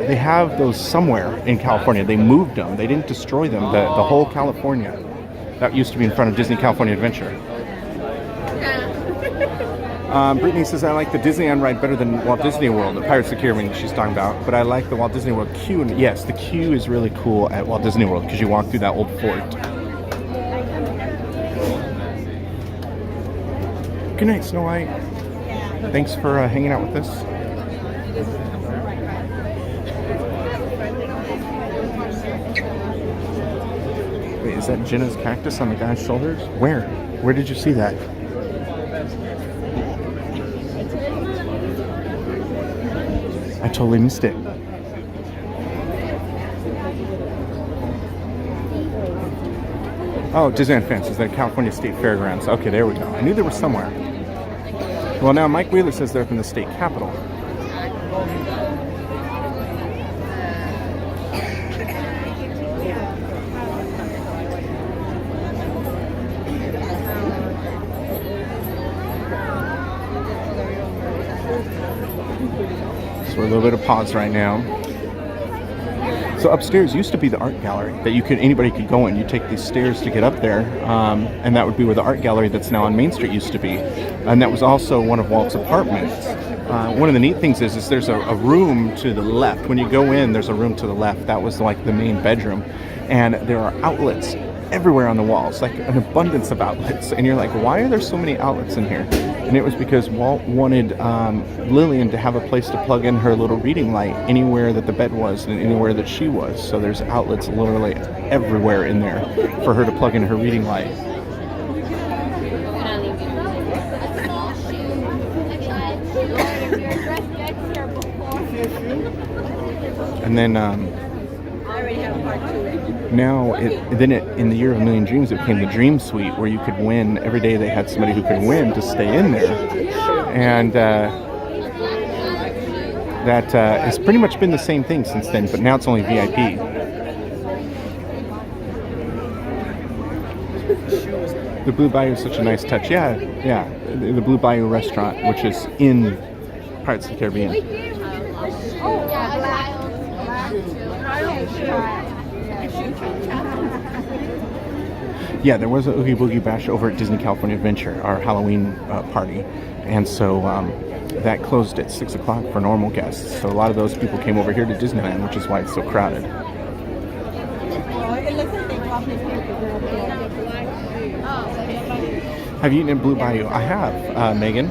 they have those somewhere in California. They moved them. They didn't destroy them. The whole California. That used to be in front of Disney California Adventure. Brittany says, I like the Disneyland ride better than Walt Disney World, the Pirates of the Caribbean she's talking about, but I like the Walt Disney World queue. And yes, the queue is really cool at Walt Disney World because you walk through that old fort. Good night, Snow White. Thanks for hanging out with us. Wait, is that Jenna's cactus on the guy's shoulders? Where? Where did you see that? I totally missed it. Oh, Disneyland fans, is that California State Fairgrounds? Okay, there we go. I knew there was somewhere. Well, now Mike Wheeler says they're up in the state capitol. So we're a little bit of pause right now. So upstairs used to be the art gallery that anybody could go in. You take these stairs to get up there, and that would be where the art gallery that's now on Main Street used to be. And that was also one of Walt's apartments. One of the neat things is there's a room to the left. When you go in, there's a room to the left. That was like the main bedroom. And there are outlets everywhere on the walls, like an abundance of outlets. And you're like, why are there so many outlets in here? And it was because Walt wanted Lillian to have a place to plug in her little reading light anywhere that the bed was and anywhere that she was. So there's outlets literally everywhere in there for her to plug in her reading light. And then now, in the year of a million dreams, it became the Dream Suite, where you could win. Every day they had somebody who could win to stay in there. And that has pretty much been the same thing since then, but now it's only VIP. The Blue Bayou is such a nice touch. Yeah, the Blue Bayou restaurant, which is in Pirates of the Caribbean. Yeah, there was a Oogie Boogie Bash over at Disney California Adventure, our Halloween party, and so that closed at 6 o'clock for normal guests. So a lot of those people came over here to Disneyland, which is why it's so crowded. Have you eaten at Blue Bayou? I have, Megan.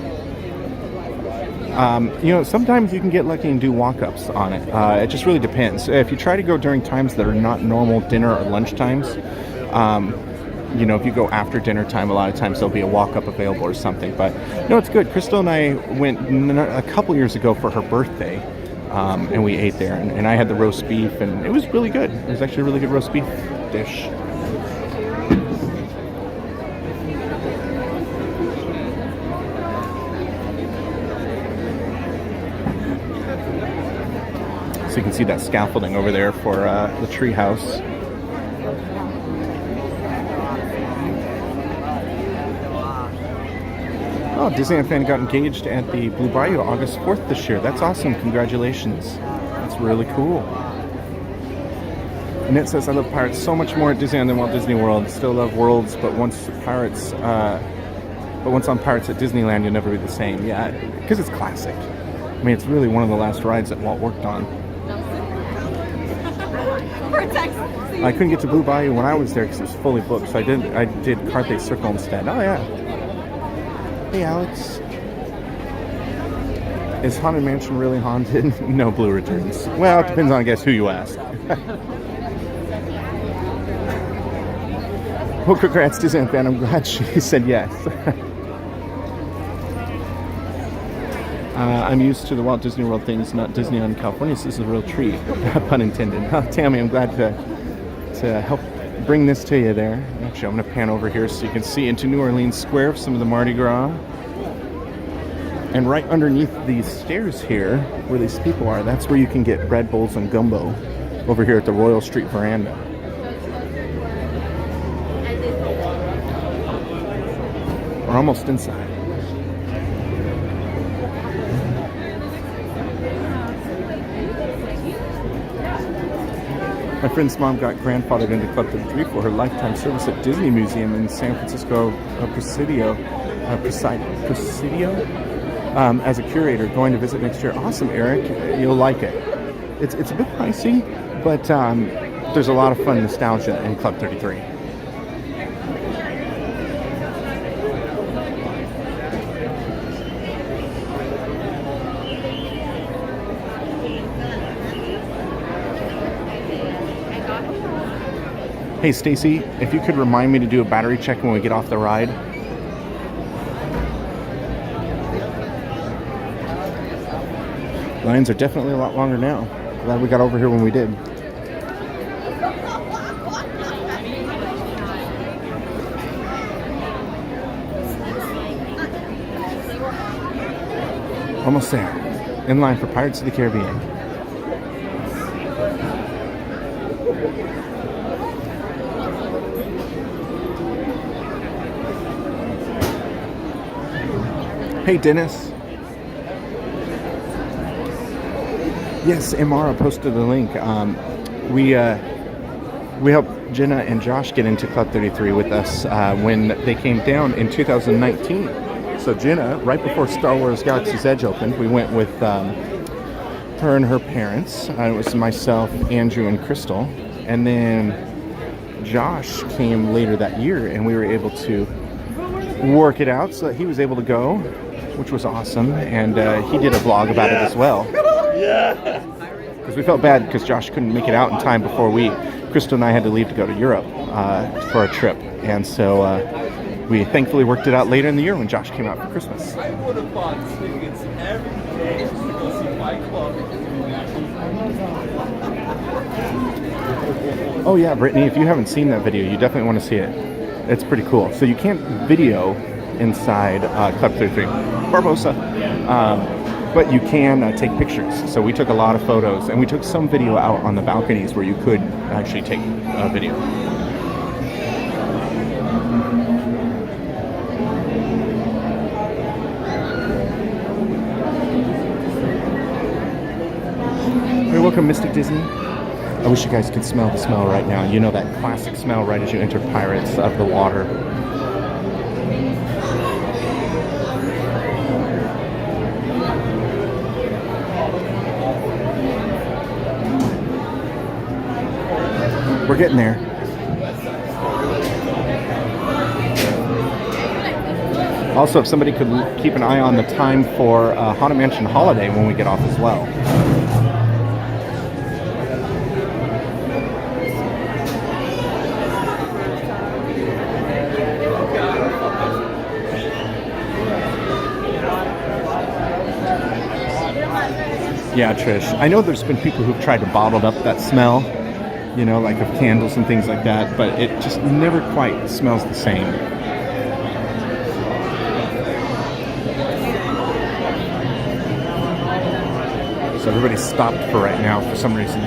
Sometimes you can get lucky and do walk-ups on it. It just really depends. If you try to go during times that are not normal dinner or lunch times, if you go after dinner time, a lot of times there'll be a walk-up available or something. But, it's good. Crystal and I went a couple years ago for her birthday, and we ate there. And I had the roast beef, and it was really good. It was actually a really good roast beef dish. So you can see that scaffolding over there for the tree house. Oh, Disneyland fan got engaged at the Blue Bayou August 4th this year. That's awesome. Congratulations. That's really cool. And it says, I love Pirates so much more at Disneyland than Walt Disney World. Still love Worlds, but once on Pirates at Disneyland, you'll never be the same. Yeah, because it's classic. I mean, it's really one of the last rides that Walt worked on. I couldn't get to Blue Bayou when I was there because it was fully booked, so I did Carthay Circle instead. Oh yeah. Hey Alex. Is Haunted Mansion really haunted? No, Blue Returns. Well, it depends on, I guess, who you ask. Well, congrats, Disneyland fan. I'm glad she said yes. I'm used to the Walt Disney World things, not Disneyland California, so this is a real treat. Pun intended. Tammy, I'm glad to help bring this to you there. Actually, I'm going to pan over here so you can see into New Orleans Square, some of the Mardi Gras. And right underneath these stairs here, where these people are, that's where you can get bread bowls and gumbo over here at the Royal Street Veranda. We're almost inside. My friend's mom got grandfathered into Club 33 for her lifetime service at Disney Museum in San Francisco Presidio, as a curator, going to visit next year. Awesome, Eric. You'll like it. It's a bit pricey, but there's a lot of fun nostalgia in Club 33. Hey Stacy, if you could remind me to do a battery check when we get off the ride. Lines are definitely a lot longer now. Glad we got over here when we did. Almost there. In line for Pirates of the Caribbean. Hey Dennis. Yes, Amara posted a link. we helped Jenna and Josh get into Club 33 with us when they came down in 2019. So Jenna, right before Star Wars Galaxy's Edge opened, we went with her and her parents. It was myself, Andrew, and Crystal. And then Josh came later that year, and we were able to work it out so that he was able to go, which was awesome. And he did a vlog about it as well. Yeah. Because we felt bad because Josh couldn't make it out in time before Crystal and I had to leave to go to Europe for a trip. And so we thankfully worked it out later in the year when Josh came out for Christmas. I would have bought tickets every day to go see Fight Club. Oh yeah, Brittany, if you haven't seen that video, you definitely want to see it. It's pretty cool. So you can't video inside Club 33 Barbosa, but you can take pictures. So we took a lot of photos, and we took some video out on the balconies where you could actually take a video. Hey, welcome, Mystic Disney. I wish you guys could smell the smell right now. You know that classic smell right as you enter Pirates of the Water. We're getting there. Also, if somebody could keep an eye on the time for Haunted Mansion Holiday when we get off as well. Yeah, Trish. I know there's been people who've tried to bottle up that smell, you know, like of candles and things like that, but it just never quite smells the same. So everybody's stopped for right now for some reason.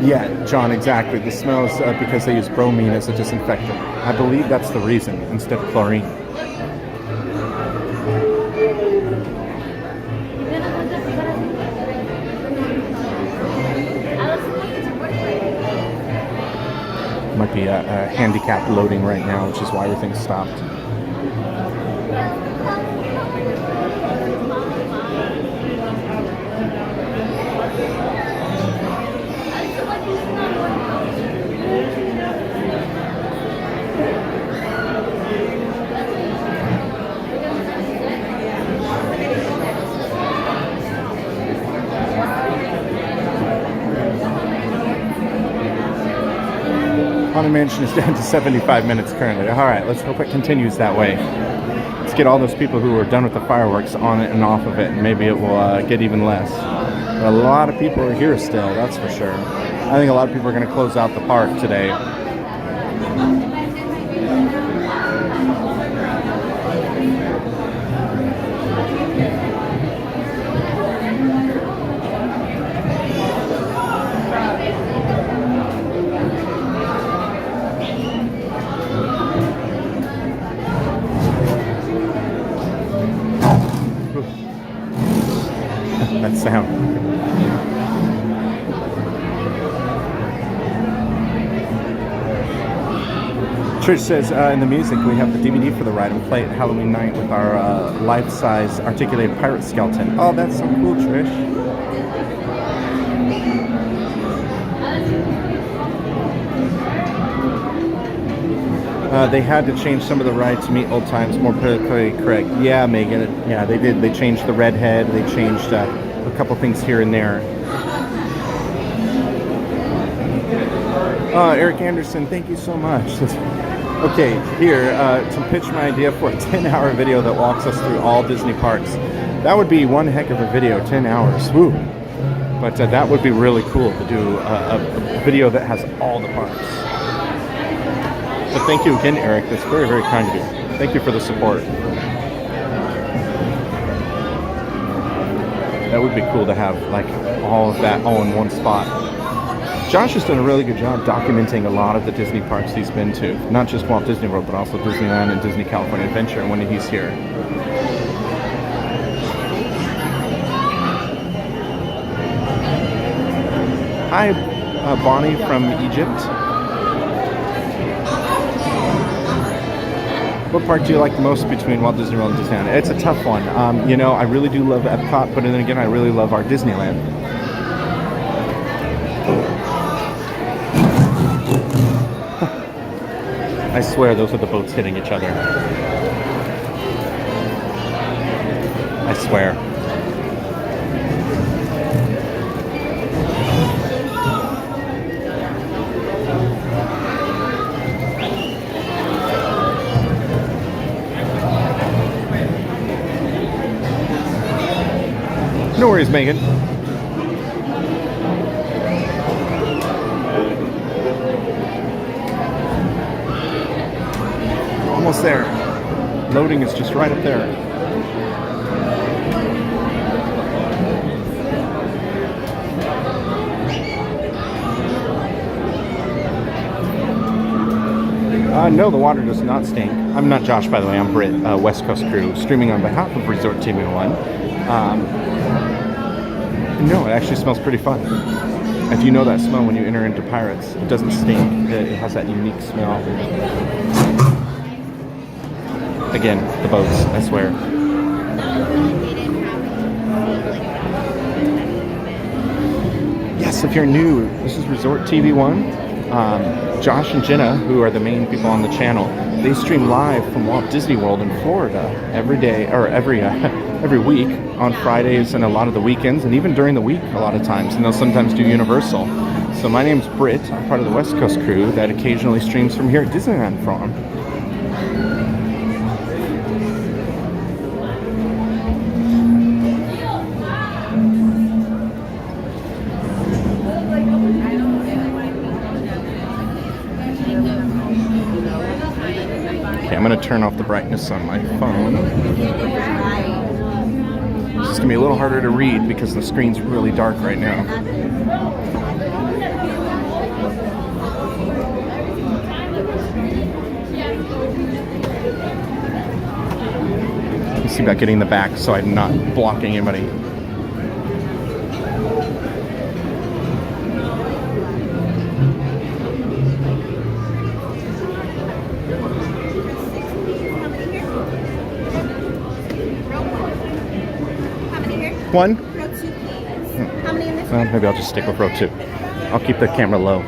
Yeah, John, exactly. The smell is because they use bromine as a disinfectant. I believe that's the reason, instead of chlorine. Might be a handicap loading right now, which is why everything's stopped. Haunted Mansion is down to 75 minutes currently. All right, let's hope it continues that way. Let's get all those people who are done with the fireworks on it and off of it, and maybe it will get even less. But a lot of people are here still, that's for sure. I think a lot of people are going to close out the park today. That sound. Trish says in the music we have the DVD for the ride and play it Halloween night with our life-size articulated pirate skeleton. Oh, that's so cool, Trish. They had to change some of the rides to meet old times more politically correct. Yeah, Megan. Yeah, they did. They changed the red head. They changed a couple things here and there. Eric Anderson, thank you so much. Okay, here to pitch my idea for a 10-hour video that walks us through all Disney parks. That would be one heck of a video, 10 hours. Woo. But that would be really cool to do a video that has all the parks. But thank you again, Eric. That's very, very kind of you. Thank you for the support. That That would be cool to have like all of that all in one spot. Josh has done a really good job documenting a lot of the Disney parks he's been to. Not just Walt Disney World, but also Disneyland and Disney California Adventure when he's here. Hi, Bonnie from Egypt. What park do you like the most between Walt Disney World and Disneyland? It's a tough one. You know, I really do love Epcot, but then again, I really love our Disneyland. I swear those are the boats hitting each other. I swear. No worries, Megan. Almost there. Loading is just right up there. No, the water does not stink. I'm not Josh, by the way. I'm Britt, West Coast crew, streaming on behalf of Resort TV One. No, it actually smells pretty fun. If you know that smell when you enter into Pirates, it doesn't stink. It has that unique smell. Again, the boats, I swear. Yes, if you're new, this is Resort TV One. Josh and Jenna, who are the main people on the channel, they stream live from Walt Disney World in Florida every day, or every week on Fridays and a lot of the weekends, and even during the week a lot of times, and they'll sometimes do Universal. So my name's Britt. I'm part of the West Coast crew that occasionally streams from here at Disneyland Farm. I'm going to turn off the brightness on my phone. It's just going to be a little harder to read because the screen's really dark right now. Let me see about getting the back so I'm not blocking anybody. One? Row 2, please. How many in this Well, maybe I'll just stick with row 2. I'll keep the camera low.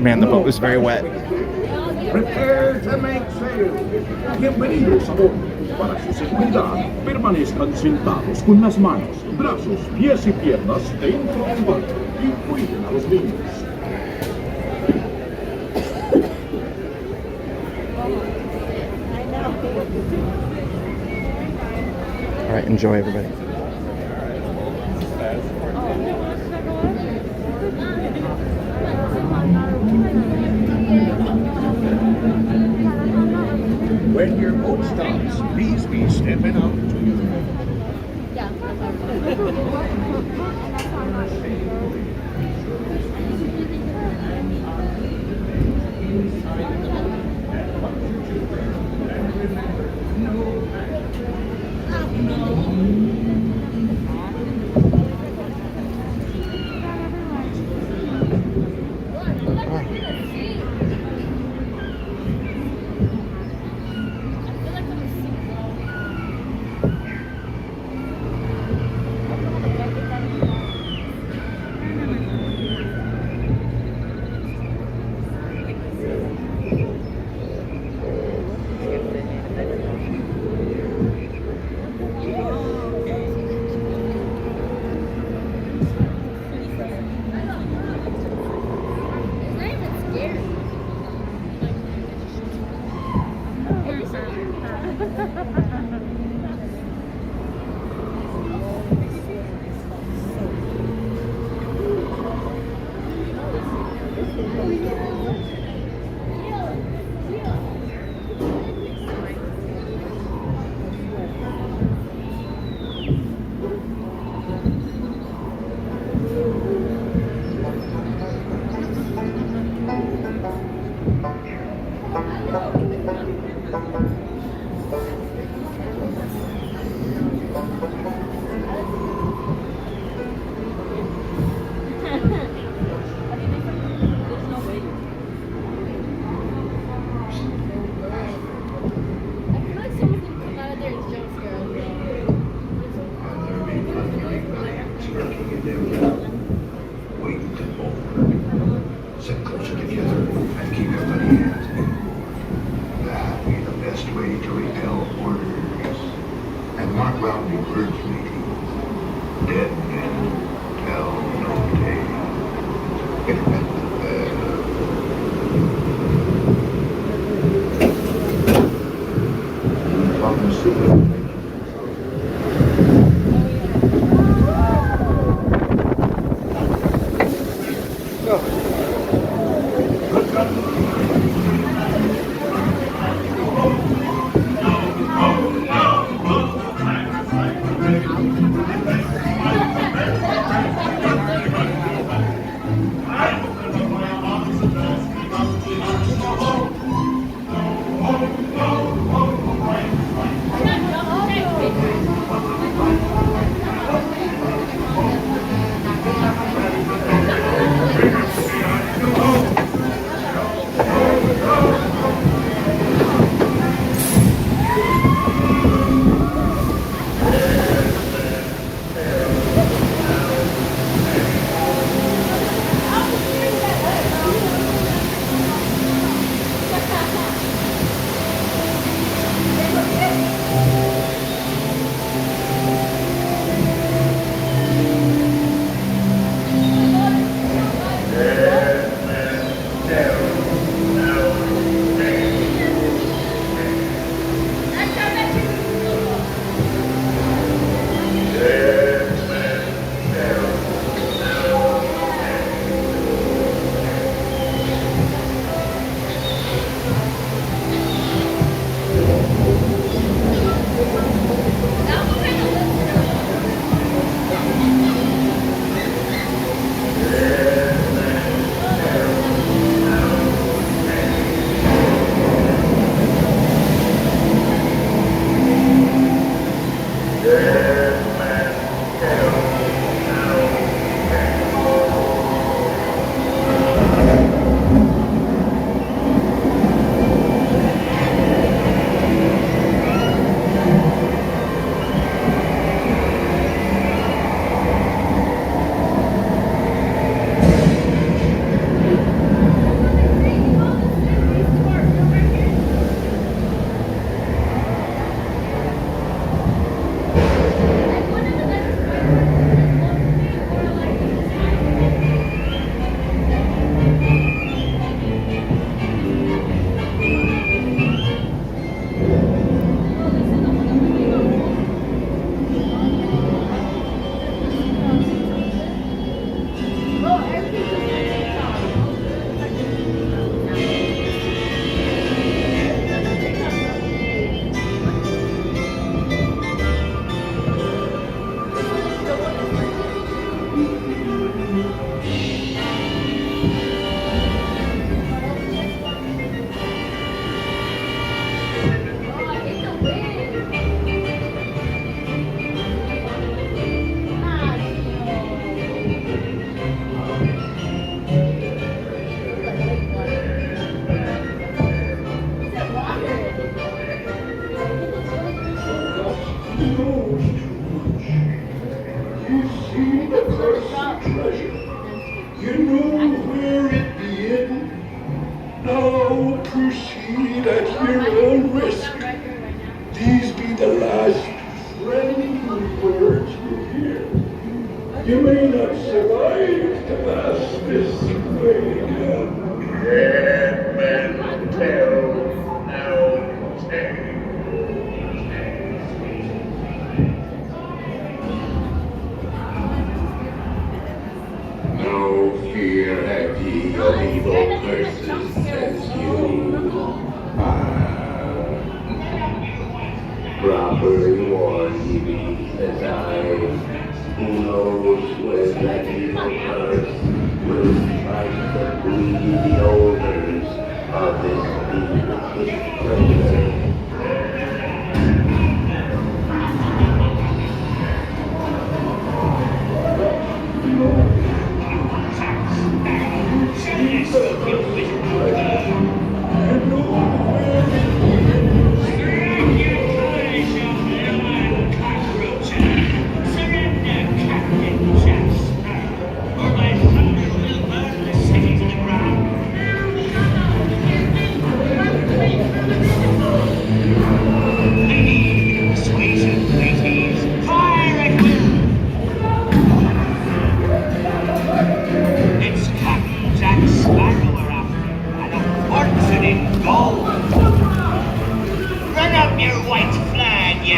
Man, the boat was very wet. Prepare to make sail. Bienvenidos a bordo. Para su seguridad, permanezcan sentados con las manos, brazos, pies y piernas dentro del barco y cuiden a los niños. All right, enjoy, everybody. When your boat stops, please be stepping out to your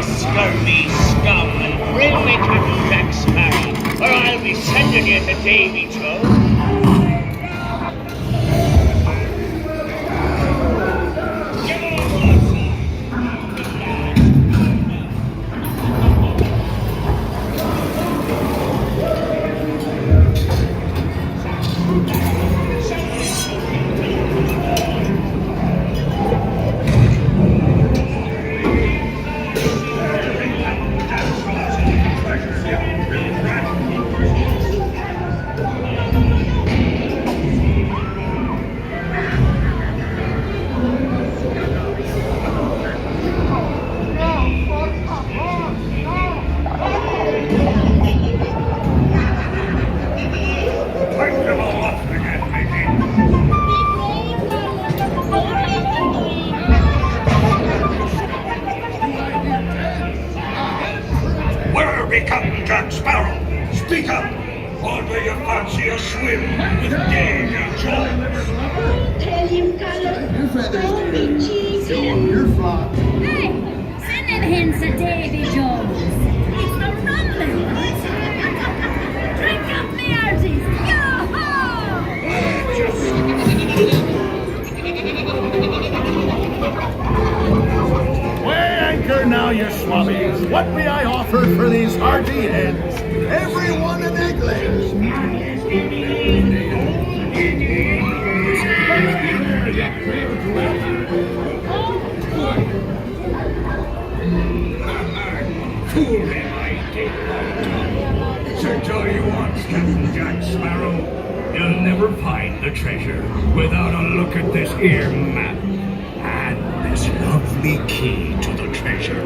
Scurvy scum, and bring me Captain Jack Sparrow, or I'll be sending you to Davy Joe. Captain Jack Sparrow, speak up! Or do you fancy a swim with Davy Jones? Tell him, Carlos, don't be cheating. You're flawed. Hey, sending him to Davy Jones. It's the Rumble. Drink up the arties. Weigh anchor now, you swabbies. What may I offer for these hearty heads? Everyone an egglet. Fool him, I did. Search all you want, Captain Jack Sparrow. You'll never find the treasure without a look at this here map and this lovely key to the treasure.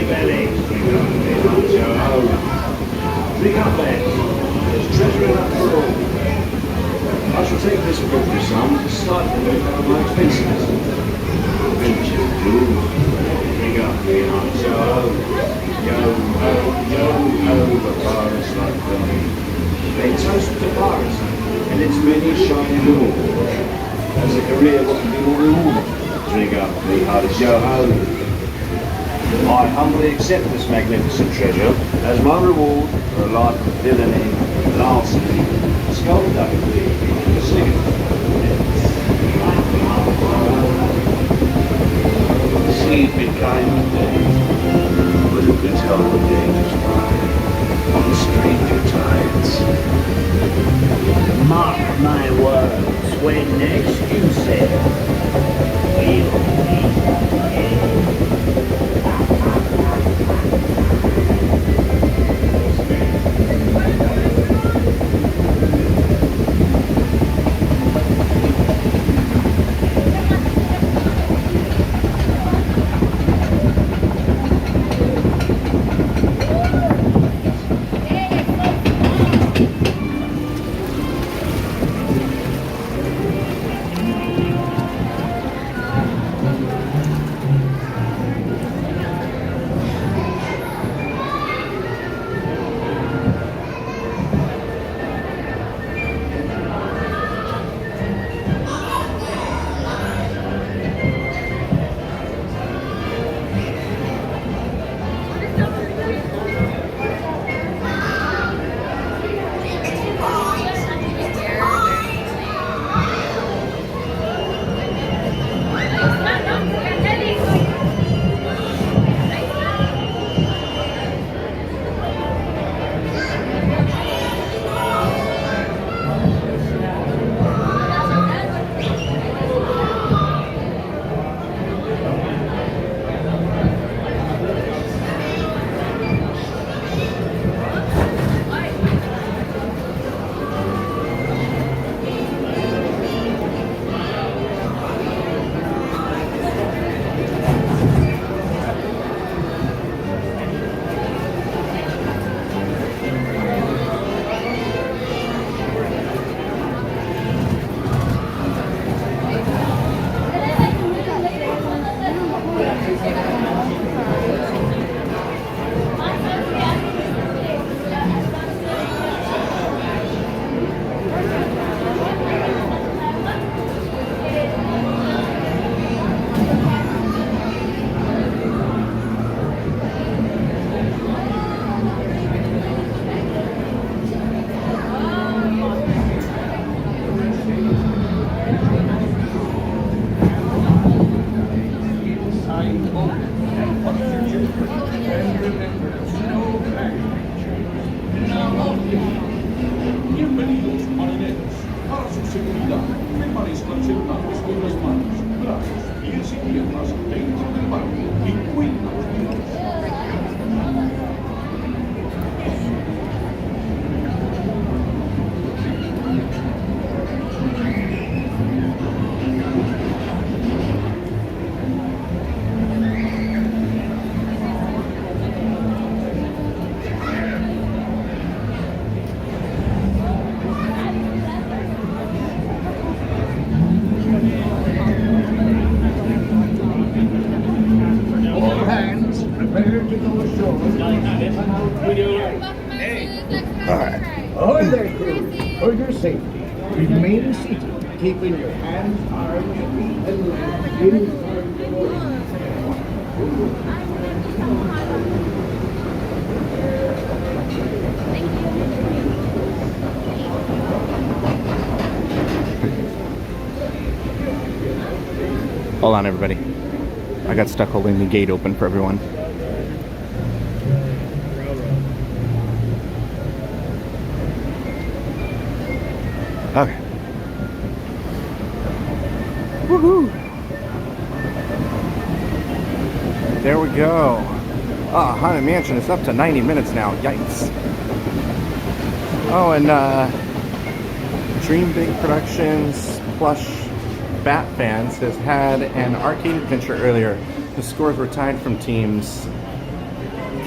belly. Drink up, big heart, yo ho. Drink up, lads. There's treasure enough for all. I shall take this paltry sum to slightly lower my expenses. Adventure, jewels. Drink up, big heart, yo ho. Yo ho, yo ho, the pirates like me. They toast to pirates and its many shining rewards. As a career, what can be more rewarding? Drink up, big heart, yo ho. I humbly accept this magnificent treasure as my reward for a life of villainy. Lastly, skullduggery, sing it. Sleepy kind of day, but who can tell the dangers lie on stranger tides? Mark my words, when next you sail, we'll meet again. Ahoy there, crew. For your safety, remain seated, keeping your hands, arms, feet, and legs in Hold on, everybody. I got stuck holding the gate open for everyone. Okay. Woohoo! There we go. Ah, Haunted Mansion is up to 90 minutes now. Yikes. Oh, and Dream Big Productions Plush Bat Fans has had an arcade adventure earlier. The scores were tied from teams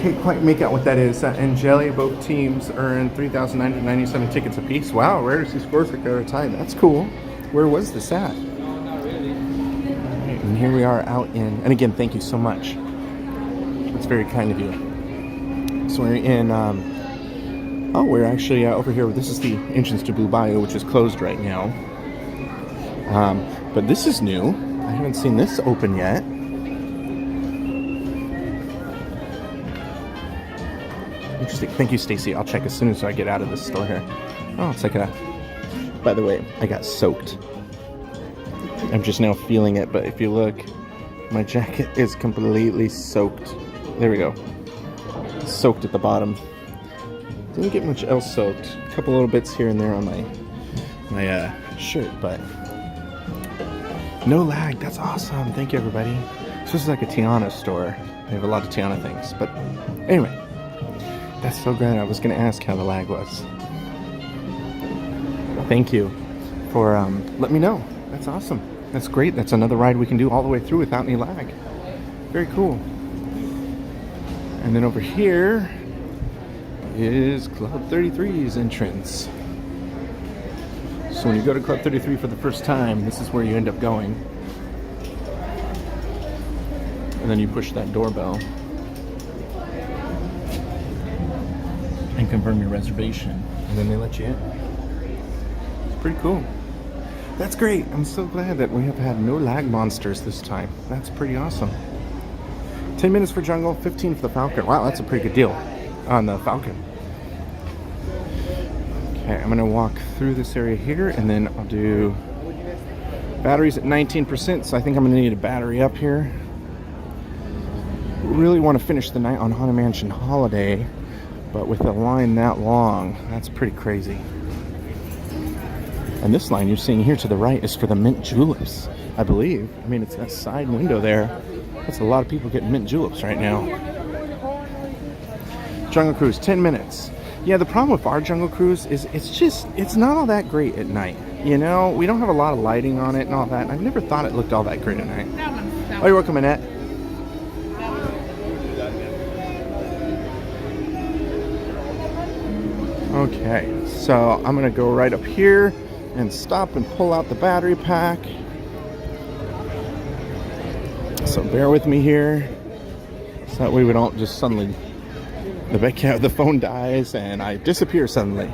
Can't quite make out what that is. And Jelly, both teams earned 3,997 tickets apiece. Wow, rare to see scores like that are tied. That's cool. Where was this at? And here we are out in, and again, thank you so much. It's very kind of you. So we're in, we're actually over here. This is the entrance to Blue Bayou, which is closed right now. But this is new. I haven't seen this open yet. Interesting. Thank you, Stacy. I'll check as soon as I get out of this store here. Oh, it's like a... By the way, I got soaked. I'm just now feeling it, but if you look, my jacket is completely soaked. There we go. Soaked at the bottom. Didn't get much else soaked. A couple little bits here and there on my shirt, but no lag. That's awesome. Thank you, everybody. So this is like a Tiana store. They have a lot of Tiana things, but anyway, that's so great. I was going to ask how the lag was. Thank you for letting me know. That's awesome. That's great. That's another ride we can do all the way through without any lag. Very cool. And then over here is Club 33's entrance. So when you go to Club 33 for the first time, this is where you end up going. And then you push that doorbell and confirm your reservation. And then they let you in. It's pretty cool. That's great. I'm so glad that we have had no lag monsters this time. That's pretty awesome. 10 minutes for Jungle, 15 for the Falcon. Wow, that's a pretty good deal on the Falcon. Okay, I'm going to walk through this area here, and then I'll do batteries at 19%, so I think I'm going to need a battery up here. Really want to finish the night on Haunted Mansion Holiday, but with a line that long, that's pretty crazy. And this line you're seeing here to the right is for the mint juleps, I believe. I mean, it's that side window there. That's a lot of people getting mint juleps right now. Jungle Cruise, 10 minutes. Yeah, the problem with our Jungle Cruise is it's not all that great at night. You know, we don't have a lot of lighting on it and all that. And I've never thought it looked all that great at night. Oh, you're welcome, Annette. Okay, so I'm gonna go right up here and stop and pull out the battery pack. So bear with me here, so that way we don't just suddenly, the phone dies and I disappear suddenly.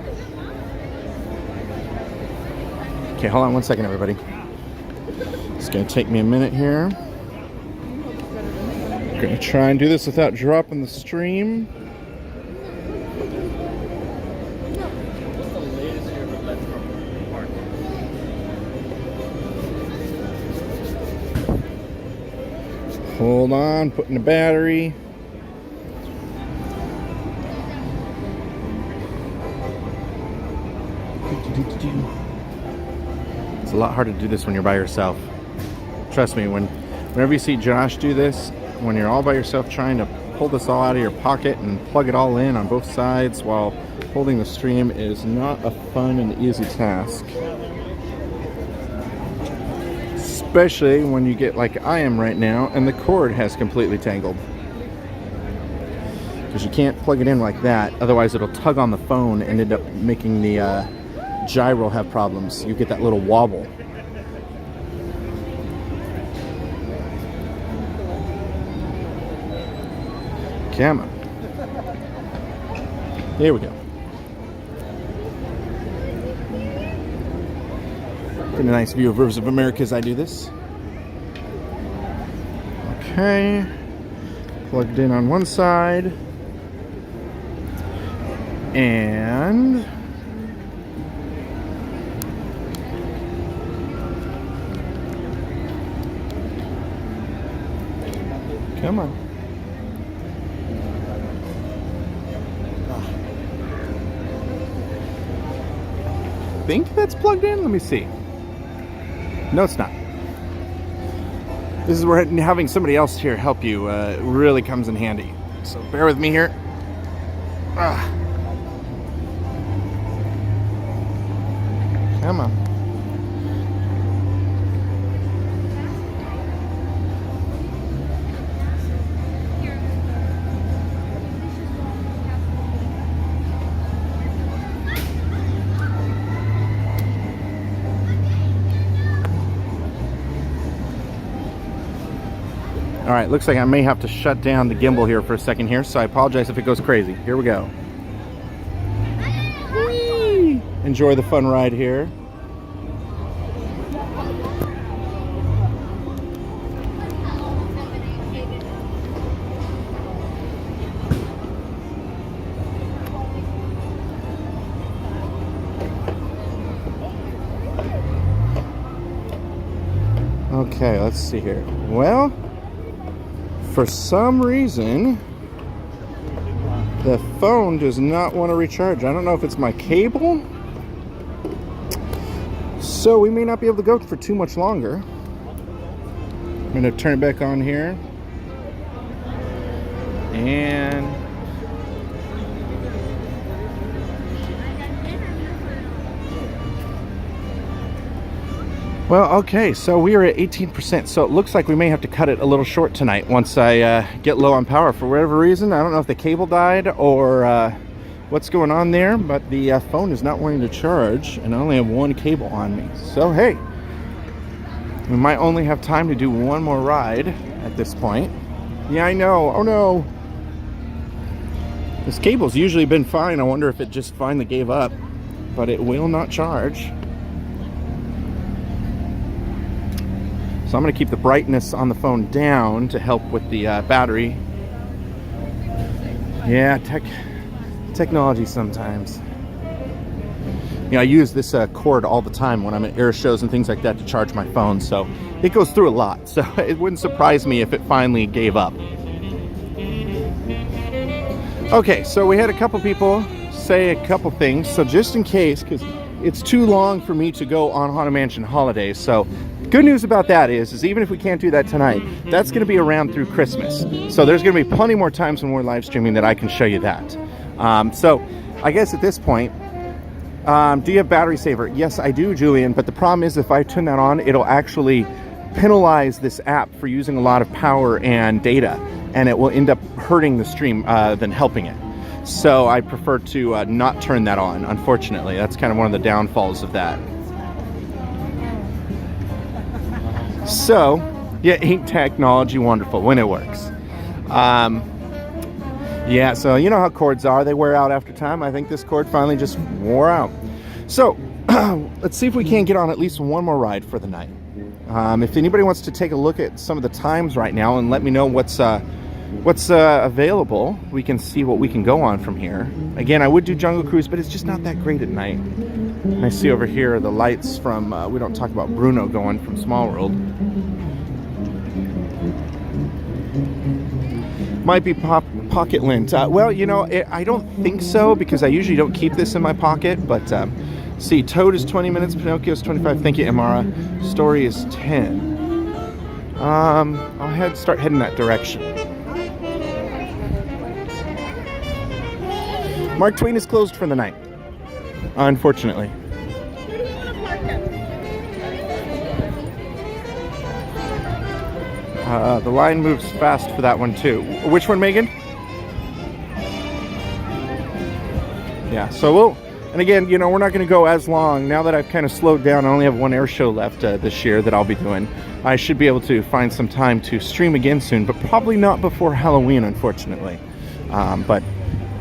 Okay, hold on one second, everybody. It's gonna take me a minute here. I'm gonna try and do this without dropping the stream. Hold on, putting the battery. It's a lot harder to do this when you're by yourself. Trust me, whenever you see Josh do this, when you're all by yourself trying to pull this all out of your pocket and plug it all in on both sides while holding the stream is not a fun and easy task. Especially when you get like I am right now and the cord has completely tangled. Because you can't plug it in like that, otherwise it'll tug on the phone and end up making the gyro have problems. You get that little wobble. Come on. Here we go. Pretty nice view of Rivers of America as I do this. Okay. Plugged in on one side. And come on. I think that's plugged in. Let me see. No, it's not. This is where having somebody else here help you really comes in handy. So bear with me here. Come on. right, looks like I may have to shut down the gimbal here for a second here, so I apologize if it goes crazy. Here we go. Whee! Enjoy the fun ride here. Okay, let's see here. Well, for some reason, the phone does not want to recharge. I don't know if it's my cable. So we may not be able to go for too much longer. I'm going to turn it back on here. And well, okay, so we are at 18%, so it looks like we may have to cut it a little short tonight once I get low on power for whatever reason. I don't know if the cable died or what's going on there, but the phone is not wanting to charge, and I only have one cable on me. So, hey, we might only have time to do one more ride at this point. Yeah, I know. Oh, no. This cable's usually been fine. I wonder if it just finally gave up, but it will not charge. So I'm going to keep the brightness on the phone down to help with the battery. Yeah, technology sometimes. You know, I use this cord all the time when I'm at air shows and things like that to charge my phone, so it goes through a lot. So it wouldn't surprise me if it finally gave up. Okay, so we had a couple people say a couple things, so just in case, because it's too long for me to go on Haunted Mansion Holidays, so good news about that is even if we can't do that tonight, that's going to be around through Christmas. So there's going to be plenty more times when we're live streaming that I can show you that. So I guess at this point, do you have battery saver? Yes, I do, Julian. But the problem is if I turn that on, it'll actually penalize this app for using a lot of power and data. And it will end up hurting the stream than helping it. So I prefer to not turn that on, unfortunately. That's kind of one of the downfalls of that. So, yeah, ain't technology wonderful when it works? Yeah, so you know how cords are. They wear out after time. I think this cord finally just wore out. So, let's see if we can't get on at least one more ride for the night. If anybody wants to take a look at some of the times right now and let me know what's available, we can see what we can go on from here. Again, I would do Jungle Cruise, but it's just not that great at night. And I see over here the lights from, we don't talk about Bruno going from Small World. Might be pocket lint. Well, you know, I don't think so because I usually don't keep this in my pocket, but see, Toad is 20 minutes, Pinocchio is 25. Thank you, Amara. Story is 10. I'll start heading that direction. Mark Twain is closed for the night, unfortunately. The line moves fast for that one too. Which one, Megan? Yeah, so and again, you know, we're not going to go as long. Now that I've kind of slowed down, I only have one air show left this year that I'll be doing. I should be able to find some time to stream again soon, but probably not before Halloween, unfortunately. But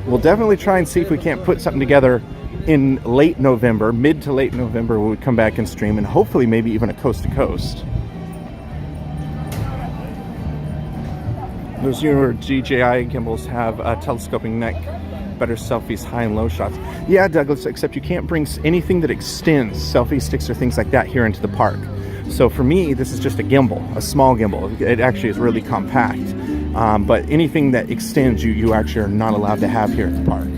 we'll definitely try and see if we can't put something together in late November, mid to late November, when we come back and stream, and hopefully maybe even a coast-to-coast. Those newer DJI gimbals have telescoping neck, better selfies, high and low shots. Yeah, Douglas, except you can't bring anything that extends, selfie sticks or things like that, here into the park. So for me, this is just a gimbal, a small gimbal. It actually is really compact. But anything that extends, you actually are not allowed to have here at the park.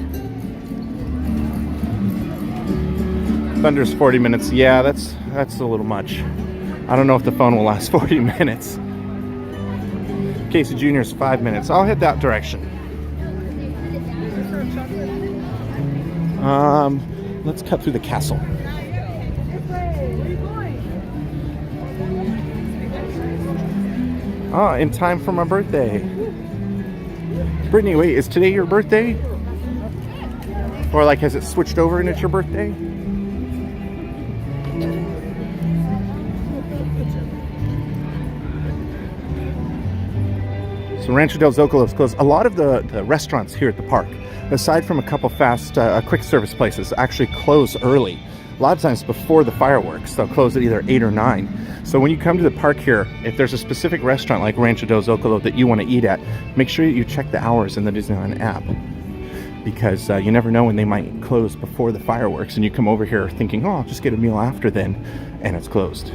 Thunder's 40 minutes. Yeah, that's a little much. I don't know if the phone will last 40 minutes. Casey Jr.'s 5 minutes. I'll head that direction. Let's cut through the castle. Oh, in time for my birthday. Brittany, wait, is today your birthday? Or like, has it switched over and it's your birthday? So Rancho del Zocalo is closed. A lot of the restaurants here at the park, aside from a couple fast quick service places, actually close early. A lot of times before the fireworks, they'll close at either 8 or 9. So when you come to the park here, if there's a specific restaurant like Rancho del Zocalo that you want to eat at, make sure you check the hours in the Disneyland app, because you never know when they might close before the fireworks, and you come over here thinking, oh, I'll just get a meal after then, and it's closed.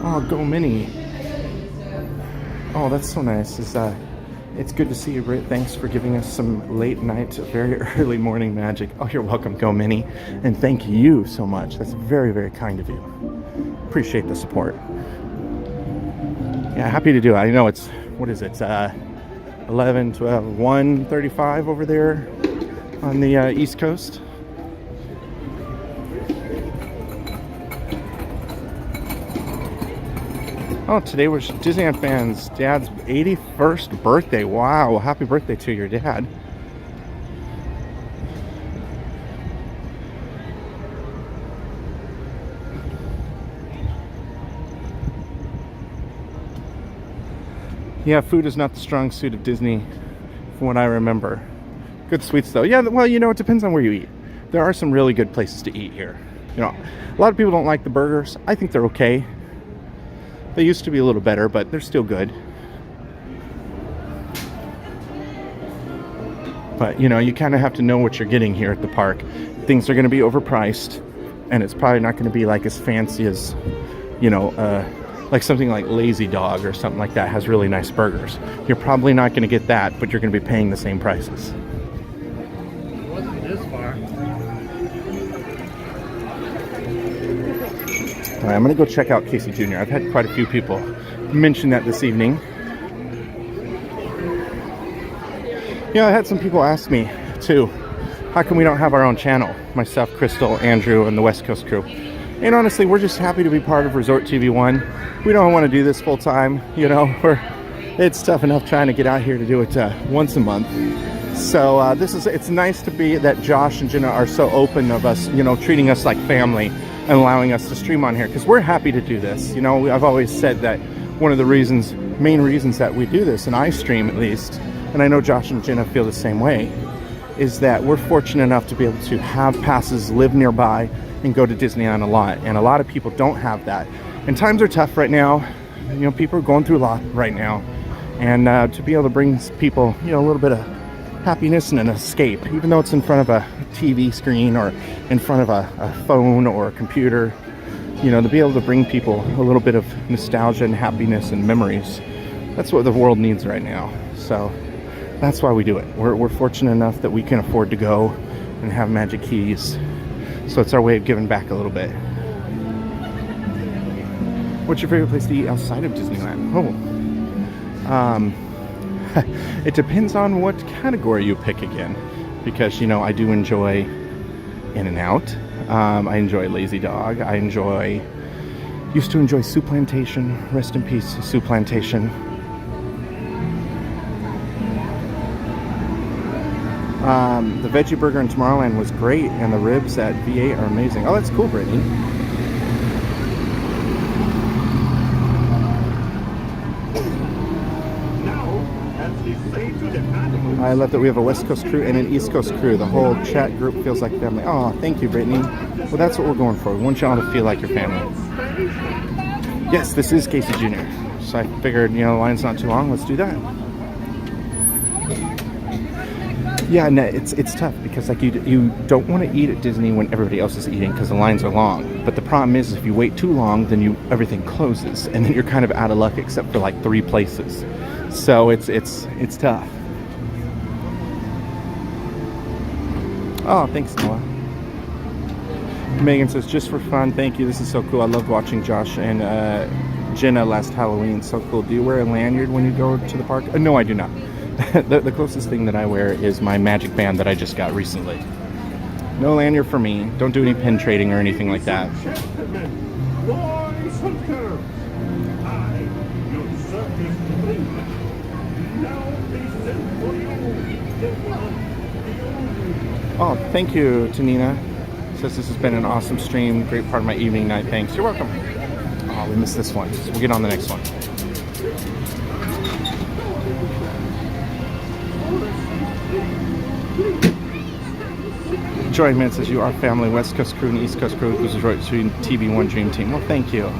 Oh, go Minnie. Oh, that's so nice. It's good to see you, Britt. Thanks for giving us some late night, very early morning magic. Oh, you're welcome, go Minnie. And thank you so much. That's very, very kind of you. Appreciate the support. Yeah, happy to do it. I know it's, what is it? 11, 12, 1:35 over there on the East Coast. Oh, today was Disneyland fans' dad's 81st birthday. Wow, well, happy birthday to your dad. Yeah, food is not the strong suit of Disney, from what I remember. Good sweets, though. Yeah, well, you know, it depends on where you eat. There are some really good places to eat here. You know, a lot of people don't like the burgers. I think they're okay. They used to be a little better, but they're still good. But, you know, you kind of have to know what you're getting here at the park. Things are going to be overpriced, and it's probably not going to be like as fancy as, you know, like something like Lazy Dog or something like that has really nice burgers. You're probably not going to get that, but you're going to be paying the same prices. It wasn't this far. All right, I'm going to go check out Casey Jr. I've had quite a few people mention that this evening. You know, I had some people ask me, too, how come we don't have our own channel? Myself, Crystal, Andrew, and the West Coast crew. And honestly, we're just happy to be part of Resort TV 1. We don't want to do this full time, you know. It's tough enough trying to get out here to do it once a month. So it's nice to be that Josh and Jenna are so open of us, you know, treating us like family and allowing us to stream on here, because we're happy to do this. You know, I've always said that one of the main reasons that we do this, and I stream at least, and I know Josh and Jenna feel the same way, is that we're fortunate enough to be able to have passes, live nearby, and go to Disneyland a lot. And a lot of people don't have that. And times are tough right now. You know, people are going through a lot right now. And to be able to bring people, you know, a little bit of happiness and an escape, even though it's in front of a TV screen or in front of a phone or a computer, you know, to be able to bring people a little bit of nostalgia and happiness and memories. That's what the world needs right now. So that's why we do it. We're fortunate enough that we can afford to go and have Magic Keys. So it's our way of giving back a little bit. What's your favorite place to eat outside of Disneyland? It depends on what category you pick again. Because, you know, I do enjoy In-N-Out. I enjoy Lazy Dog. Used to enjoy Soup Plantation. Rest in peace, Soup Plantation. The veggie burger in Tomorrowland was great, and the ribs at V8 are amazing. Oh, that's cool, Brittany. I love that we have a West Coast crew and an East Coast crew. The whole chat group feels like family. Oh, thank you, Brittany. Well, that's what we're going for. We want y'all to feel like your family. Yes, this is Casey Jr. So I figured, you know, the line's not too long. Let's do that. Yeah, no, it's tough because like you don't want to eat at Disney when everybody else is eating because the lines are long. But the problem is if you wait too long, then everything closes, and then you're kind of out of luck except for like 3 places. So it's tough. Oh, thanks, Noah. Megan says, just for fun, thank you. This is so cool. I loved watching Josh and Jenna last Halloween. So cool. Do you wear a lanyard when you go to the park? No, I do not. The closest thing that I wear is my magic band that I just got recently. No lanyard for me. Don't do any pin trading or anything like that. Oh, thank you, Tiana. says this has been an awesome stream. Great part of my evening night. Thanks. You're welcome. Oh, we missed this one. So we'll get on the next one. Joy Man says you are family. West Coast crew and East Coast crew who's right between TV1 Dream Team. Well, thank you.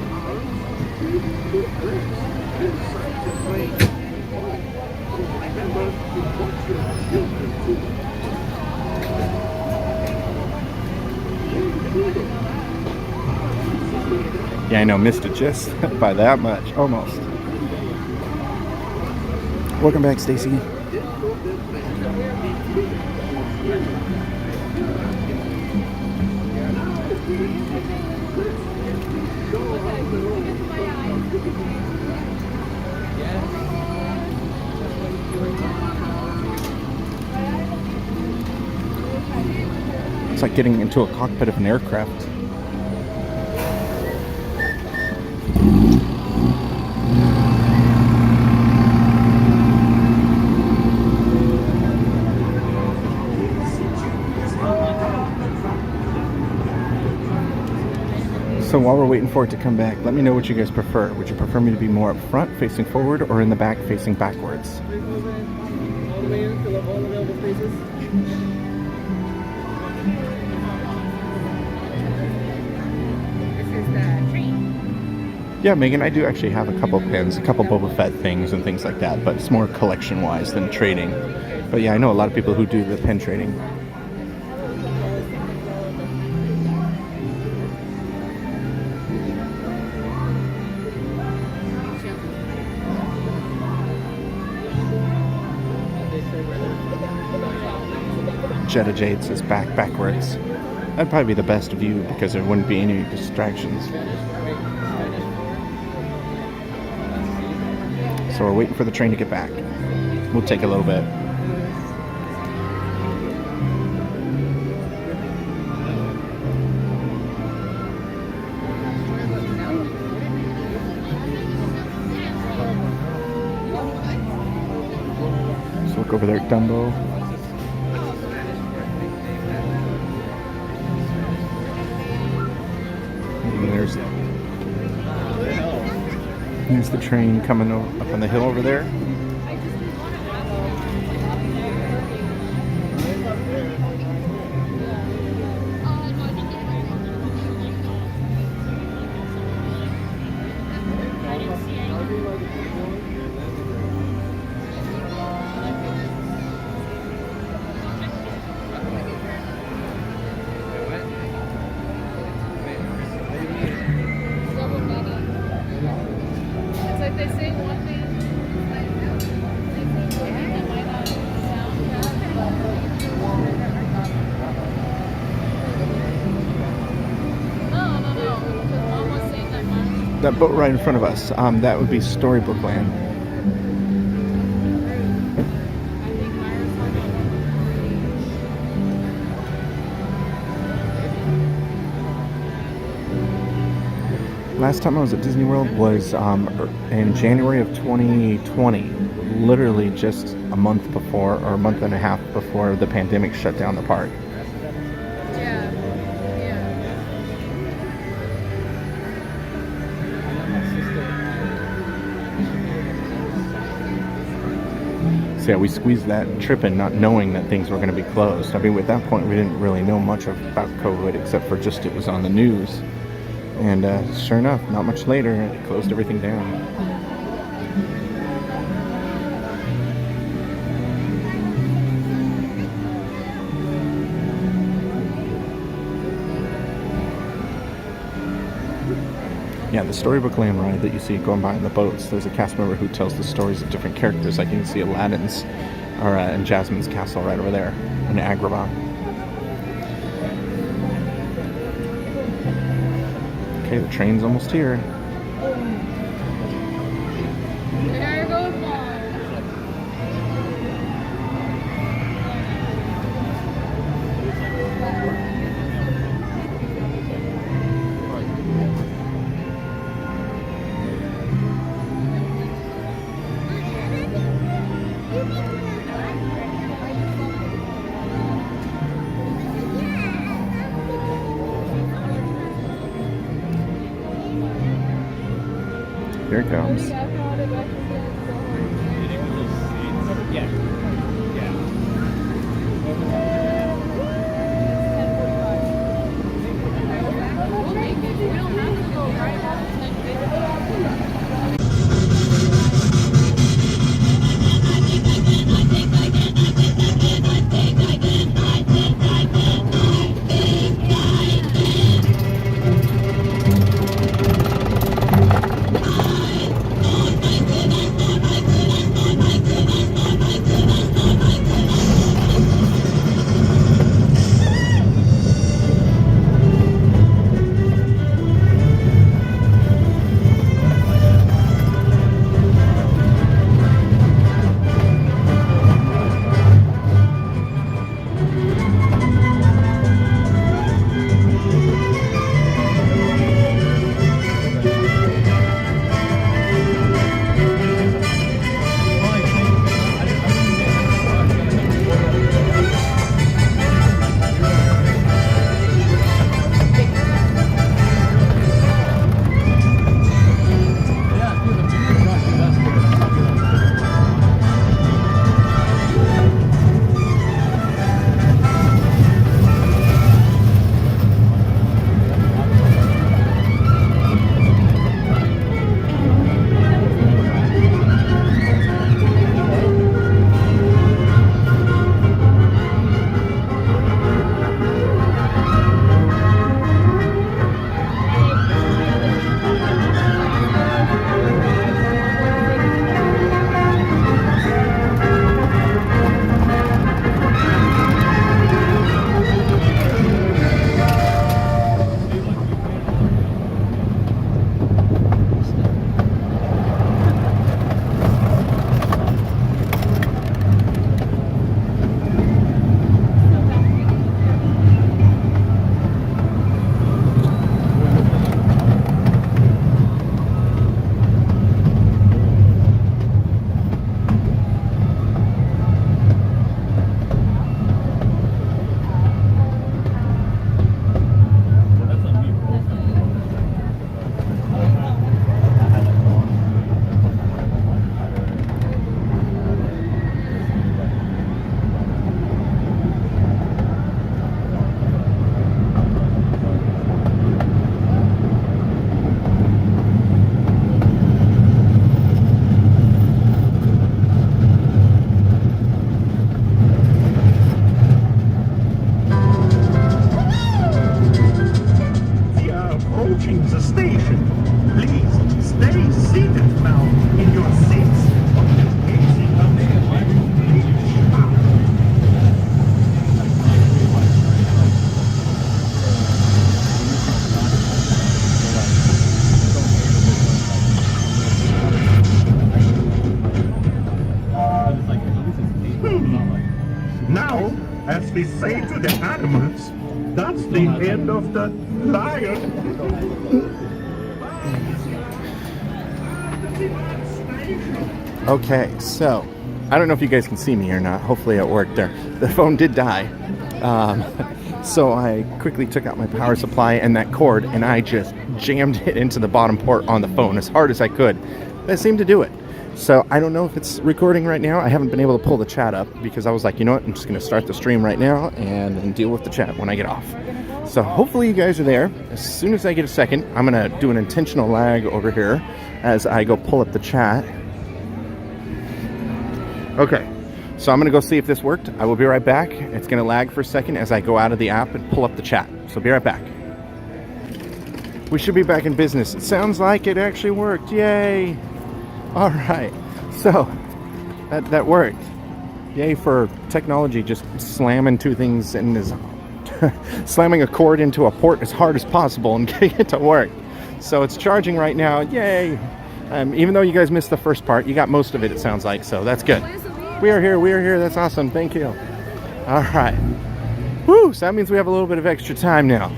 Yeah, I know, missed it just by that much, almost. Welcome back, Stacy. It's like getting into a cockpit of an aircraft. So while we're waiting for it to come back, let me know what you guys prefer. Would you prefer me to be more up front, facing forward, or in the back, facing backwards? Yeah, Megan, I do actually have a couple pins, a couple Boba Fett things and things like that, but it's more collection-wise than trading. But yeah, I know a lot of people who do the pin trading. Jetta Jade says backwards. That'd probably be the best view because there wouldn't be any distractions. So we're waiting for the train to get back. We'll take a little bit. So look over there at Dumbo. There's the train coming up on the hill over there. That boat right in front of us, that would be Storybook Land. Last time I was at Disney World was in January of 2020, literally just a month before, or a month and a half before the pandemic shut down the park. So yeah, we squeezed that trip in not knowing that things were going to be closed. I mean, at that point, we didn't really know much about COVID except for just it was on the news. And sure enough, not much later, it closed everything down. Yeah, the Storybook Land ride that you see going by in the boats, there's a cast member who tells the stories of different characters. Like you can see Aladdin's and Jasmine's castle right over there in Agrabah. Okay, the train's almost here. There goes one. Here it comes. Now, as we say to the animals, that's the end of the lion. Okay, so I don't know if you guys can see me or not. Hopefully it worked there. The phone did die. So I quickly took out my power supply and that cord and I just jammed it into the bottom port on the phone as hard as I could. That seemed to do it. So I don't know if it's recording right now. I haven't been able to pull the chat up because I was like, you know what, I'm just going to start the stream right now and then deal with the chat when I get off. So hopefully you guys are there. As soon as I get a second, I'm going to do an intentional lag over here as I go pull up the chat. Okay, so I'm going to go see if this worked. I will be right back. It's going to lag for a second as I go out of the app and pull up the chat. So be right back. We should be back in business. It sounds like it actually worked. Yay! All right, so that worked. Yay for technology, just slamming two things in this, slamming a cord into a port as hard as possible and getting it to work. So it's charging right now. Yay! Even though you guys missed the first part, you got most of it, it sounds like, so that's good. We are here, that's awesome, thank you. All right. Woo, so that means we have a little bit of extra time now.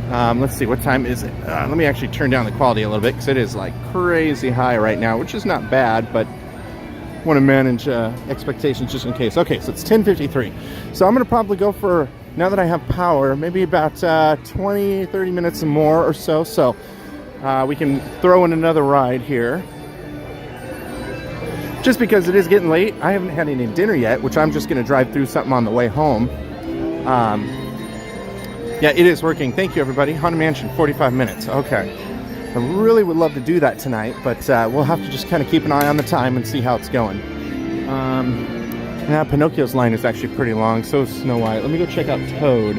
Let's see, what time is it? Let me actually turn down the quality a little bit because it is like crazy high right now, which is not bad, but want to manage expectations just in case. Okay, so it's 10:53. So I'm going to probably go for, now that I have power, maybe about 20-30 minutes more or so. So we can throw in another ride here. Just because it is getting late, I haven't had any dinner yet, which I'm just going to drive through something on the way home. Yeah, it is working. Thank you, everybody. Haunted Mansion, 45 minutes. Okay. I really would love to do that tonight, but we'll have to just kind of keep an eye on the time and see how it's going. Yeah, Pinocchio's line is actually pretty long, so is Snow White. Let me go check out Toad.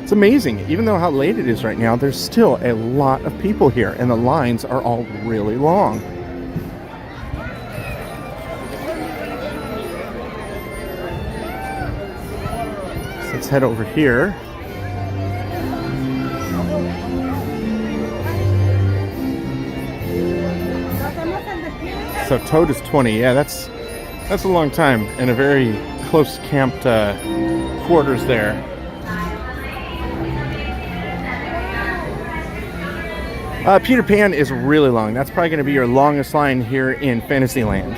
It's amazing. Even though how late it is right now, there's still a lot of people here, and the lines are all really long. So let's head over here. So Toad is 20. Yeah, that's a long time and a very close camped quarters there. Peter Pan is really long. That's probably going to be your longest line here in Fantasyland.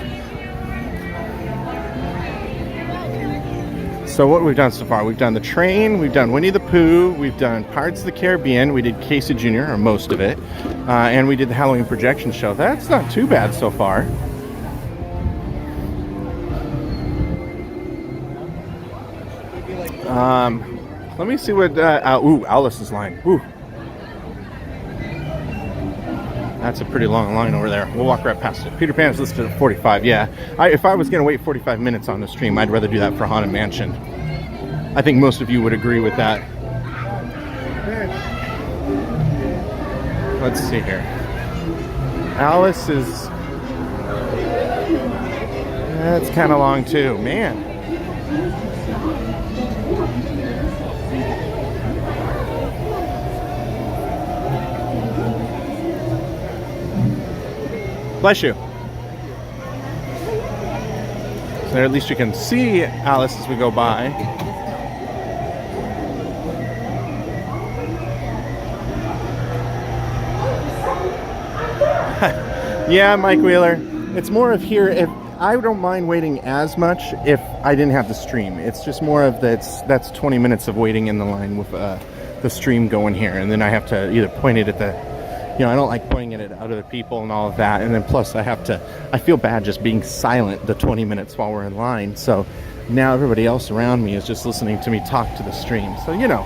So what we've done so far, we've done the train, we've done Winnie the Pooh, we've done Pirates of the Caribbean, we did Casey Jr., or most of it, and we did the Halloween Projection Show. That's not too bad so far. Let me see what, ooh, Alice's line. Ooh. That's a pretty long line over there. We'll walk right past it. Peter Pan is listed at 45. Yeah, if I was going to wait 45 minutes on the stream, I'd rather do that for Haunted Mansion. I think most of you would agree with that. Let's see here. Alice is... That's kind of long too. Man. Bless you. So there, at least you can see Alice as we go by. Yeah, Mike Wheeler. It's more of here. If I don't mind waiting as much if I didn't have the stream. It's just more of that's 20 minutes of waiting in the line with the stream going here, and then I have to either point it at the. You know, I don't like pointing it at other people and all of that. And then plus I feel bad just being silent the 20 minutes while we're in line. So now everybody else around me is just listening to me talk to the stream. So, you know,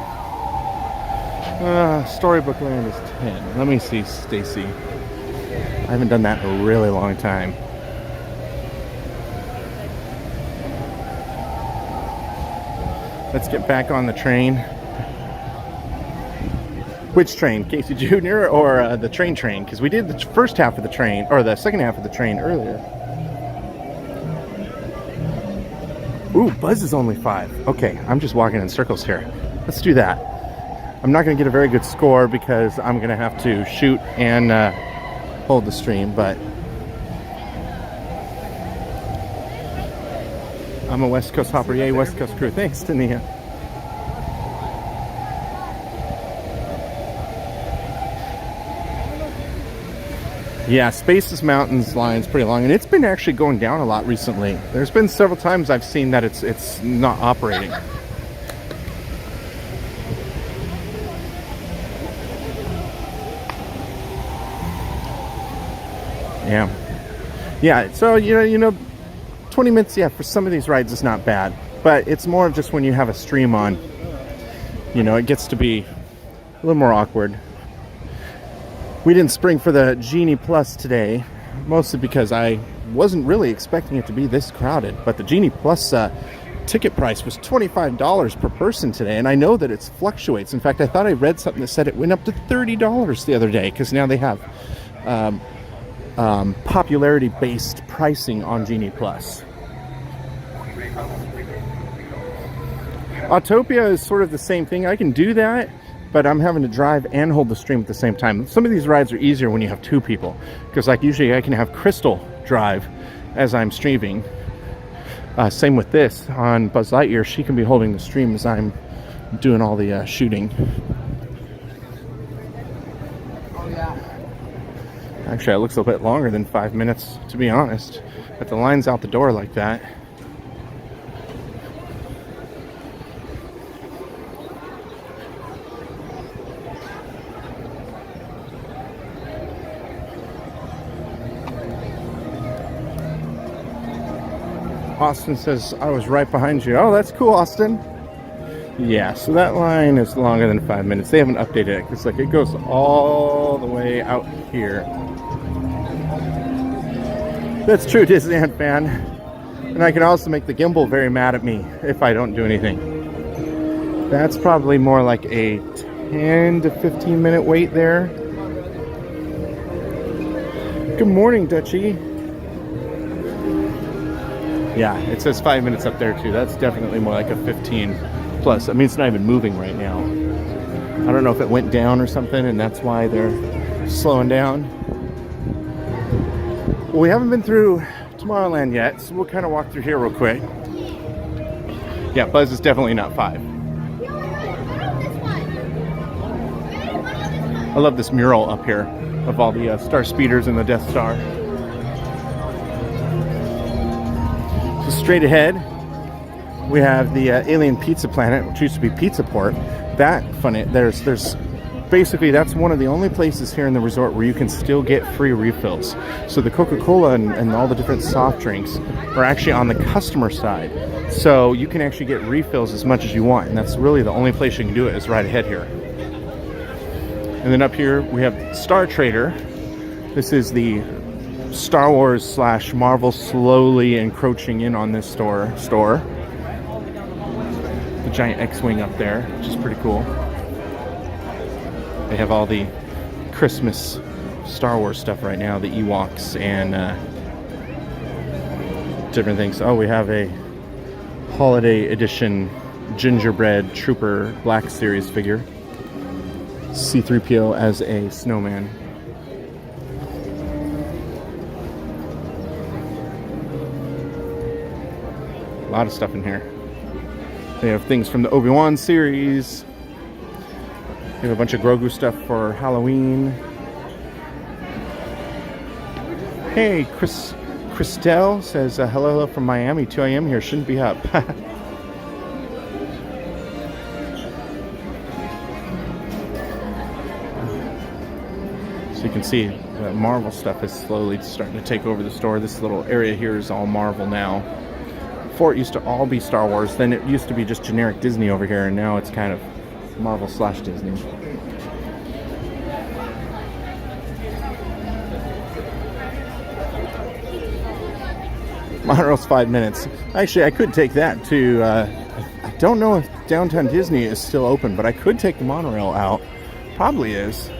Storybook Land is 10. Let me see, Stacy. I haven't done that in a really long time. Let's get back on the train. Which train? Casey Jr. or the train? Because we did the first half of the train, or the second half of the train earlier. Ooh, Buzz is only 5. Okay, I'm just walking in circles here. Let's do that. I'm not going to get a very good score because I'm going to have to shoot and hold the stream, but I'm a West Coast hopper. Yay, West Coast crew. Thanks, Tania. Yeah, Spaces Mountains line's pretty long, and it's been actually going down a lot recently. There's been several times I've seen that it's not operating. Yeah. So you know, 20 minutes. Yeah, for some of these rides, it's not bad, but it's more of just when you have a stream on. You know, it gets to be a little more awkward. We didn't spring for the Genie Plus today, mostly because I wasn't really expecting it to be this crowded. But the Genie Plus ticket price was $25 per person today, and I know that it fluctuates. In fact, I thought I read something that said it went up to $30 the other day, because now they have popularity-based pricing on Genie Plus. Autopia is sort of the same thing. I can do that, but I'm having to drive and hold the stream at the same time. Some of these rides are easier when you have 2 people, because like usually I can have Crystal drive as I'm streaming. Same with this on Buzz Lightyear. She can be holding the stream as I'm doing all the shooting. Actually, it looks a bit longer than 5 minutes, to be honest. But the line's out the door like that. Austin says I was right behind you. Oh, that's cool, Austin. Yeah, so that line is longer than 5 minutes. They haven't updated it. It's like it goes all the way out here. That's true, Disneyland fan. And I can also make the gimbal very mad at me if I don't do anything. That's probably more like a 10 to 15 minute wait there. Good morning, Dutchie. Yeah, it says 5 minutes up there too. That's definitely more like a 15 plus. I mean, it's not even moving right now. I don't know if it went down or something and that's why they're slowing down. Well, we haven't been through Tomorrowland yet, so we'll kind of walk through here real quick. Yeah, Buzz is definitely not 5. I love this mural up here of all the Star Speeders and the Death Star. So straight ahead, we have the Alien Pizza Planet, which used to be Pizza Port. That funny, there's basically that's one of the only places here in the resort where you can still get free refills. So the Coca-Cola and all the different soft drinks are actually on the customer side. So you can actually get refills as much as you want, and that's really the only place you can do it is right ahead here. And then up here we have Star Trader. This is the Star Wars / Marvel slowly encroaching in on this store. The giant X-Wing up there, which is pretty cool. They have all the Christmas Star Wars stuff right now, the Ewoks and different things. Oh, we have a holiday edition gingerbread trooper Black Series figure. C-3PO as a snowman. A lot of stuff in here. They have things from the Obi-Wan series. They have a bunch of Grogu stuff for Halloween. Hey, Christelle says, hello from Miami, 2 a.m. here, shouldn't be up. So you can see the Marvel stuff is slowly starting to take over the store. This little area here is all Marvel now. Before it used to all be Star Wars, then it used to be just generic Disney over here, and now it's kind of Marvel / Disney. Monorail's 5 minutes. Actually, I could take that to, I don't know if Downtown Disney is still open, but I could take the monorail out. Probably is.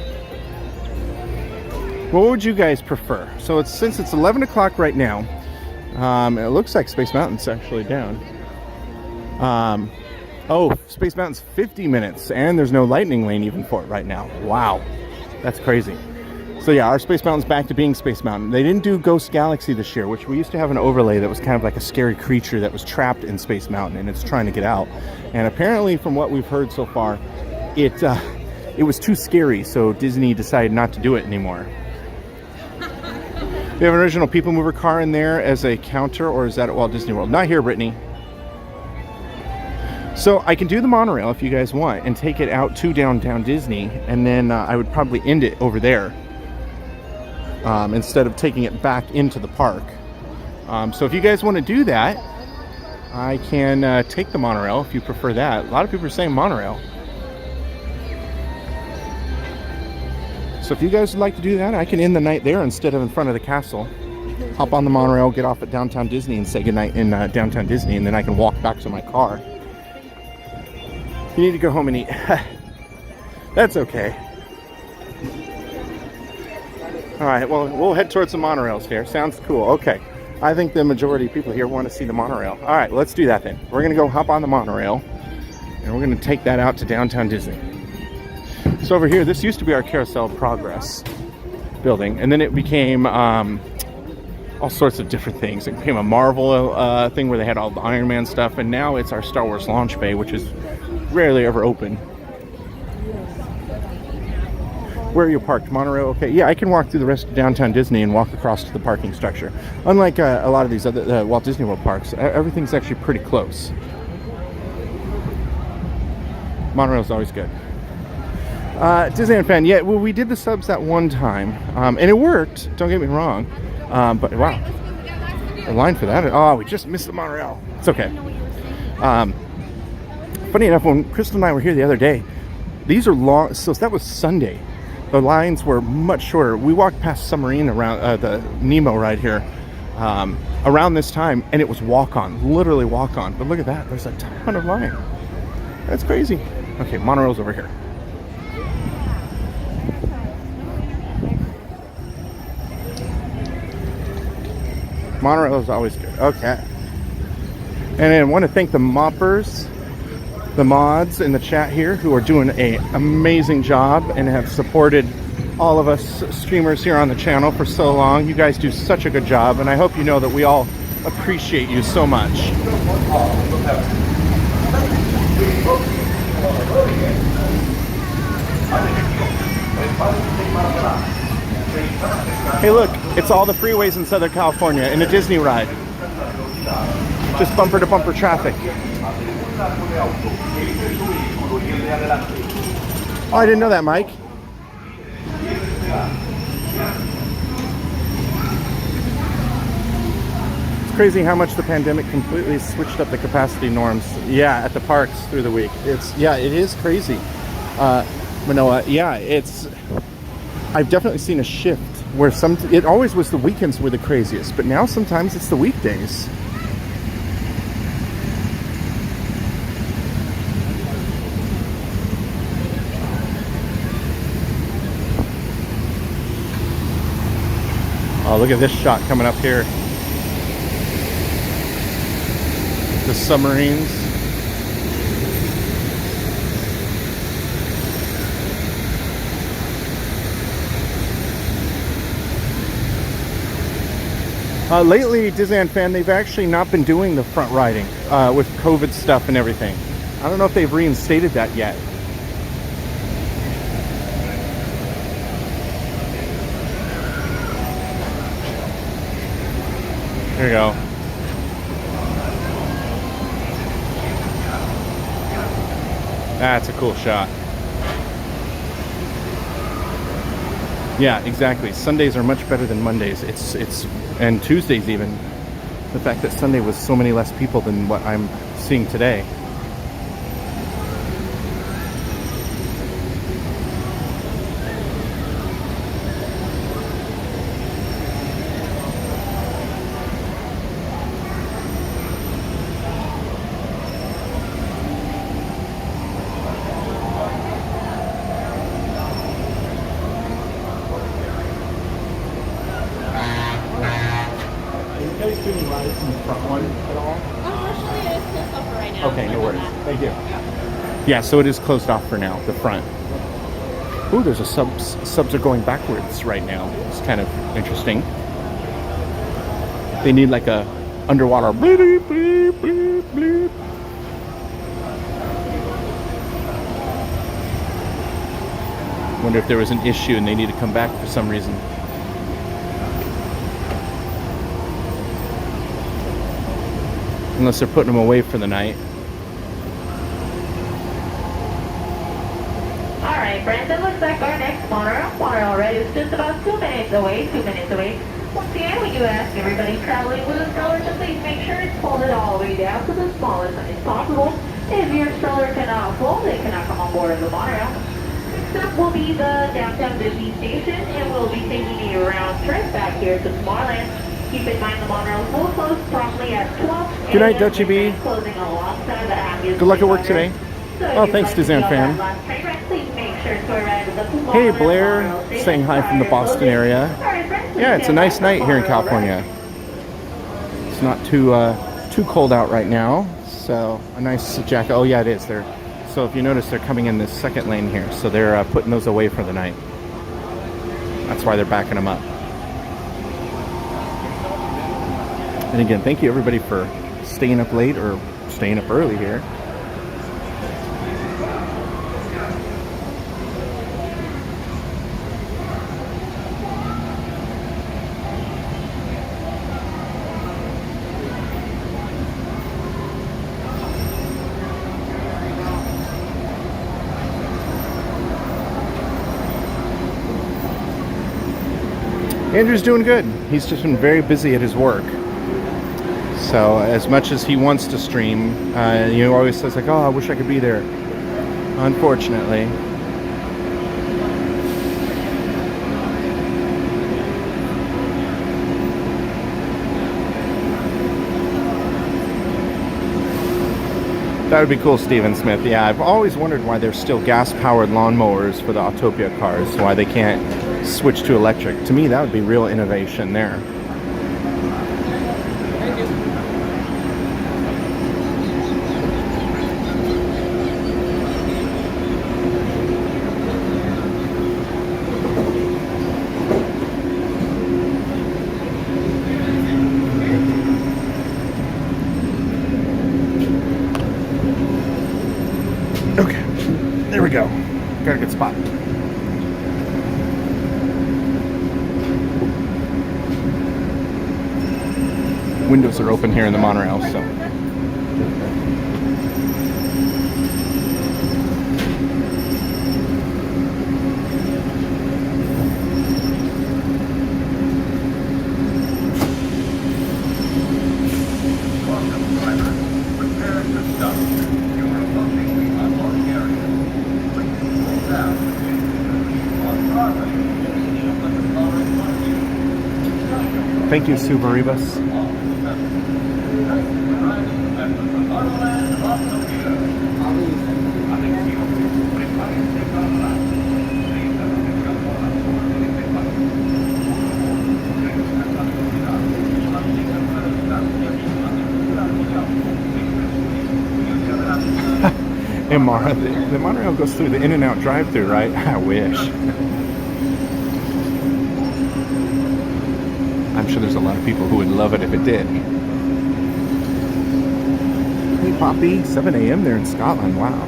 What would you guys prefer? So since it's 11 o'clock right now, it looks like Space Mountain's actually down. Oh, Space Mountain's 50 minutes, and there's no lightning lane even for it right now. Wow, that's crazy. So yeah, our Space Mountain's back to being Space Mountain. They didn't do Ghost Galaxy this year, which we used to have an overlay that was kind of like a scary creature that was trapped in Space Mountain, and it's trying to get out. And apparently, from what we've heard so far, it was too scary, so Disney decided not to do it anymore. We have an original People Mover car in there as a counter, or is that at Walt Disney World? Not here, Brittany. So I can do the monorail if you guys want and take it out to Downtown Disney, and then I would probably end it over there instead of taking it back into the park. So if you guys want to do that, I can take the monorail if you prefer that. A lot of people are saying monorail. So if you guys would like to do that, I can end the night there instead of in front of the castle. Hop on the monorail, get off at Downtown Disney and say goodnight in Downtown Disney, and then I can walk back to my car. You need to go home and eat. That's okay. Alright, well, we'll head towards the monorails here. Sounds cool. Okay. I think the majority of people here want to see the monorail. Alright, let's do that then. We're going to go hop on the monorail, and we're going to take that out to Downtown Disney. So over here, this used to be our Carousel Progress building, and then it became all sorts of different things. It became a Marvel thing where they had all the Iron Man stuff, and now it's our Star Wars launch bay, which is rarely ever open. Where are you parked? Monorail? Okay, yeah, I can walk through the rest of Downtown Disney and walk across to the parking structure. Unlike a lot of these other Walt Disney World parks, everything's actually pretty close. Monorail's always good. Disneyland fan, yeah, well, we did the subs that one time, and it worked, don't get me wrong, but wow. The line for that. Oh, we just missed the monorail. It's okay. Funny enough, when Crystal and I were here the other day, these are long. So that was Sunday. The lines were much shorter. We walked past Submarine around the Nemo ride here around this time, and it was walk on, literally walk on. But look at that. There's a ton of line. That's crazy. Okay, monorail's over here. Monorail is always good. Okay. And I want to thank the moppers, the mods in the chat here who are doing an amazing job and have supported all of us streamers here on the channel for so long. You guys do such a good job, and I hope you know that we all appreciate you so much. Hey look, it's all the freeways in Southern California in a Disney ride. Just bumper to bumper traffic. Oh, I didn't know that, Mike. It's crazy how much the pandemic completely switched up the capacity norms. Yeah, at the parks through the week. It is crazy. Manoa, yeah, I've definitely seen a shift where it always was the weekends were the craziest, but now sometimes it's the weekdays. Oh, look at this shot coming up here. The submarines. Lately, Disneyland fan, they've actually not been doing the front riding with COVID stuff and everything. I don't know if they've reinstated that yet. There you go. That's a cool shot. Yeah, exactly. Sundays are much better than Mondays. And Tuesdays even. The fact that Sunday was so many less people than what I'm seeing today. Okay, no worries. Thank you. Yeah, so it is closed off for now, the front. Ooh, there's a subs are going backwards right now. It's kind of interesting. They need like a underwater bleep, bleep, bleep, bleep. Wonder if there was an issue and they need to come back for some reason. Unless they're putting them away for the night. Alright, Brandon, looks like our next monorail ride is just about 2 minutes away. 2 minutes away. Once again, we do ask everybody traveling with a stroller to please make sure it's folded all the way down to the smallest size possible. If your stroller cannot fold, it cannot come on board of the monorail. Next up will be the downtown Disney station, and we'll be taking you around trip back here to Tomorrowland. Keep in mind the monorail will close promptly at 12. Good night, Dutchie B. Closing alongside the happiest. Good luck at work today. Oh, thanks, Disneyland fan. Hey, Blair, saying hi from the Boston area. Yeah, it's a nice night here in California. It's not too cold out right now, so a nice jacket. Oh yeah, it is. So if you notice, they're coming in this second lane here, so they're putting those away for the night. That's why they're backing them up. And again, thank you everybody for staying up late or staying up early here. Andrew's doing good. He's just been very busy at his work. So as much as he wants to stream, he always says like, "Oh, I wish I could be there." Unfortunately. That would be cool, Steven Smith. Yeah, I've always wondered why there's still gas-powered lawnmowers for the Autopia cars, why they can't switch to electric. To me, that would be real innovation there. There we go. Got a good spot. Windows are open here in the monorail, so. Thank you, Subaribus. Hey Mara, the monorail goes through the In-N-Out drive-thru, right? I wish. I'm sure there's a lot of people who would love it if it did. Hey Poppy, 7 a.m. there in Scotland, wow.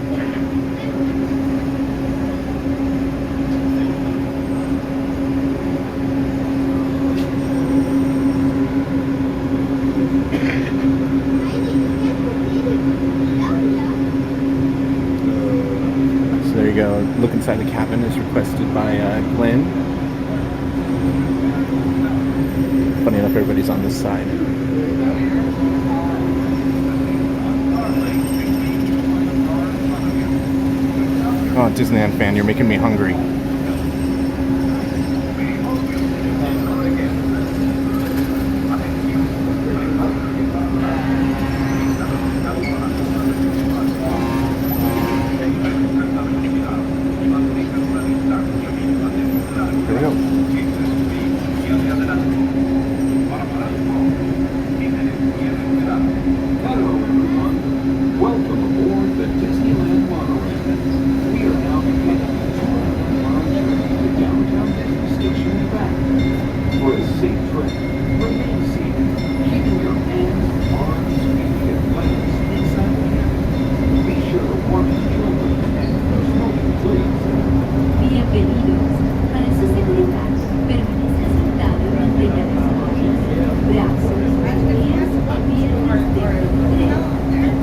So there you go, look inside the cabin is requested by Glenn. Funny enough, everybody's on this side. Oh, Disneyland fan, you're making me hungry. Here we go. Welcome aboard the Disneyland Monorail. We are now beginning a 2-hour journey to downtown Disney Station and back. For a safe trip, remain seated, keeping your hands, arms, feet, and legs inside the cabin. Be sure to walk the children and smoking, please. Bienvenidos. Para su seguridad, permanezca sentado y mantenga las rodillas, brazos, pies, piernas dentro del tren.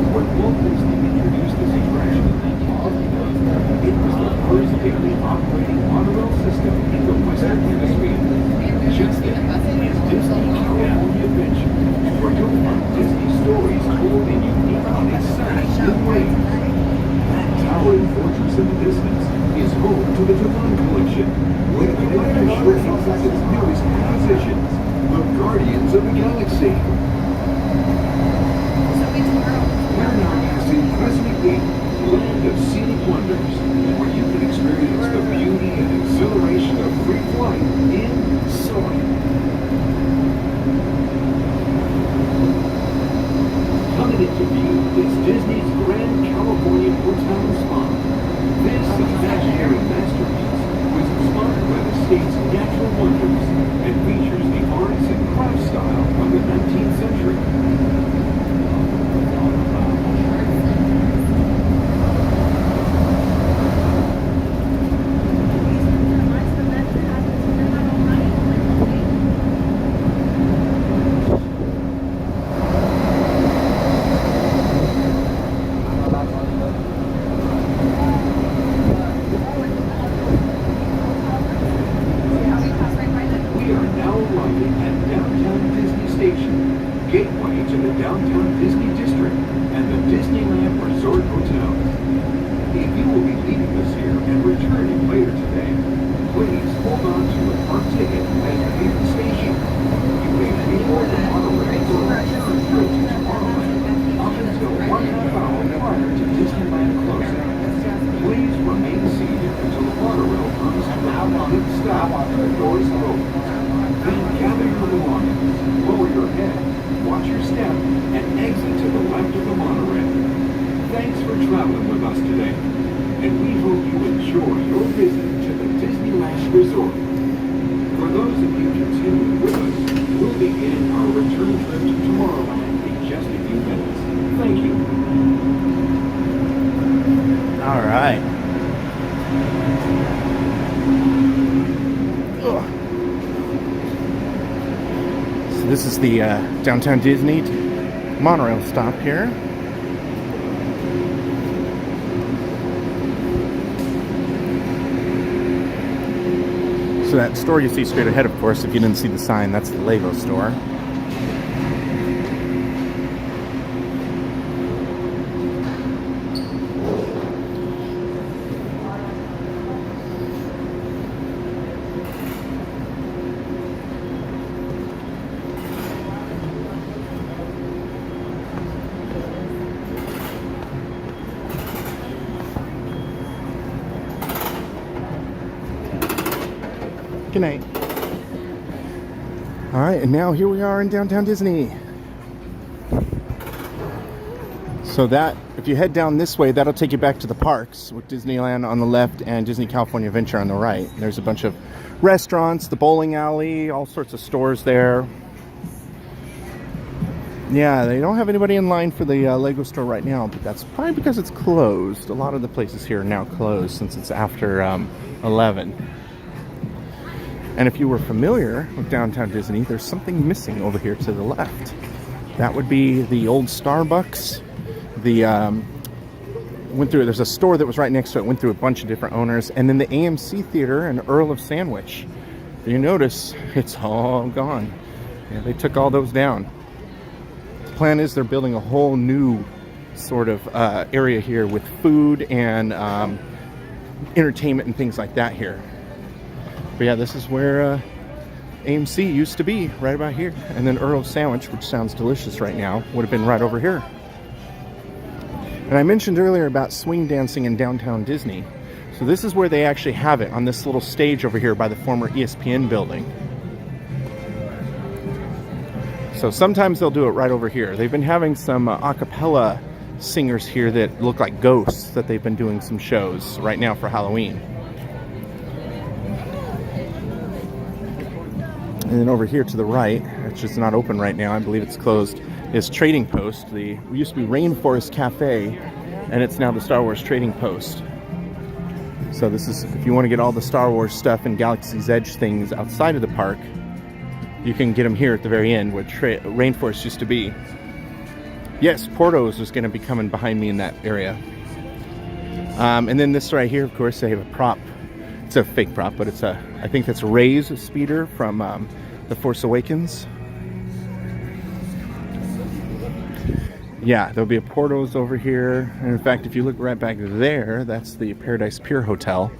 When Walt Disney introduced this attraction in 1959, it was the first daily operating monorail system in the Western Hemisphere. Just then, is Disney California Adventure, where you'll find Disney stories told in unique and exciting new ways. That towering fortress in the distance is home to the Tiana collection, with the Windermere showcase as its newest acquisitions, the Guardians of the Galaxy. We're now passing Crescent Gate, land of scenic wonders, where you can experience the beauty and exhilaration of free flight in soaring. Coming into view is Disney's Grand Californian Hotel and Spa. This imaginary masterpiece was inspired by the state's natural wonders and features the arts and crafts style of the 19th century. the Downtown Disney District and the Disneyland Resort Hotel. If you will be leaving this year and returning later today, please hold on to a park ticket at your favorite station. You may reboard the Monorail or return to Tomorrowland up until 1.5 hours prior to Disneyland closing. Please remain seated until the Monorail comes to a complete stop and the doors close. Then gather your belongings, lower your head, watch your step, and exit to the left of the monorail. Thanks for traveling with us today, and we hope you enjoy your visit to the Disneyland Resort. For those of you continuing with us, we'll begin our return trip to Tomorrowland in just a few minutes. Thank you. All right. So this is the Downtown Disney monorail stop here. So that store you see straight ahead, of course, if you didn't see the sign, that's the Lego store. Good night. All right, and now here we are in Downtown Disney. So that, if you head down this way, that'll take you back to the parks with Disneyland on the left and Disney California Adventure on the right. There's a bunch of restaurants, the bowling alley, all sorts of stores there. Yeah, they don't have anybody in line for the Lego store right now, but that's probably because it's closed. A lot of the places here are now closed since it's after 11. And if you were familiar with Downtown Disney, there's something missing over here to the left. That would be the old Starbucks. There's a store that was right next to it, went through a bunch of different owners. And then the AMC Theater and Earl of Sandwich. If you notice, it's all gone. Yeah, they took all those down. The plan is they're building a whole new sort of area here with food and entertainment and things like that here. But yeah, this is where AMC used to be, right about here. And then Earl's Sandwich, which sounds delicious right now, would have been right over here. And I mentioned earlier about swing dancing in Downtown Disney. So this is where they actually have it, on this little stage over here by the former ESPN building. So sometimes they'll do it right over here. They've been having some a cappella singers here that look like ghosts that they've been doing some shows right now for Halloween. And then over here to the right, which is not open right now, I believe it's closed, is Trading Post. It used to be Rainforest Cafe, and it's now the Star Wars Trading Post. So this is, if you want to get all the Star Wars stuff and Galaxy's Edge things outside of the park, you can get them here at the very end where Rainforest used to be. Yes, Porto's is going to be coming behind me in that area. And then this right here, of course, they have a prop. It's a fake prop, but it's I think that's Rey's speeder from The Force Awakens. Yeah, there'll be a Porto's over here. And in fact, if you look right back there, that's the Paradise Pier Hotel.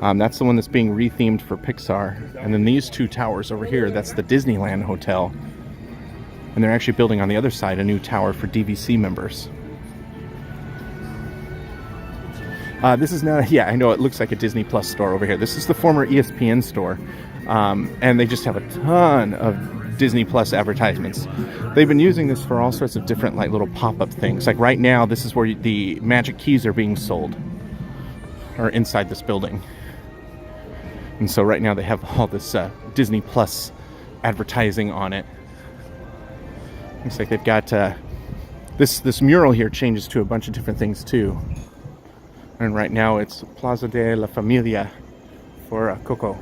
That's the one that's being rethemed for Pixar. And then these two towers over here, that's the Disneyland Hotel. And they're actually building on the other side a new tower for DVC members. This is not, yeah, I know it looks like a Disney Plus store over here. This is the former ESPN store. And they just have a ton of Disney Plus advertisements. They've been using this for all sorts of different like little pop-up things. Like right now, this is where the Magic Keys are being sold. Or inside this building. And so right now they have all this Disney Plus advertising on it. Looks like they've got this mural here changes to a bunch of different things too. And right now it's Plaza de la Familia for Coco.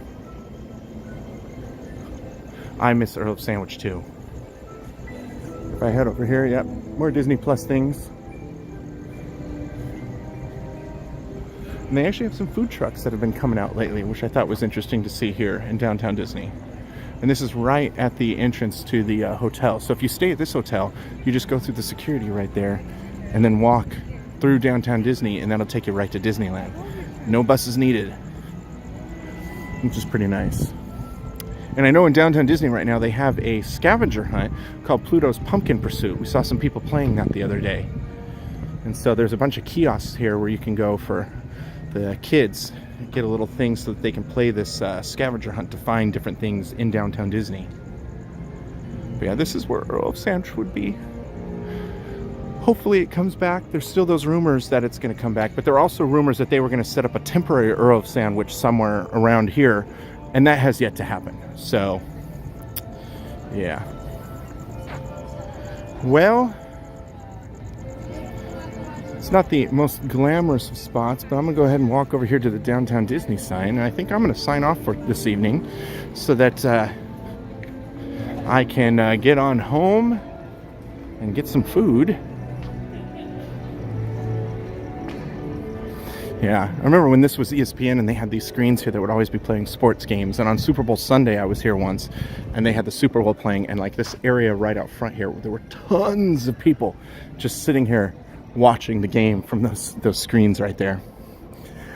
I miss Earl of Sandwich too. If I head over here, yep, more Disney Plus things. And they actually have some food trucks that have been coming out lately, which I thought was interesting to see here in Downtown Disney. And this is right at the entrance to the hotel. So if you stay at this hotel, you just go through the security right there and then walk through downtown Disney, and that'll take you right to Disneyland. No buses needed, which is pretty nice. And I know in downtown Disney right now they have a scavenger hunt called Pluto's Pumpkin Pursuit. We saw some people playing that the other day. And so there's a bunch of kiosks here where you can go for the kids, get a little thing so that they can play this scavenger hunt to find different things in downtown Disney. But yeah, this is where Earl of Sand would be. Hopefully it comes back. There's still those rumors that it's going to come back, but there are also rumors that they were going to set up a temporary Earl of Sandwich somewhere around here, and that has yet to happen. So, yeah. Well, it's not the most glamorous of spots, but I'm going to go ahead and walk over here to the Downtown Disney sign, and I think I'm going to sign off for this evening so that I can get on home and get some food. Yeah, I remember when this was ESPN and they had these screens here that would always be playing sports games. And on Super Bowl Sunday, I was here once, and they had the Super Bowl playing, and like this area right out front here, there were tons of people just sitting here watching the game from those screens right there.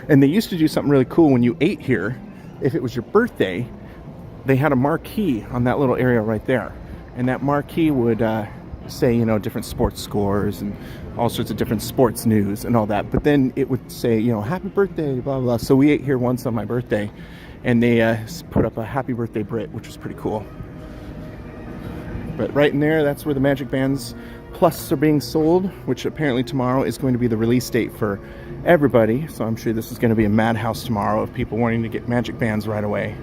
And they used to do something really cool when you ate here. If it was your birthday, they had a marquee on that little area right there. And that marquee would say, you know, different sports scores and all sorts of different sports news and all that. But then it would say, you know, happy birthday, blah, blah, blah. So we ate here once on my birthday, and they put up a happy birthday Brit, which was pretty cool. But right in there, that's where the Magic Bands Plus are being sold, which apparently tomorrow is going to be the release date for everybody. So I'm sure this is going to be a madhouse tomorrow of people wanting to get Magic Bands right away.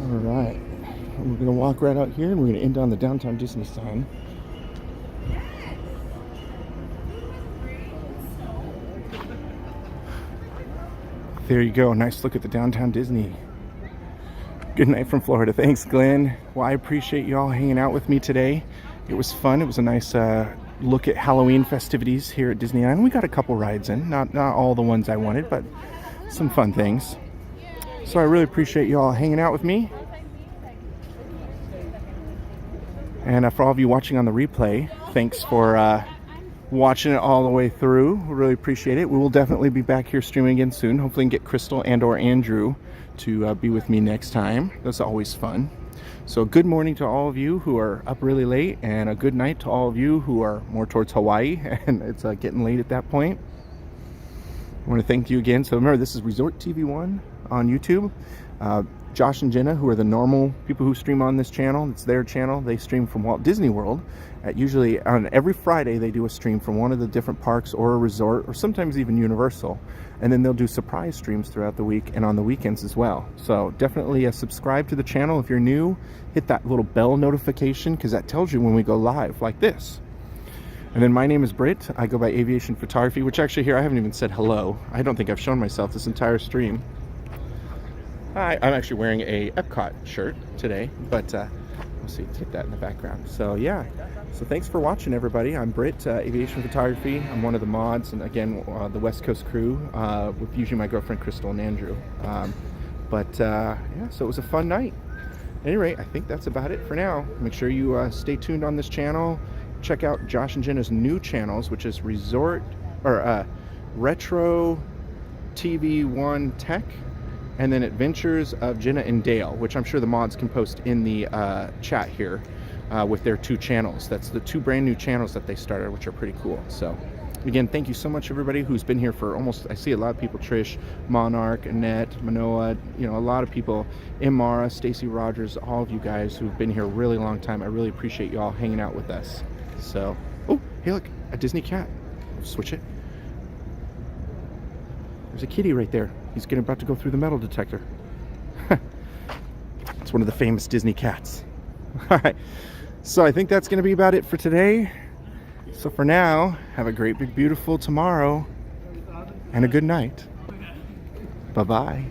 All right. We're going to walk right out here, and we're going to end on the Downtown Disney sign. There you go. Nice look at the Downtown Disney. Good night from Florida. Thanks, Glenn. Well, I appreciate you all hanging out with me today. It was fun. It was a nice look at Halloween festivities here at Disneyland. We got a couple rides in. Not all the ones I wanted, but some fun things. So I really appreciate you all hanging out with me. And for all of you watching on the replay, thanks for watching it all the way through. We really appreciate it. We will definitely be back here streaming again soon. Hopefully we can get Crystal and or Andrew to be with me next time. That's always fun. So good morning to all of you who are up really late, and a good night to all of you who are more towards Hawaii, and it's getting late at that point. I want to thank you again. So remember, this is Resort TV 1 on YouTube. Josh and Jenna, who are the normal people who stream on this channel, it's their channel. They stream from Walt Disney World. Usually on every Friday they do a stream from one of the different parks or a resort, or sometimes even Universal. And then they'll do surprise streams throughout the week and on the weekends as well. So definitely subscribe to the channel if you're new. Hit that little bell notification, because that tells you when we go live like this. And then my name is Britt. I go by Aviation Photography, which actually here I haven't even said hello. I don't think I've shown myself this entire stream. I'm actually wearing a Epcot shirt today, but we'll see, take that in the background. So yeah, so thanks for watching, everybody. I'm Britt, Aviation Photography. I'm one of the mods, and again, the West Coast crew, with usually my girlfriend Crystal and Andrew. Yeah, so it was a fun night. At any rate, I think that's about it for now. Make sure you stay tuned on this channel. Check out Josh and Jenna's new channels, which is Retro TV 1 Tech, and then Adventures of Jenna and Dale, which I'm sure the mods can post in the chat here with their two channels. That's the two brand new channels that they started, which are pretty cool. So again, thank you so much, everybody who's been here for almost, I see a lot of people, Trish, Monarch, Annette, Manoa, you know, a lot of people, Imara, Stacy Rogers, all of you guys who've been here a really long time. I really appreciate you all hanging out with us. So, oh, hey look, a Disney cat. Switch it. There's a kitty right there. He's about to go through the metal detector. It's one of the famous Disney cats. All right, so I think that's going to be about it for today. So for now, have a great, big, beautiful tomorrow and a good night. Bye-bye.